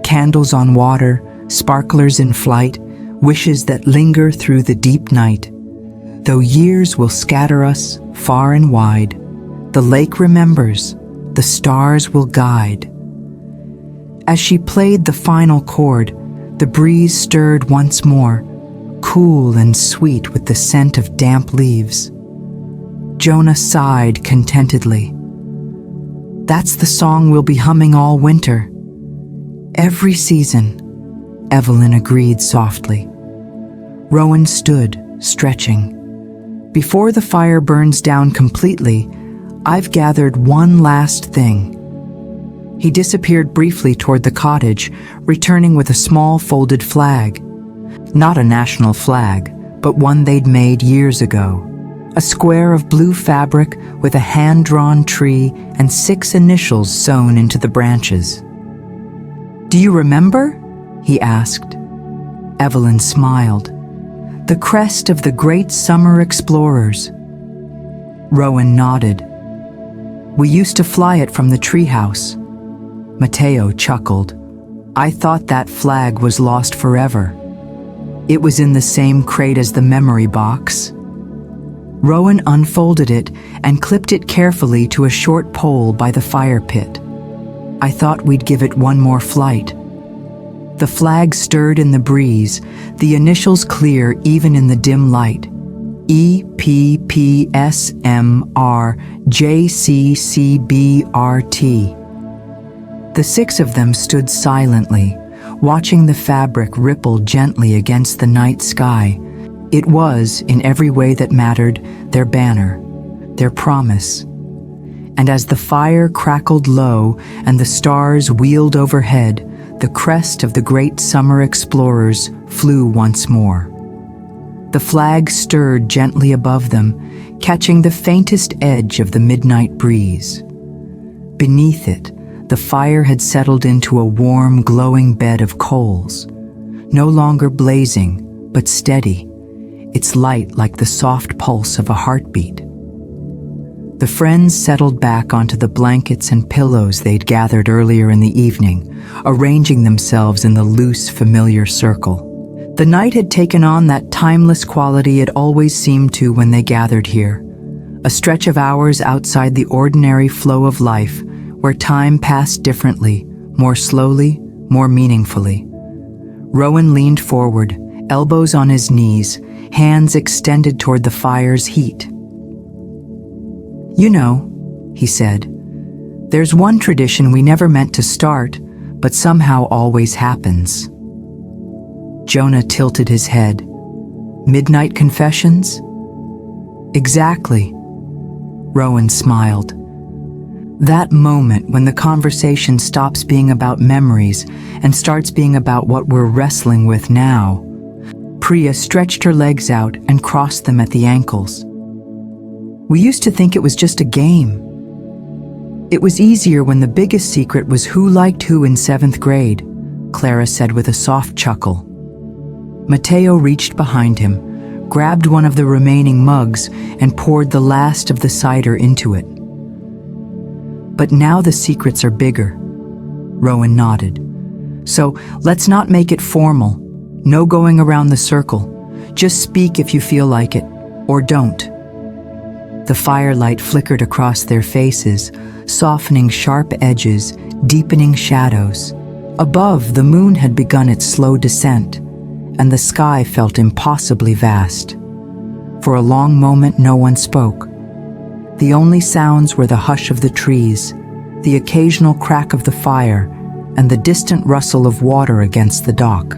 Candles on water, sparklers in flight, wishes that linger through the deep night. Though years will scatter us far and wide, the lake remembers, the stars will guide. As she played the final chord, the breeze stirred once more, cool and sweet with the scent of damp leaves. Jonah sighed contentedly. That's the song we'll be humming all winter. Every season, Evelyn agreed softly. Rowan stood, stretching. Before the fire burns down completely, I've gathered one last thing. He disappeared briefly toward the cottage, returning with a small folded flag. Not a national flag, but one they'd made years ago. A square of blue fabric with a hand-drawn tree and 6 initials sewn into the branches. Do you remember? He asked. Evelyn smiled. The crest of the great summer explorers. Rowan nodded. We used to fly it from the treehouse. Mateo chuckled. I thought that flag was lost forever. It was in the same crate as the memory box. Rowan unfolded it and clipped it carefully to a short pole by the fire pit. I thought we'd give it one more flight. The flag stirred in the breeze, the initials clear even in the dim light. EPPSMRJCCBRT. The 6 of them stood silently, watching the fabric ripple gently against the night sky. It was, in every way that mattered, their banner, their promise. And as the fire crackled low and the stars wheeled overhead, the crest of the great summer explorers flew once more. The flag stirred gently above them, catching the faintest edge of the midnight breeze. Beneath it, the fire had settled into a warm, glowing bed of coals, no longer blazing, but steady, its light like the soft pulse of a heartbeat. The friends settled back onto the blankets and pillows they'd gathered earlier in the evening, arranging themselves in the loose, familiar circle. The night had taken on that timeless quality it always seemed to when they gathered here, a stretch of hours outside the ordinary flow of life, where time passed differently, more slowly, more meaningfully. Rowan leaned forward, elbows on his knees, hands extended toward the fire's heat. "You know," he said, "there's one tradition we never meant to start, but somehow always happens." Jonah tilted his head. "Midnight confessions?" "Exactly." Rowan smiled. That moment when the conversation stops being about memories and starts being about what we're wrestling with now. Priya stretched her legs out and crossed them at the ankles. "We used to think it was just a game. It was easier when the biggest secret was who liked who in 7th grade," Clara said with a soft chuckle. Mateo reached behind him, grabbed one of the remaining mugs, and poured the last of the cider into it. "But now the secrets are bigger," Rowan nodded. "So let's not make it formal. No going around the circle. Just speak if you feel like it, or don't." The firelight flickered across their faces, softening sharp edges, deepening shadows. Above, the moon had begun its slow descent, and the sky felt impossibly vast. For a long moment, no one spoke. The only sounds were the hush of the trees, the occasional crack of the fire, and the distant rustle of water against the dock.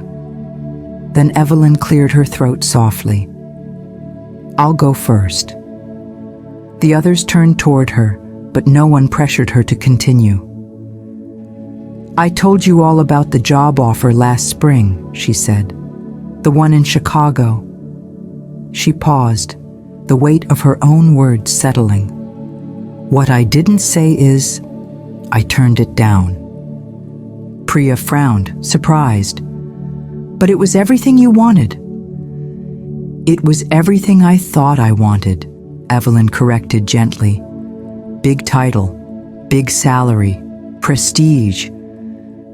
Then Evelyn cleared her throat softly. "I'll go first." The others turned toward her, but no one pressured her to continue. "I told you all about the job offer last spring," she said. "The one in Chicago." She paused, the weight of her own words settling. "What I didn't say is, I turned it down." Priya frowned, surprised. "But it was everything you wanted." "It was everything I thought I wanted," Evelyn corrected gently. "Big title, big salary, prestige.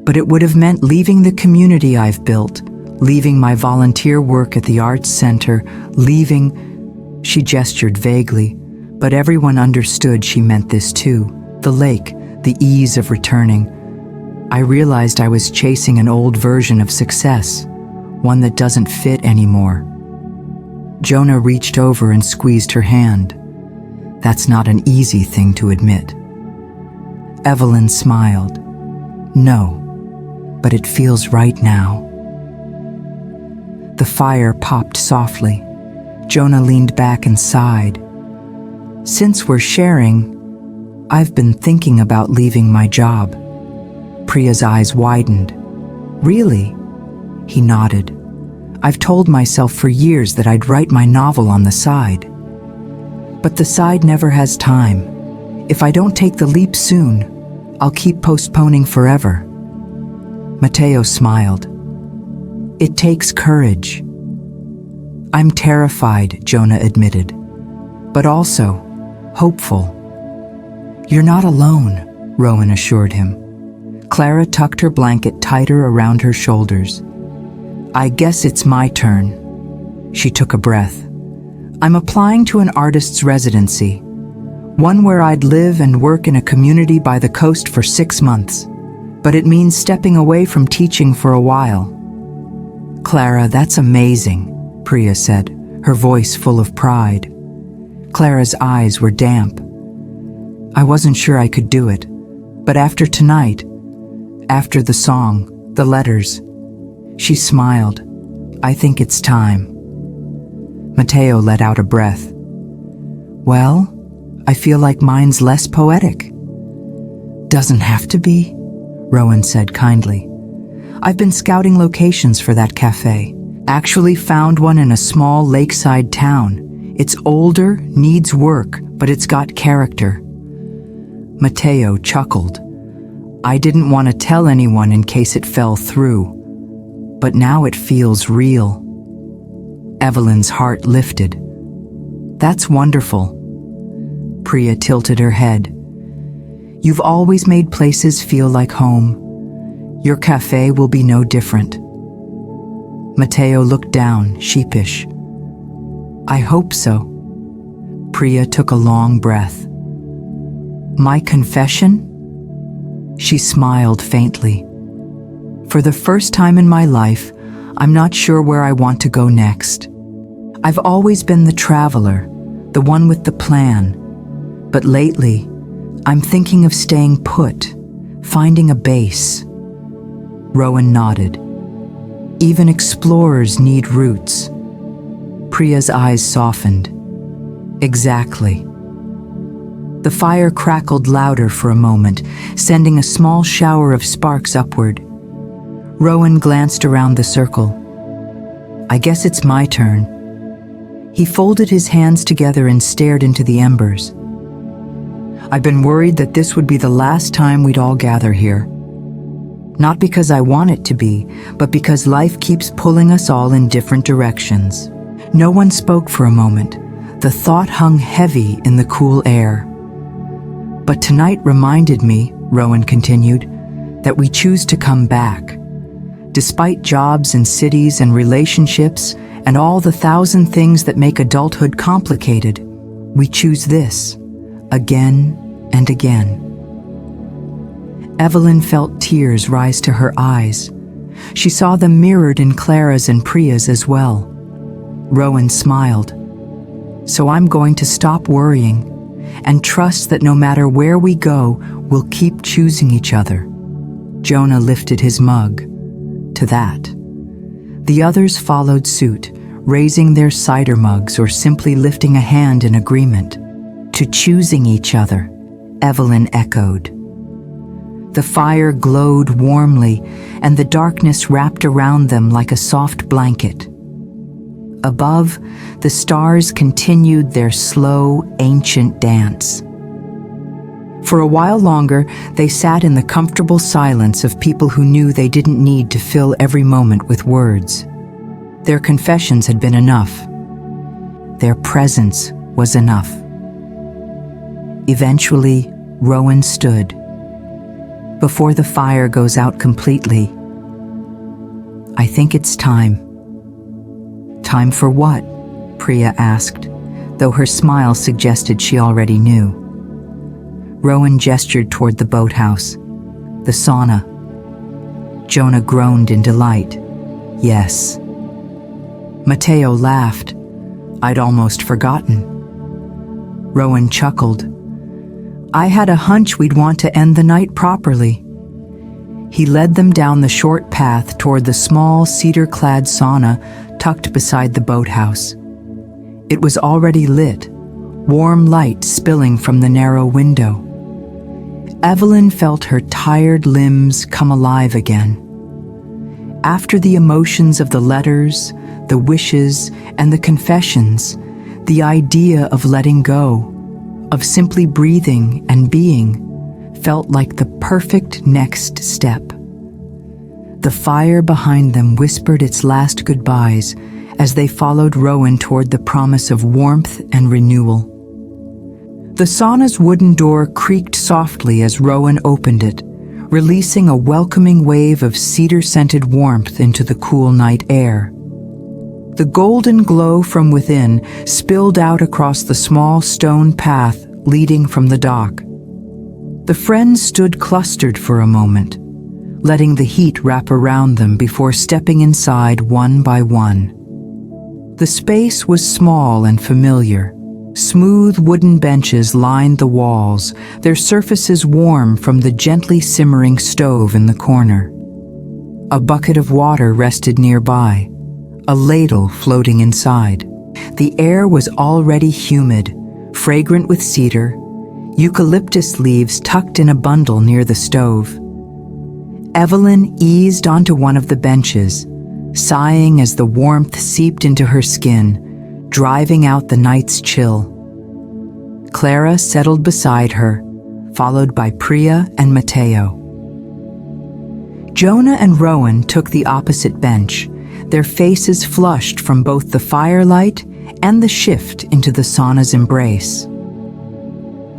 But it would have meant leaving the community I've built, leaving my volunteer work at the arts center, leaving—" She gestured vaguely, but everyone understood she meant this too. The lake, the ease of returning. I realized I was chasing an old version of success, one that doesn't fit anymore. Jonah reached over and squeezed her hand. "That's not an easy thing to admit." Evelyn smiled. "No, but it feels right now." The fire popped softly. Jonah leaned back and sighed. "Since we're sharing, I've been thinking about leaving my job." Priya's eyes widened. "Really?" He nodded. "I've told myself for years that I'd write my novel on the side. But the side never has time. If I don't take the leap soon, I'll keep postponing forever." Mateo smiled. "It takes courage." "I'm terrified," Jonah admitted, "but also hopeful." "You're not alone," Rowan assured him. Clara tucked her blanket tighter around her shoulders. "I guess it's my turn." She took a breath. "I'm applying to an artist's residency, one where I'd live and work in a community by the coast for 6 months, but it means stepping away from teaching for a while." "Clara, that's amazing," Priya said, her voice full of pride. Clara's eyes were damp. "I wasn't sure I could do it, but after tonight, after the song, the letters," she smiled, "I think it's time." Mateo let out a breath. "Well, I feel like mine's less poetic." "Doesn't have to be," Rowan said kindly. "I've been scouting locations for that cafe. Actually found one in a small lakeside town. It's older, needs work, but it's got character. Mateo chuckled. I didn't want to tell anyone in case it fell through, but now it feels real. Evelyn's heart lifted. That's wonderful. Priya tilted her head. You've always made places feel like home. Your cafe will be no different. Mateo looked down, sheepish. I hope so. Priya took a long breath. My confession? She smiled faintly. For the first time in my life, I'm not sure where I want to go next. I've always been the traveler, the one with the plan. But lately, I'm thinking of staying put, finding a base. Rowan nodded. Even explorers need roots. Priya's eyes softened. Exactly. The fire crackled louder for a moment, sending a small shower of sparks upward. Rowan glanced around the circle. I guess it's my turn. He folded his hands together and stared into the embers. I've been worried that this would be the last time we'd all gather here. Not because I want it to be, but because life keeps pulling us all in different directions. No one spoke for a moment. The thought hung heavy in the cool air. But tonight reminded me, Rowan continued, that we choose to come back. Despite jobs and cities and relationships and all the thousand things that make adulthood complicated, we choose this, again and again. Evelyn felt tears rise to her eyes. She saw them mirrored in Clara's and Priya's as well. Rowan smiled. So I'm going to stop worrying and trust that no matter where we go, we'll keep choosing each other. Jonah lifted his mug to that. The others followed suit, raising their cider mugs or simply lifting a hand in agreement. To choosing each other, Evelyn echoed. The fire glowed warmly, and the darkness wrapped around them like a soft blanket. Above, the stars continued their slow, ancient dance. For a while longer, they sat in the comfortable silence of people who knew they didn't need to fill every moment with words. Their confessions had been enough. Their presence was enough. Eventually, Rowan stood. Before the fire goes out completely, I think it's time. Time for what? Priya asked, though her smile suggested she already knew. Rowan gestured toward the boathouse, the sauna. Jonah groaned in delight. Yes. Mateo laughed. I'd almost forgotten. Rowan chuckled. I had a hunch we'd want to end the night properly. He led them down the short path toward the small cedar-clad sauna tucked beside the boathouse. It was already lit, warm light spilling from the narrow window. Evelyn felt her tired limbs come alive again. After the emotions of the letters, the wishes, and the confessions, the idea of letting go, of simply breathing and being, felt like the perfect next step. The fire behind them whispered its last goodbyes as they followed Rowan toward the promise of warmth and renewal. The sauna's wooden door creaked softly as Rowan opened it, releasing a welcoming wave of cedar-scented warmth into the cool night air. The golden glow from within spilled out across the small stone path leading from the dock. The friends stood clustered for a moment, letting the heat wrap around them before stepping inside one by one. The space was small and familiar. Smooth wooden benches lined the walls, their surfaces warm from the gently simmering stove in the corner. A bucket of water rested nearby, a ladle floating inside. The air was already humid, fragrant with cedar, eucalyptus leaves tucked in a bundle near the stove. Evelyn eased onto one of the benches, sighing as the warmth seeped into her skin, driving out the night's chill. Clara settled beside her, followed by Priya and Matteo. Jonah and Rowan took the opposite bench, their faces flushed from both the firelight and the shift into the sauna's embrace.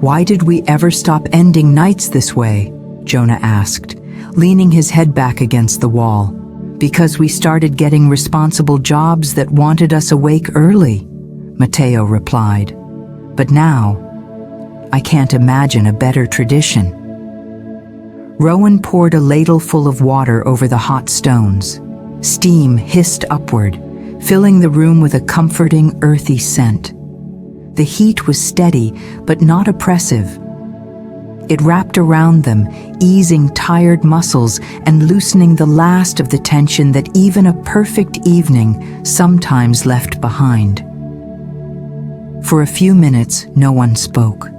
"Why did we ever stop ending nights this way?" Jonah asked, leaning his head back against the wall. "Because we started getting responsible jobs that wanted us awake early," Matteo replied. "But now, I can't imagine a better tradition." Rowan poured a ladle full of water over the hot stones. Steam hissed upward, filling the room with a comforting, earthy scent. The heat was steady, but not oppressive. It wrapped around them, easing tired muscles and loosening the last of the tension that even a perfect evening sometimes left behind. For a few minutes, no one spoke.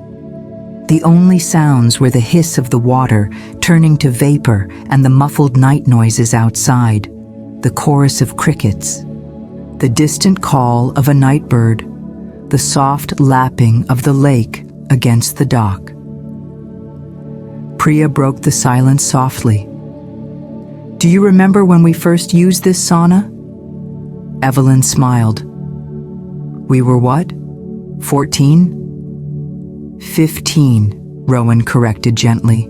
The only sounds were the hiss of the water turning to vapor and the muffled night noises outside, the chorus of crickets, the distant call of a night bird, the soft lapping of the lake against the dock. Priya broke the silence softly. "Do you remember when we first used this sauna?" Evelyn smiled. "We were what? 14? 15, Rowan corrected gently.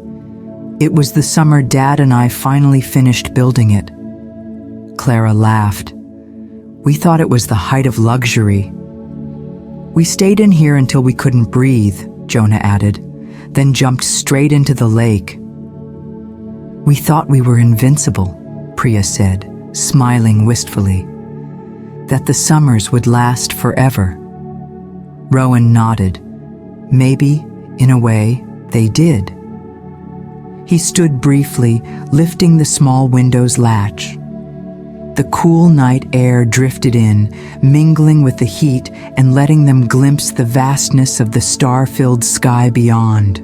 "It was the summer Dad and I finally finished building it." Clara laughed. "We thought it was the height of luxury." "We stayed in here until we couldn't breathe," Jonah added, then jumped straight into the lake. "We thought we were invincible," Priya said, smiling wistfully. "That the summers would last forever." Rowan nodded. Maybe, in a way, they did. He stood briefly, lifting the small window's latch. The cool night air drifted in, mingling with the heat and letting them glimpse the vastness of the star-filled sky beyond.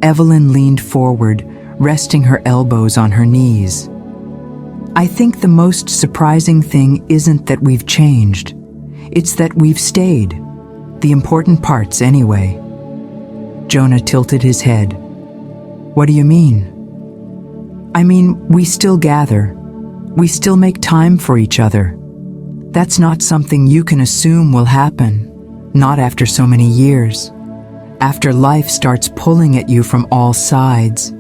Evelyn leaned forward, resting her elbows on her knees. "I think the most surprising thing isn't that we've changed. It's that we've stayed. The important parts, anyway." Jonah tilted his head. "What do you mean?" "I mean, we still gather. We still make time for each other. That's not something you can assume will happen, not after so many years. After life starts pulling at you from all sides."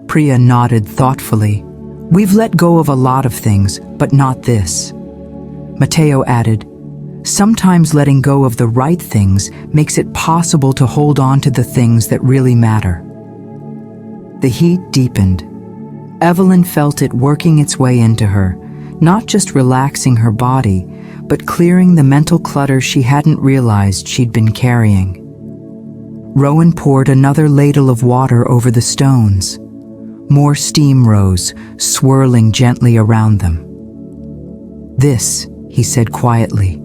Priya nodded thoughtfully. "We've let go of a lot of things, but not this." Matteo added, "Sometimes letting go of the right things makes it possible to hold on to the things that really matter." The heat deepened. Evelyn felt it working its way into her, not just relaxing her body, but clearing the mental clutter she hadn't realized she'd been carrying. Rowan poured another ladle of water over the stones. More steam rose, swirling gently around them. "This," he said quietly,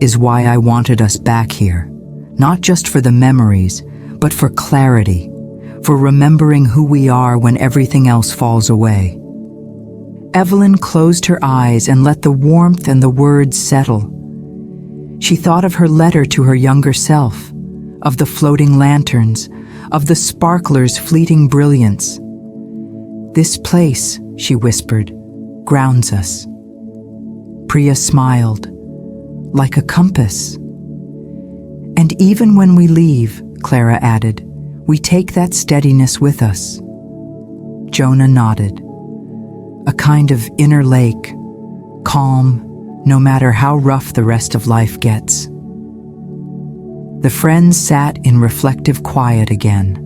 "is why I wanted us back here. Not just for the memories, but for clarity, for remembering who we are when everything else falls away." Evelyn closed her eyes and let the warmth and the words settle. She thought of her letter to her younger self, of the floating lanterns, of the sparklers' fleeting brilliance. "This place," she whispered, "grounds us." Priya smiled. "Like a compass." "And even when we leave," Clara added, "we take that steadiness with us." Jonah nodded. "A kind of inner lake, calm, no matter how rough the rest of life gets." The friends sat in reflective quiet again,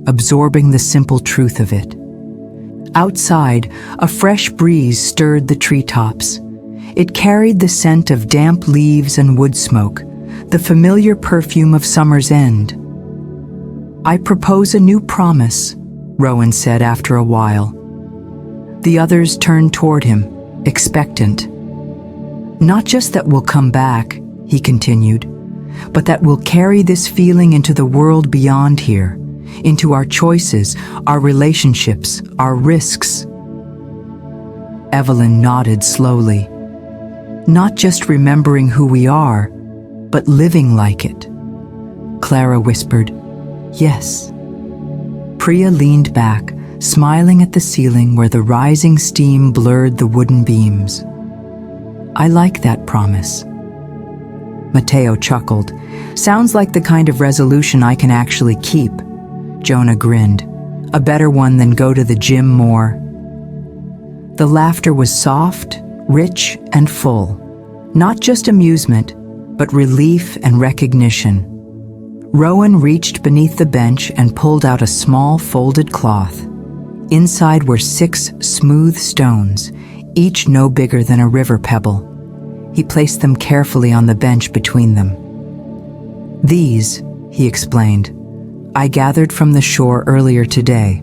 absorbing the simple truth of it. Outside, a fresh breeze stirred the treetops. It carried the scent of damp leaves and wood smoke, the familiar perfume of summer's end. "I propose a new promise," Rowan said after a while. The others turned toward him, expectant. "Not just that we'll come back," he continued, "but that we'll carry this feeling into the world beyond here, into our choices, our relationships, our risks." Evelyn nodded slowly. Not just remembering who we are, but living like it. Clara whispered, "Yes." Priya leaned back, smiling at the ceiling where the rising steam blurred the wooden beams. "I like that promise." Matteo chuckled. "Sounds like the kind of resolution I can actually keep." Jonah grinned. "A better one than go to the gym more." The laughter was soft, rich, and full. Not just amusement, but relief and recognition. Rowan reached beneath the bench and pulled out a small folded cloth. Inside were 6 smooth stones, each no bigger than a river pebble. He placed them carefully on the bench between them. "These," he explained, "I gathered from the shore earlier today.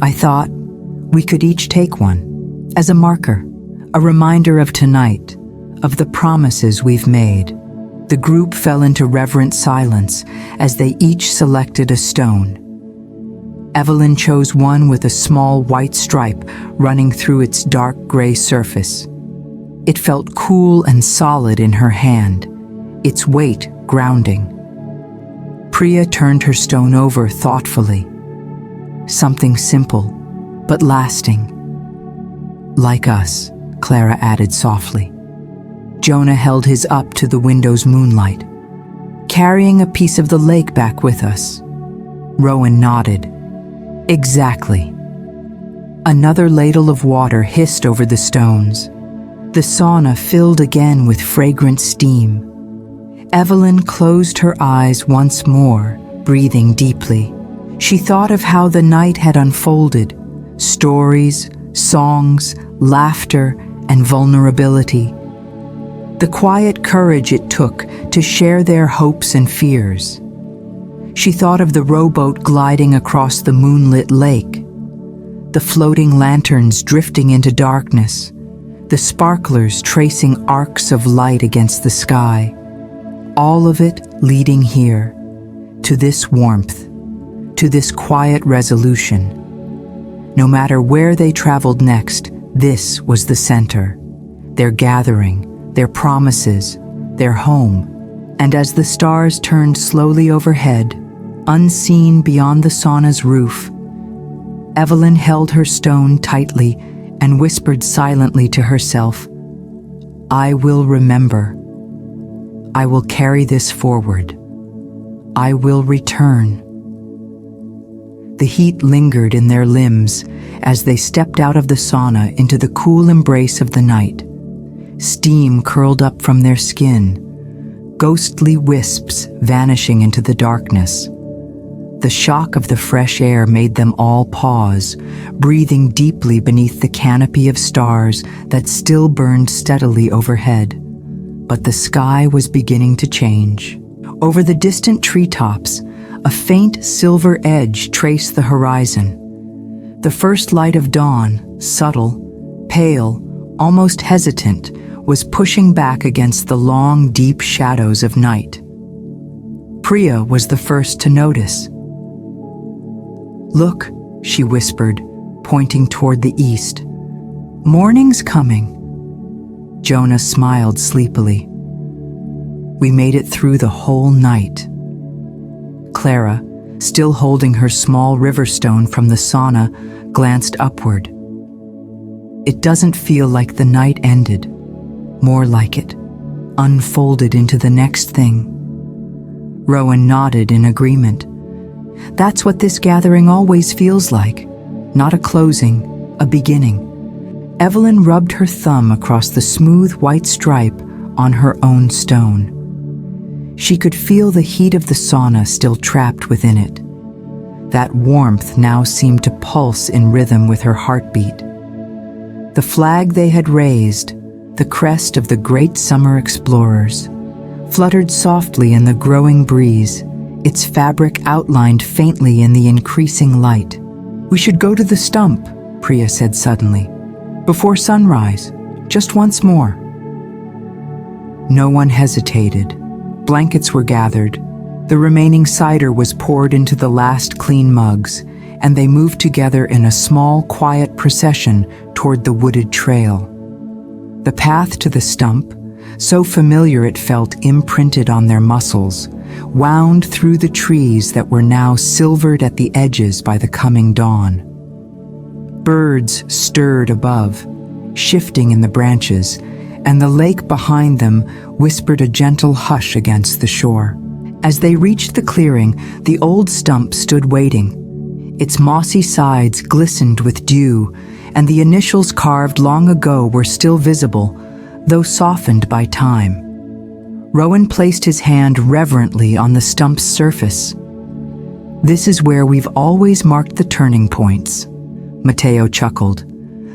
I thought we could each take one, as a marker, a reminder of tonight, of the promises we've made." The group fell into reverent silence as they each selected a stone. Evelyn chose one with a small white stripe running through its dark gray surface. It felt cool and solid in her hand, its weight grounding. Priya turned her stone over thoughtfully. Something simple, but lasting. "Like us," Clara added softly. Jonah held his up to the window's moonlight. "Carrying a piece of the lake back with us." Rowan nodded. "Exactly." Another ladle of water hissed over the stones. The sauna filled again with fragrant steam. Evelyn closed her eyes once more, breathing deeply. She thought of how the night had unfolded. Stories, songs, laughter, and vulnerability. The quiet courage it took to share their hopes and fears. She thought of the rowboat gliding across the moonlit lake, the floating lanterns drifting into darkness, the sparklers tracing arcs of light against the sky, all of it leading here, to this warmth, to this quiet resolution. No matter where they traveled next, this was the center, their gathering, their promises, their home. And as the stars turned slowly overhead, unseen beyond the sauna's roof, Evelyn held her stone tightly and whispered silently to herself, "I will remember. I will carry this forward. I will return." The heat lingered in their limbs as they stepped out of the sauna into the cool embrace of the night. Steam curled up from their skin, ghostly wisps vanishing into the darkness. The shock of the fresh air made them all pause, breathing deeply beneath the canopy of stars that still burned steadily overhead. But the sky was beginning to change. Over the distant treetops, a faint silver edge traced the horizon. The first light of dawn, subtle, pale, almost hesitant, was pushing back against the long, deep shadows of night. Priya was the first to notice. "Look," she whispered, pointing toward the east. "Morning's coming." Jonah smiled sleepily. "We made it through the whole night." Clara, still holding her small river stone from the sauna, glanced upward. "It doesn't feel like the night ended. More like it unfolded into the next thing." Rowan nodded in agreement. "That's what this gathering always feels like. Not a closing, a beginning." Evelyn rubbed her thumb across the smooth white stripe on her own stone. She could feel the heat of the sauna still trapped within it. That warmth now seemed to pulse in rhythm with her heartbeat. The flag they had raised, the crest of the great summer explorers, fluttered softly in the growing breeze, its fabric outlined faintly in the increasing light. "We should go to the stump," Priya said suddenly. "Before sunrise, just once more." No one hesitated. Blankets were gathered. The remaining cider was poured into the last clean mugs, and they moved together in a small, quiet procession toward the wooded trail. The path to the stump, so familiar it felt imprinted on their muscles, wound through the trees that were now silvered at the edges by the coming dawn. Birds stirred above, shifting in the branches, and the lake behind them whispered a gentle hush against the shore. As they reached the clearing, the old stump stood waiting. Its mossy sides glistened with dew, and the initials carved long ago were still visible, though softened by time. Rowan placed his hand reverently on the stump's surface. "This is where we've always marked the turning points," Mateo chuckled.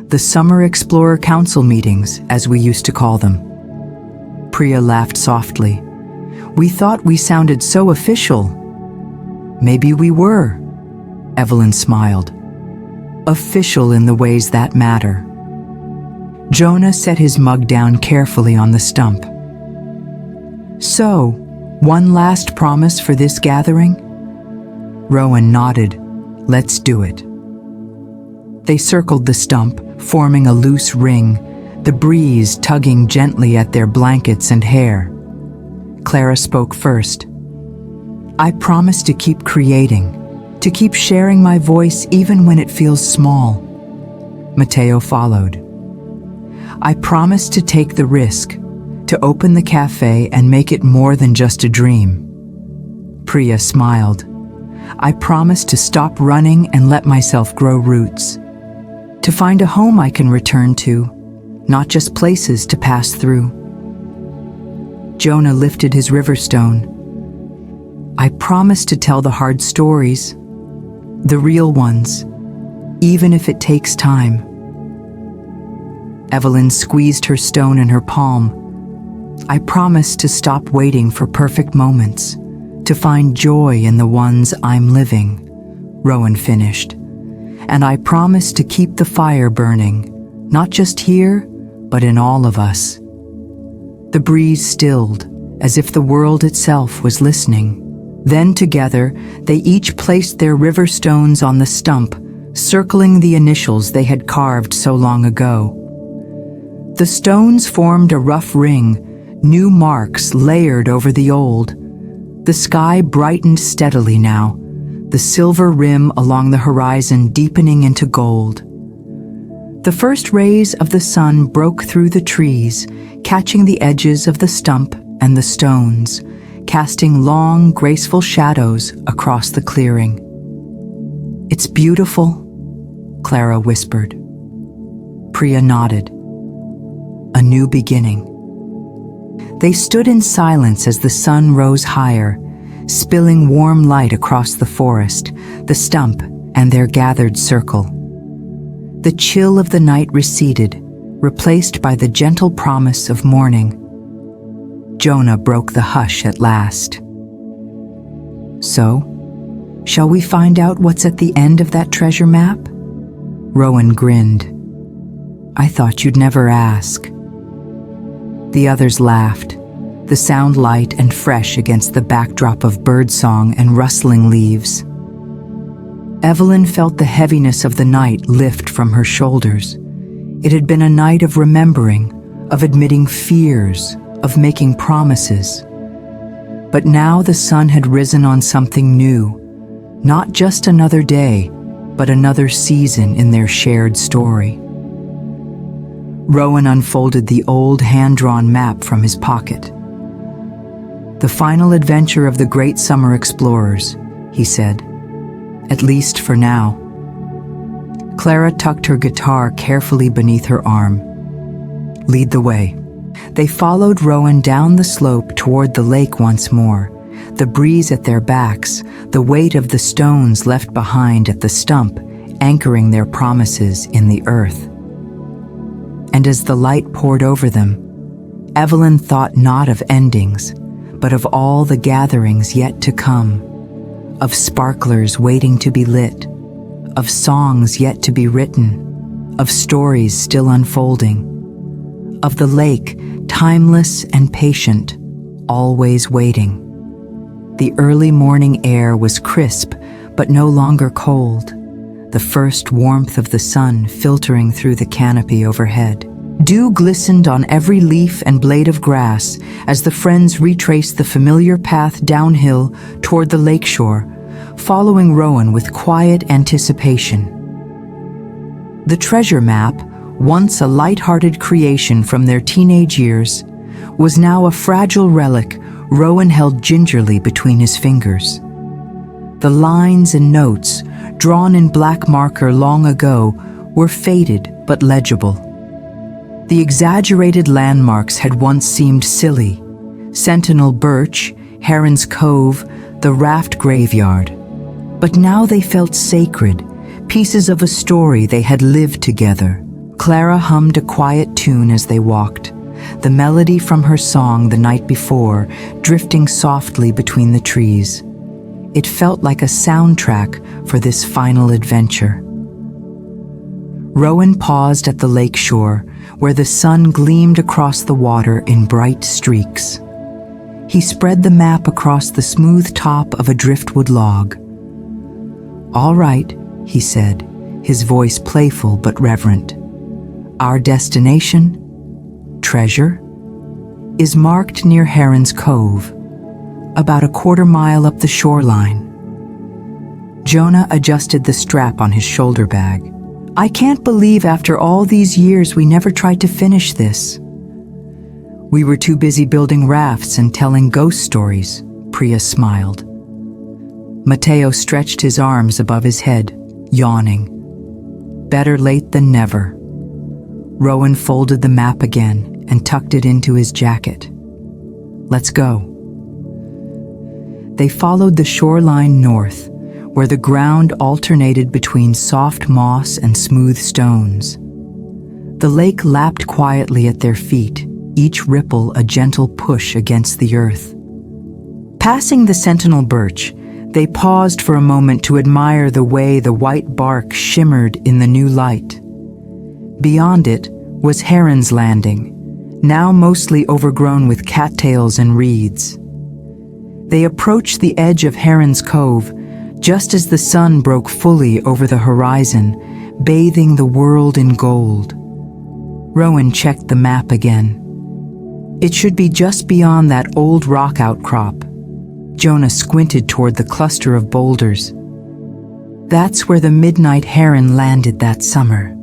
"The Summer Explorer Council meetings, as we used to call them." Priya laughed softly. "We thought we sounded so official." "Maybe we were," Evelyn smiled. "Official in the ways that matter." Jonah set his mug down carefully on the stump. "So, one last promise for this gathering?" Rowan nodded. "Let's do it." They circled the stump, forming a loose ring, the breeze tugging gently at their blankets and hair. Clara spoke first. "I promise to keep creating, to keep sharing my voice even when it feels small." Mateo followed. "I promise to take the risk, to open the cafe and make it more than just a dream." Priya smiled. "I promise to stop running and let myself grow roots, to find a home I can return to, not just places to pass through." Jonah lifted his river stone. "I promise to tell the hard stories, the real ones, even if it takes time." Evelyn squeezed her stone in her palm. "I promise to stop waiting for perfect moments, to find joy in the ones I'm living," Rowan finished. "And I promise to keep the fire burning, not just here, but in all of us." The breeze stilled, as if the world itself was listening. Then together, they each placed their river stones on the stump, circling the initials they had carved so long ago. The stones formed a rough ring, new marks layered over the old. The sky brightened steadily now, the silver rim along the horizon deepening into gold. The first rays of the sun broke through the trees, catching the edges of the stump and the stones, casting long, graceful shadows across the clearing. "It's beautiful," Clara whispered. Priya nodded. "A new beginning." They stood in silence as the sun rose higher, spilling warm light across the forest, the stump, and their gathered circle. The chill of the night receded, replaced by the gentle promise of morning. Jonah broke the hush at last. "So, shall we find out what's at the end of that treasure map?" Rowan grinned. "I thought you'd never ask." The others laughed, the sound light and fresh against the backdrop of birdsong and rustling leaves. Evelyn felt the heaviness of the night lift from her shoulders. It had been a night of remembering, of admitting fears, of making promises. But now the sun had risen on something new, not just another day, but another season in their shared story. Rowan unfolded the old hand-drawn map from his pocket. "The final adventure of the great summer explorers," he said. "At least for now." Clara tucked her guitar carefully beneath her arm. "Lead the way." They followed Rowan down the slope toward the lake once more, the breeze at their backs, the weight of the stones left behind at the stump, anchoring their promises in the earth. And as the light poured over them, Evelyn thought not of endings, but of all the gatherings yet to come, of sparklers waiting to be lit, of songs yet to be written, of stories still unfolding, of the lake, timeless and patient, always waiting. The early morning air was crisp, but no longer cold, the first warmth of the sun filtering through the canopy overhead. Dew glistened on every leaf and blade of grass as the friends retraced the familiar path downhill toward the lakeshore, following Rowan with quiet anticipation. The treasure map, once a light-hearted creation from their teenage years, was now a fragile relic Rowan held gingerly between his fingers. The lines and notes, drawn in black marker long ago, were faded but legible. The exaggerated landmarks had once seemed silly: Sentinel Birch, Heron's Cove, the Raft Graveyard. But now they felt sacred, pieces of a story they had lived together. Clara hummed a quiet tune as they walked, the melody from her song the night before drifting softly between the trees. It felt like a soundtrack for this final adventure. Rowan paused at the lake shore, where the sun gleamed across the water in bright streaks. He spread the map across the smooth top of a driftwood log. "All right," he said, his voice playful but reverent. "Our destination, treasure, is marked near Heron's Cove, about a quarter-mile up the shoreline." Jonah adjusted the strap on his shoulder bag. "I can't believe after all these years we never tried to finish this." "We were too busy building rafts and telling ghost stories," Priya smiled. Mateo stretched his arms above his head, yawning. "Better late than never." Rowan folded the map again and tucked it into his jacket. "Let's go." They followed the shoreline north, where the ground alternated between soft moss and smooth stones. The lake lapped quietly at their feet, each ripple a gentle push against the earth. Passing the Sentinel Birch, they paused for a moment to admire the way the white bark shimmered in the new light. Beyond it was Heron's Landing, now mostly overgrown with cattails and reeds. They approached the edge of Heron's Cove just as the sun broke fully over the horizon, bathing the world in gold. Rowan checked the map again. It should be just beyond that old rock outcrop. Jonah squinted toward the cluster of boulders. "That's where the midnight heron landed that summer,"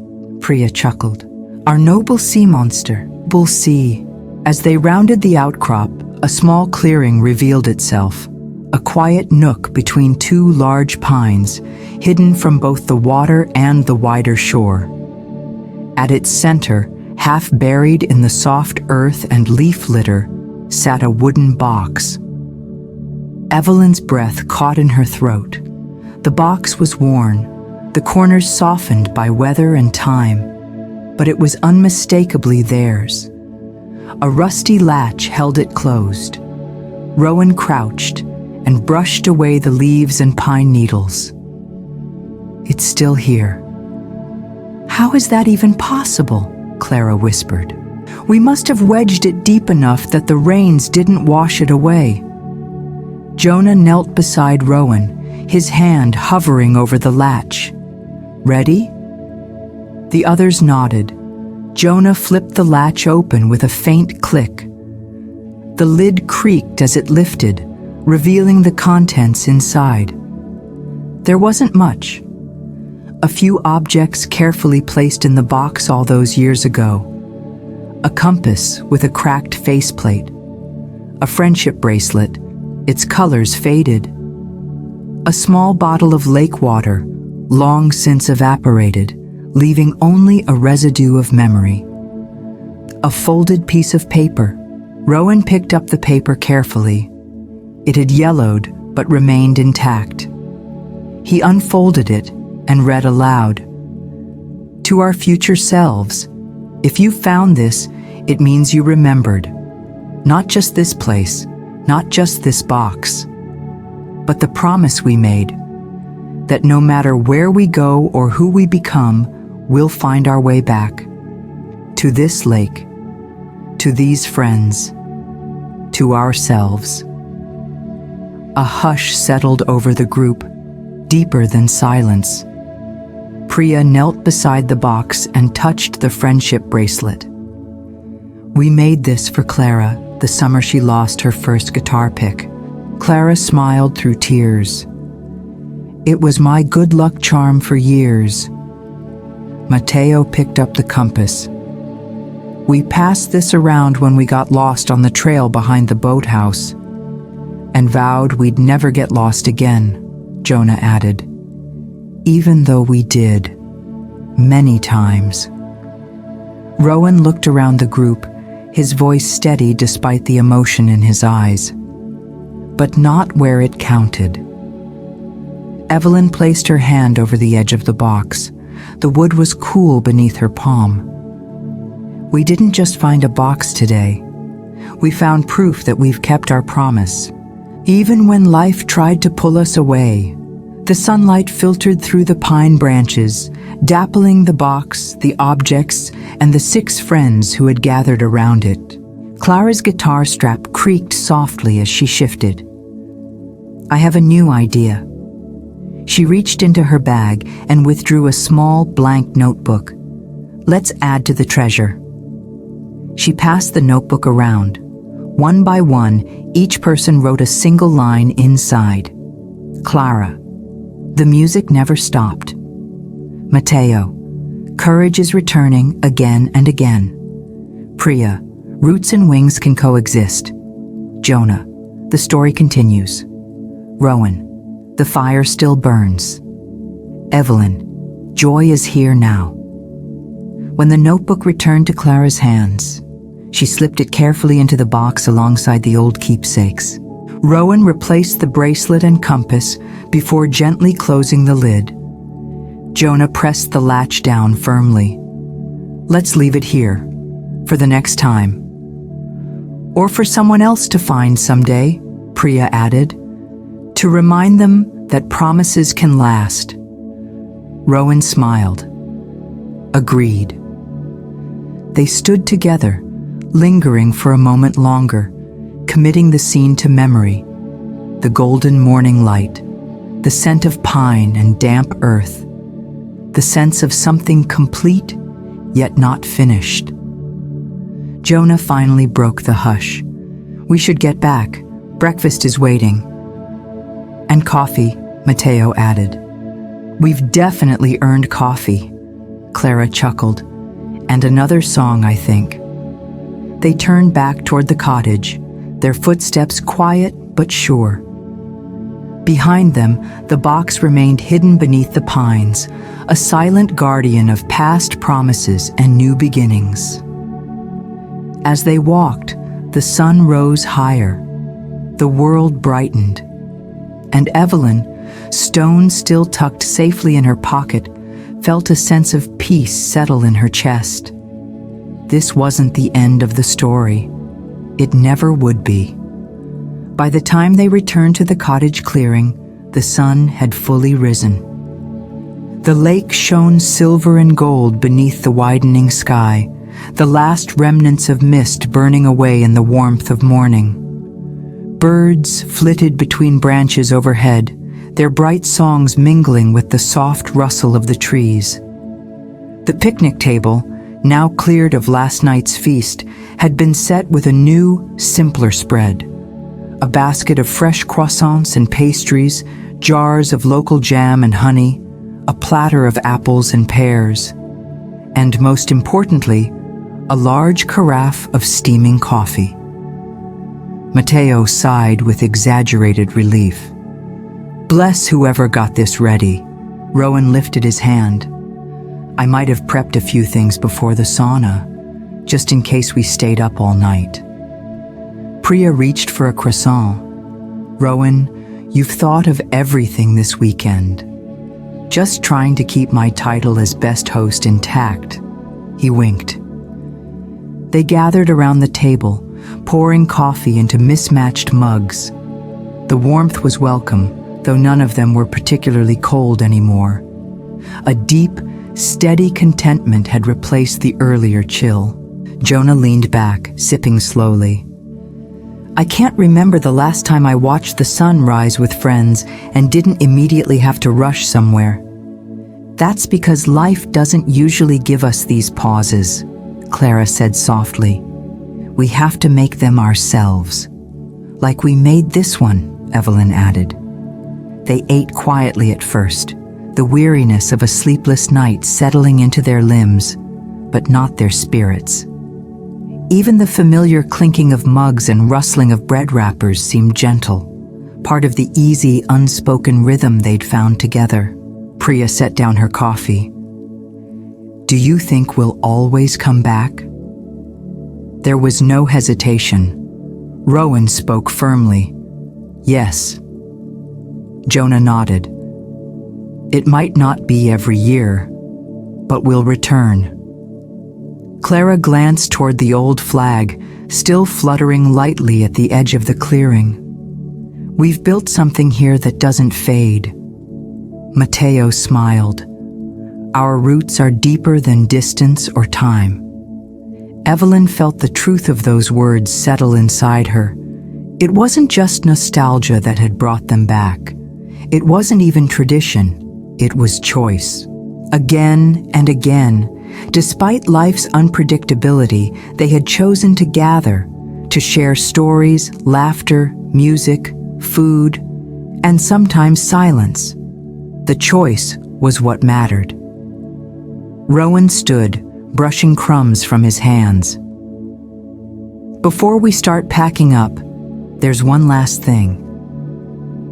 Priya chuckled. "Our noble sea monster, Bull Sea." As they rounded the outcrop, a small clearing revealed itself. A quiet nook between two large pines, hidden from both the water and the wider shore. At its center, half buried in the soft earth and leaf litter, sat a wooden box. Evelyn's breath caught in her throat. The box was worn, the corners softened by weather and time, but it was unmistakably theirs. A rusty latch held it closed. Rowan crouched and brushed away the leaves and pine needles. "It's still here." "How is that even possible?" Clara whispered. "We must have wedged it deep enough that the rains didn't wash it away." Jonah knelt beside Rowan, his hand hovering over the latch. "Ready?" The others nodded. Jonah flipped the latch open with a faint click. The lid creaked as it lifted, revealing the contents inside. There wasn't much. A few objects carefully placed in the box all those years ago. A compass with a cracked faceplate. A friendship bracelet, its colors faded. A small bottle of lake water, long since evaporated, leaving only a residue of memory. A folded piece of paper. Rowan picked up the paper carefully. It had yellowed, but remained intact. He unfolded it and read aloud. "To our future selves, if you found this, it means you remembered. Not just this place, not just this box, but the promise we made, that no matter where we go or who we become, we'll find our way back. To this lake, to these friends, to ourselves." A hush settled over the group, deeper than silence. Priya knelt beside the box and touched the friendship bracelet. We made this for Clara, the summer she lost her first guitar pick. Clara smiled through tears. It was my good luck charm for years. Mateo picked up the compass. We passed this around when we got lost on the trail behind the boathouse, and vowed we'd never get lost again, Jonah added. Even though we did, many times. Rowan looked around the group, his voice steady despite the emotion in his eyes. But not where it counted. Evelyn placed her hand over the edge of the box. The wood was cool beneath her palm. We didn't just find a box today. We found proof that we've kept our promise. Even when life tried to pull us away, the sunlight filtered through the pine branches, dappling the box, the objects, and the 6 friends who had gathered around it. Clara's guitar strap creaked softly as she shifted. I have a new idea. She reached into her bag and withdrew a small blank notebook. Let's add to the treasure. She passed the notebook around. One by one, each person wrote a single line inside. Clara. The music never stopped. Mateo. Courage is returning again and again. Priya. Roots and wings can coexist. Jonah. The story continues. Rowan. The fire still burns. Evelyn. Joy is here now. When the notebook returned to Clara's hands, she slipped it carefully into the box alongside the old keepsakes. Rowan replaced the bracelet and compass before gently closing the lid. Jonah pressed the latch down firmly. Let's leave it here, for the next time. Or for someone else to find someday, Priya added, to remind them that promises can last. Rowan smiled. Agreed. They stood together, lingering for a moment longer, committing the scene to memory. The golden morning light, the scent of pine and damp earth, the sense of something complete, yet not finished. Jonah finally broke the hush. We should get back. Breakfast is waiting. And coffee, Mateo added. We've definitely earned coffee, Clara chuckled. And another song, I think. They turned back toward the cottage, their footsteps quiet but sure. Behind them, the box remained hidden beneath the pines, a silent guardian of past promises and new beginnings. As they walked, the sun rose higher. The world brightened. And Evelyn, stone still tucked safely in her pocket, felt a sense of peace settle in her chest. This wasn't the end of the story. It never would be. By the time they returned to the cottage clearing, the sun had fully risen. The lake shone silver and gold beneath the widening sky, the last remnants of mist burning away in the warmth of morning. Birds flitted between branches overhead, their bright songs mingling with the soft rustle of the trees. The picnic table, now cleared of last night's feast, had been set with a new, simpler spread. A basket of fresh croissants and pastries, jars of local jam and honey, a platter of apples and pears, and most importantly, a large carafe of steaming coffee. Mateo sighed with exaggerated relief. Bless whoever got this ready. Rowan lifted his hand. I might have prepped a few things before the sauna, just in case we stayed up all night. Priya reached for a croissant. Rowan, you've thought of everything this weekend. Just trying to keep my title as best host intact. He winked. They gathered around the table, pouring coffee into mismatched mugs. The warmth was welcome, though none of them were particularly cold anymore. A deep, steady contentment had replaced the earlier chill. Jonah leaned back, sipping slowly. I can't remember the last time I watched the sun rise with friends and didn't immediately have to rush somewhere. That's because life doesn't usually give us these pauses, Clara said softly. We have to make them ourselves. Like we made this one, Evelyn added. They ate quietly at first, the weariness of a sleepless night settling into their limbs, but not their spirits. Even the familiar clinking of mugs and rustling of bread wrappers seemed gentle, part of the easy, unspoken rhythm they'd found together. Priya set down her coffee. Do you think we'll always come back? There was no hesitation. Rowan spoke firmly. Yes. Jonah nodded. It might not be every year, but we'll return. Clara glanced toward the old flag, still fluttering lightly at the edge of the clearing. We've built something here that doesn't fade. Mateo smiled. Our roots are deeper than distance or time. Evelyn felt the truth of those words settle inside her. It wasn't just nostalgia that had brought them back. It wasn't even tradition. It was choice. Again and again, despite life's unpredictability, they had chosen to gather, to share stories, laughter, music, food, and sometimes silence. The choice was what mattered. Rowan stood, brushing crumbs from his hands. Before we start packing up, there's one last thing.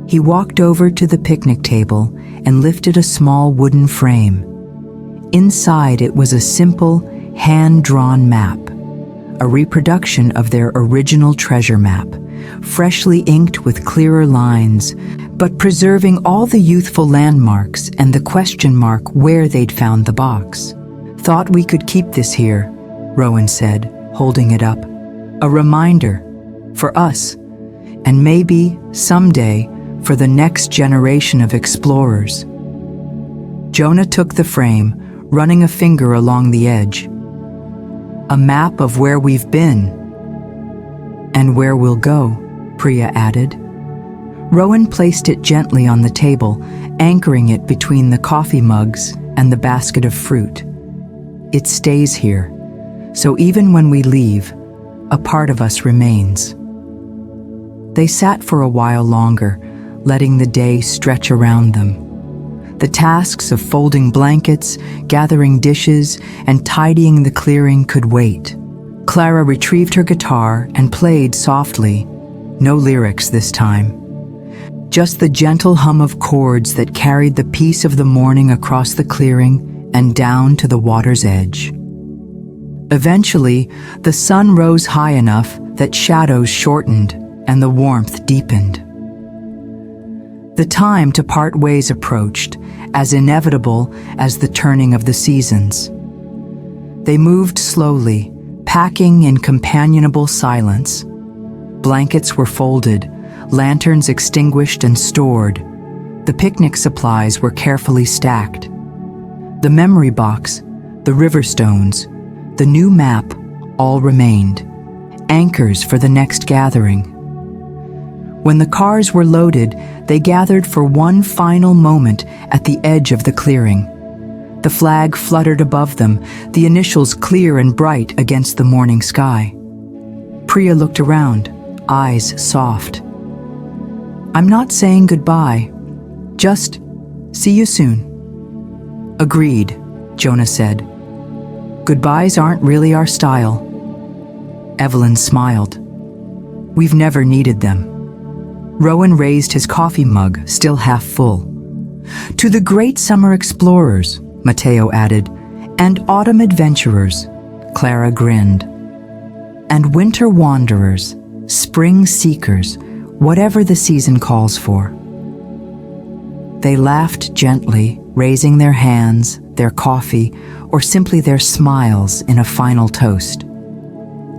He walked over to the picnic table and lifted a small wooden frame. Inside it was a simple, hand-drawn map, a reproduction of their original treasure map, freshly inked with clearer lines, but preserving all the youthful landmarks and the question mark where they'd found the box. Thought we could keep this here, Rowan said, holding it up. A reminder, for us, and maybe, someday, for the next generation of explorers. Jonah took the frame, running a finger along the edge. A map of where we've been. And where we'll go, Priya added. Rowan placed it gently on the table, anchoring it between the coffee mugs and the basket of fruit. It stays here, so even when we leave, a part of us remains. They sat for a while longer, letting the day stretch around them. The tasks of folding blankets, gathering dishes, and tidying the clearing could wait. Clara retrieved her guitar and played softly, no lyrics this time. Just the gentle hum of chords that carried the peace of the morning across the clearing and down to the water's edge. Eventually, the sun rose high enough that shadows shortened and the warmth deepened. The time to part ways approached, as inevitable as the turning of the seasons. They moved slowly, packing in companionable silence. Blankets were folded, lanterns extinguished and stored. The picnic supplies were carefully stacked. The memory box, the river stones, the new map all remained, anchors for the next gathering. When the cars were loaded, they gathered for one final moment at the edge of the clearing. The flag fluttered above them, the initials clear and bright against the morning sky. Priya looked around, eyes soft. I'm not saying goodbye, just see you soon. Agreed, Jonah said. Goodbyes aren't really our style. Evelyn smiled. We've never needed them. Rowan raised his coffee mug, still half full. To the great summer explorers, Mateo added, and autumn adventurers, Clara grinned. And winter wanderers, spring seekers, whatever the season calls for. They laughed gently, raising their hands, their coffee, or simply their smiles in a final toast.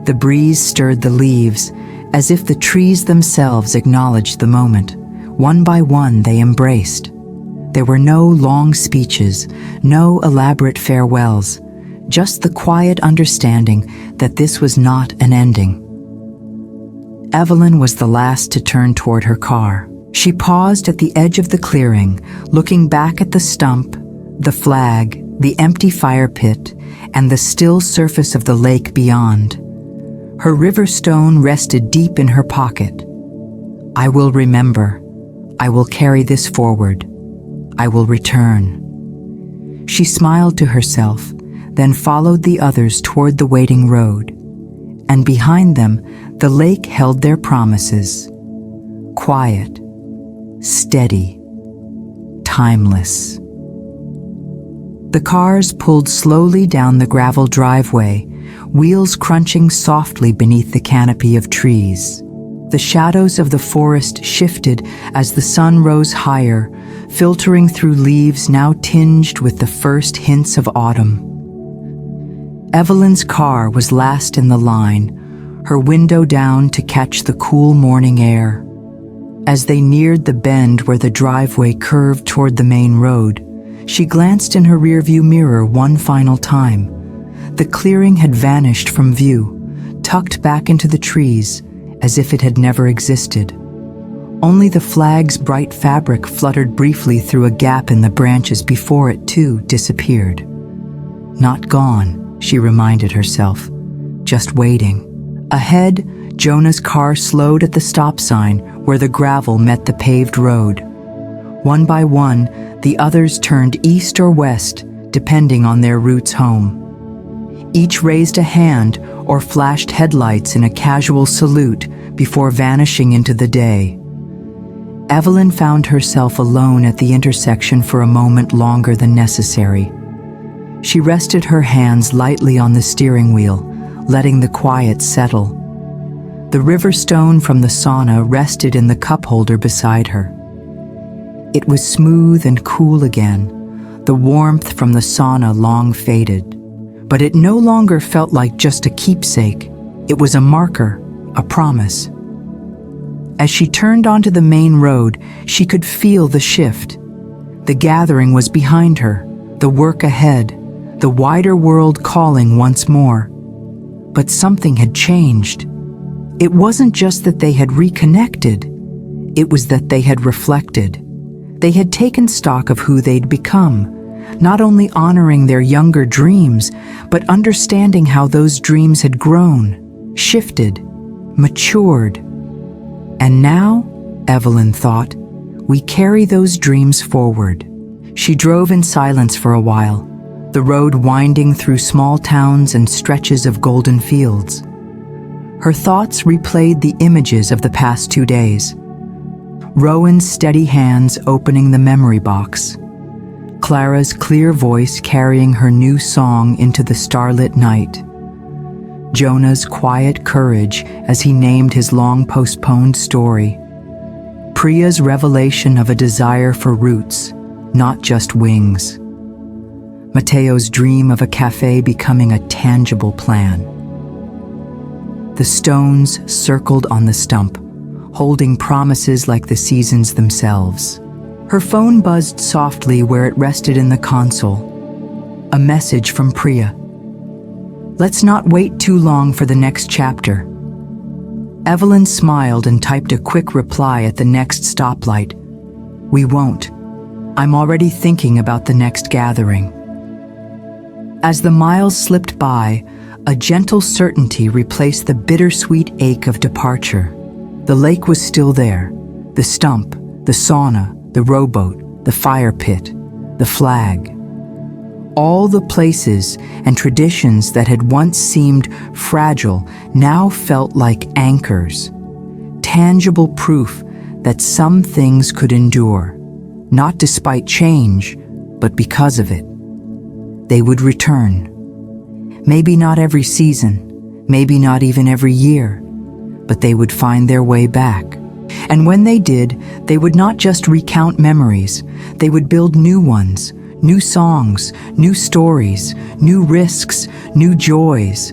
The breeze stirred the leaves, as if the trees themselves acknowledged the moment. One by one they embraced. There were no long speeches, no elaborate farewells, just the quiet understanding that this was not an ending. Evelyn was the last to turn toward her car. She paused at the edge of the clearing, looking back at the stump, the flag, the empty fire pit, and the still surface of the lake beyond. Her river stone rested deep in her pocket. "I will remember. I will carry this forward. I will return." She smiled to herself, then followed the others toward the waiting road. And behind them, the lake held their promises. Quiet, steady, timeless. The cars pulled slowly down the gravel driveway, wheels crunching softly beneath the canopy of trees. The shadows of the forest shifted as the sun rose higher, filtering through leaves now tinged with the first hints of autumn. Evelyn's car was last in the line, her window down to catch the cool morning air. As they neared the bend where the driveway curved toward the main road, she glanced in her rearview mirror one final time. The clearing had vanished from view, tucked back into the trees, as if it had never existed. Only the flag's bright fabric fluttered briefly through a gap in the branches before it, too, disappeared. Not gone, she reminded herself, just waiting. Ahead, Jonah's car slowed at the stop sign where the gravel met the paved road. One by one, the others turned east or west, depending on their routes home. Each raised a hand or flashed headlights in a casual salute before vanishing into the day. Evelyn found herself alone at the intersection for a moment longer than necessary. She rested her hands lightly on the steering wheel, letting the quiet settle. The river stone from the sauna rested in the cup holder beside her. It was smooth and cool again, the warmth from the sauna long faded. But it no longer felt like just a keepsake. It was a marker, a promise. As she turned onto the main road, she could feel the shift. The gathering was behind her, the work ahead, the wider world calling once more. But something had changed. It wasn't just that they had reconnected. It was that they had reflected. They had taken stock of who they'd become, not only honoring their younger dreams, but understanding how those dreams had grown, shifted, matured. And now, Evelyn thought, we carry those dreams forward. She drove in silence for a while, the road winding through small towns and stretches of golden fields. Her thoughts replayed the images of the past 2 days. Rowan's steady hands opening the memory box. Clara's clear voice carrying her new song into the starlit night. Jonah's quiet courage as he named his long-postponed story. Priya's revelation of a desire for roots, not just wings. Mateo's dream of a cafe becoming a tangible plan. The stones circled on the stump, holding promises like the seasons themselves. Her phone buzzed softly where it rested in the console. A message from Priya. Let's not wait too long for the next chapter. Evelyn smiled and typed a quick reply at the next stoplight. We won't. I'm already thinking about the next gathering. As the miles slipped by, a gentle certainty replaced the bittersweet ache of departure. The lake was still there. The stump, the sauna, the rowboat, the fire pit, the flag. All the places and traditions that had once seemed fragile now felt like anchors, tangible proof that some things could endure, not despite change, but because of it. They would return. Maybe not every season, maybe not even every year, but they would find their way back. And when they did, they would not just recount memories, they would build new ones, new songs, new stories, new risks, new joys.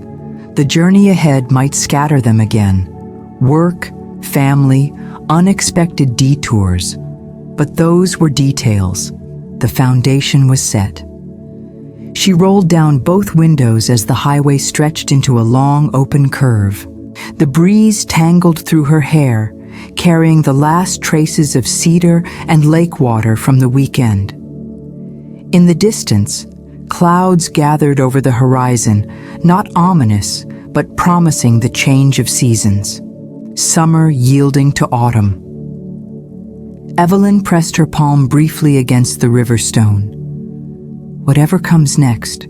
The journey ahead might scatter them again. Work, family, unexpected detours. But those were details. The foundation was set. She rolled down both windows as the highway stretched into a long, open curve. The breeze tangled through her hair, carrying the last traces of cedar and lake water from the weekend. In the distance, clouds gathered over the horizon, not ominous, but promising the change of seasons. Summer yielding to autumn. Evelyn pressed her palm briefly against the river stone. Whatever comes next,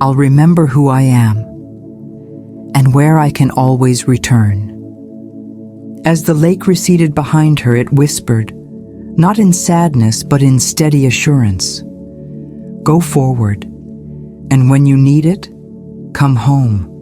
I'll remember who I am and where I can always return. As the lake receded behind her, it whispered, not in sadness but in steady assurance, go forward, and when you need it, come home.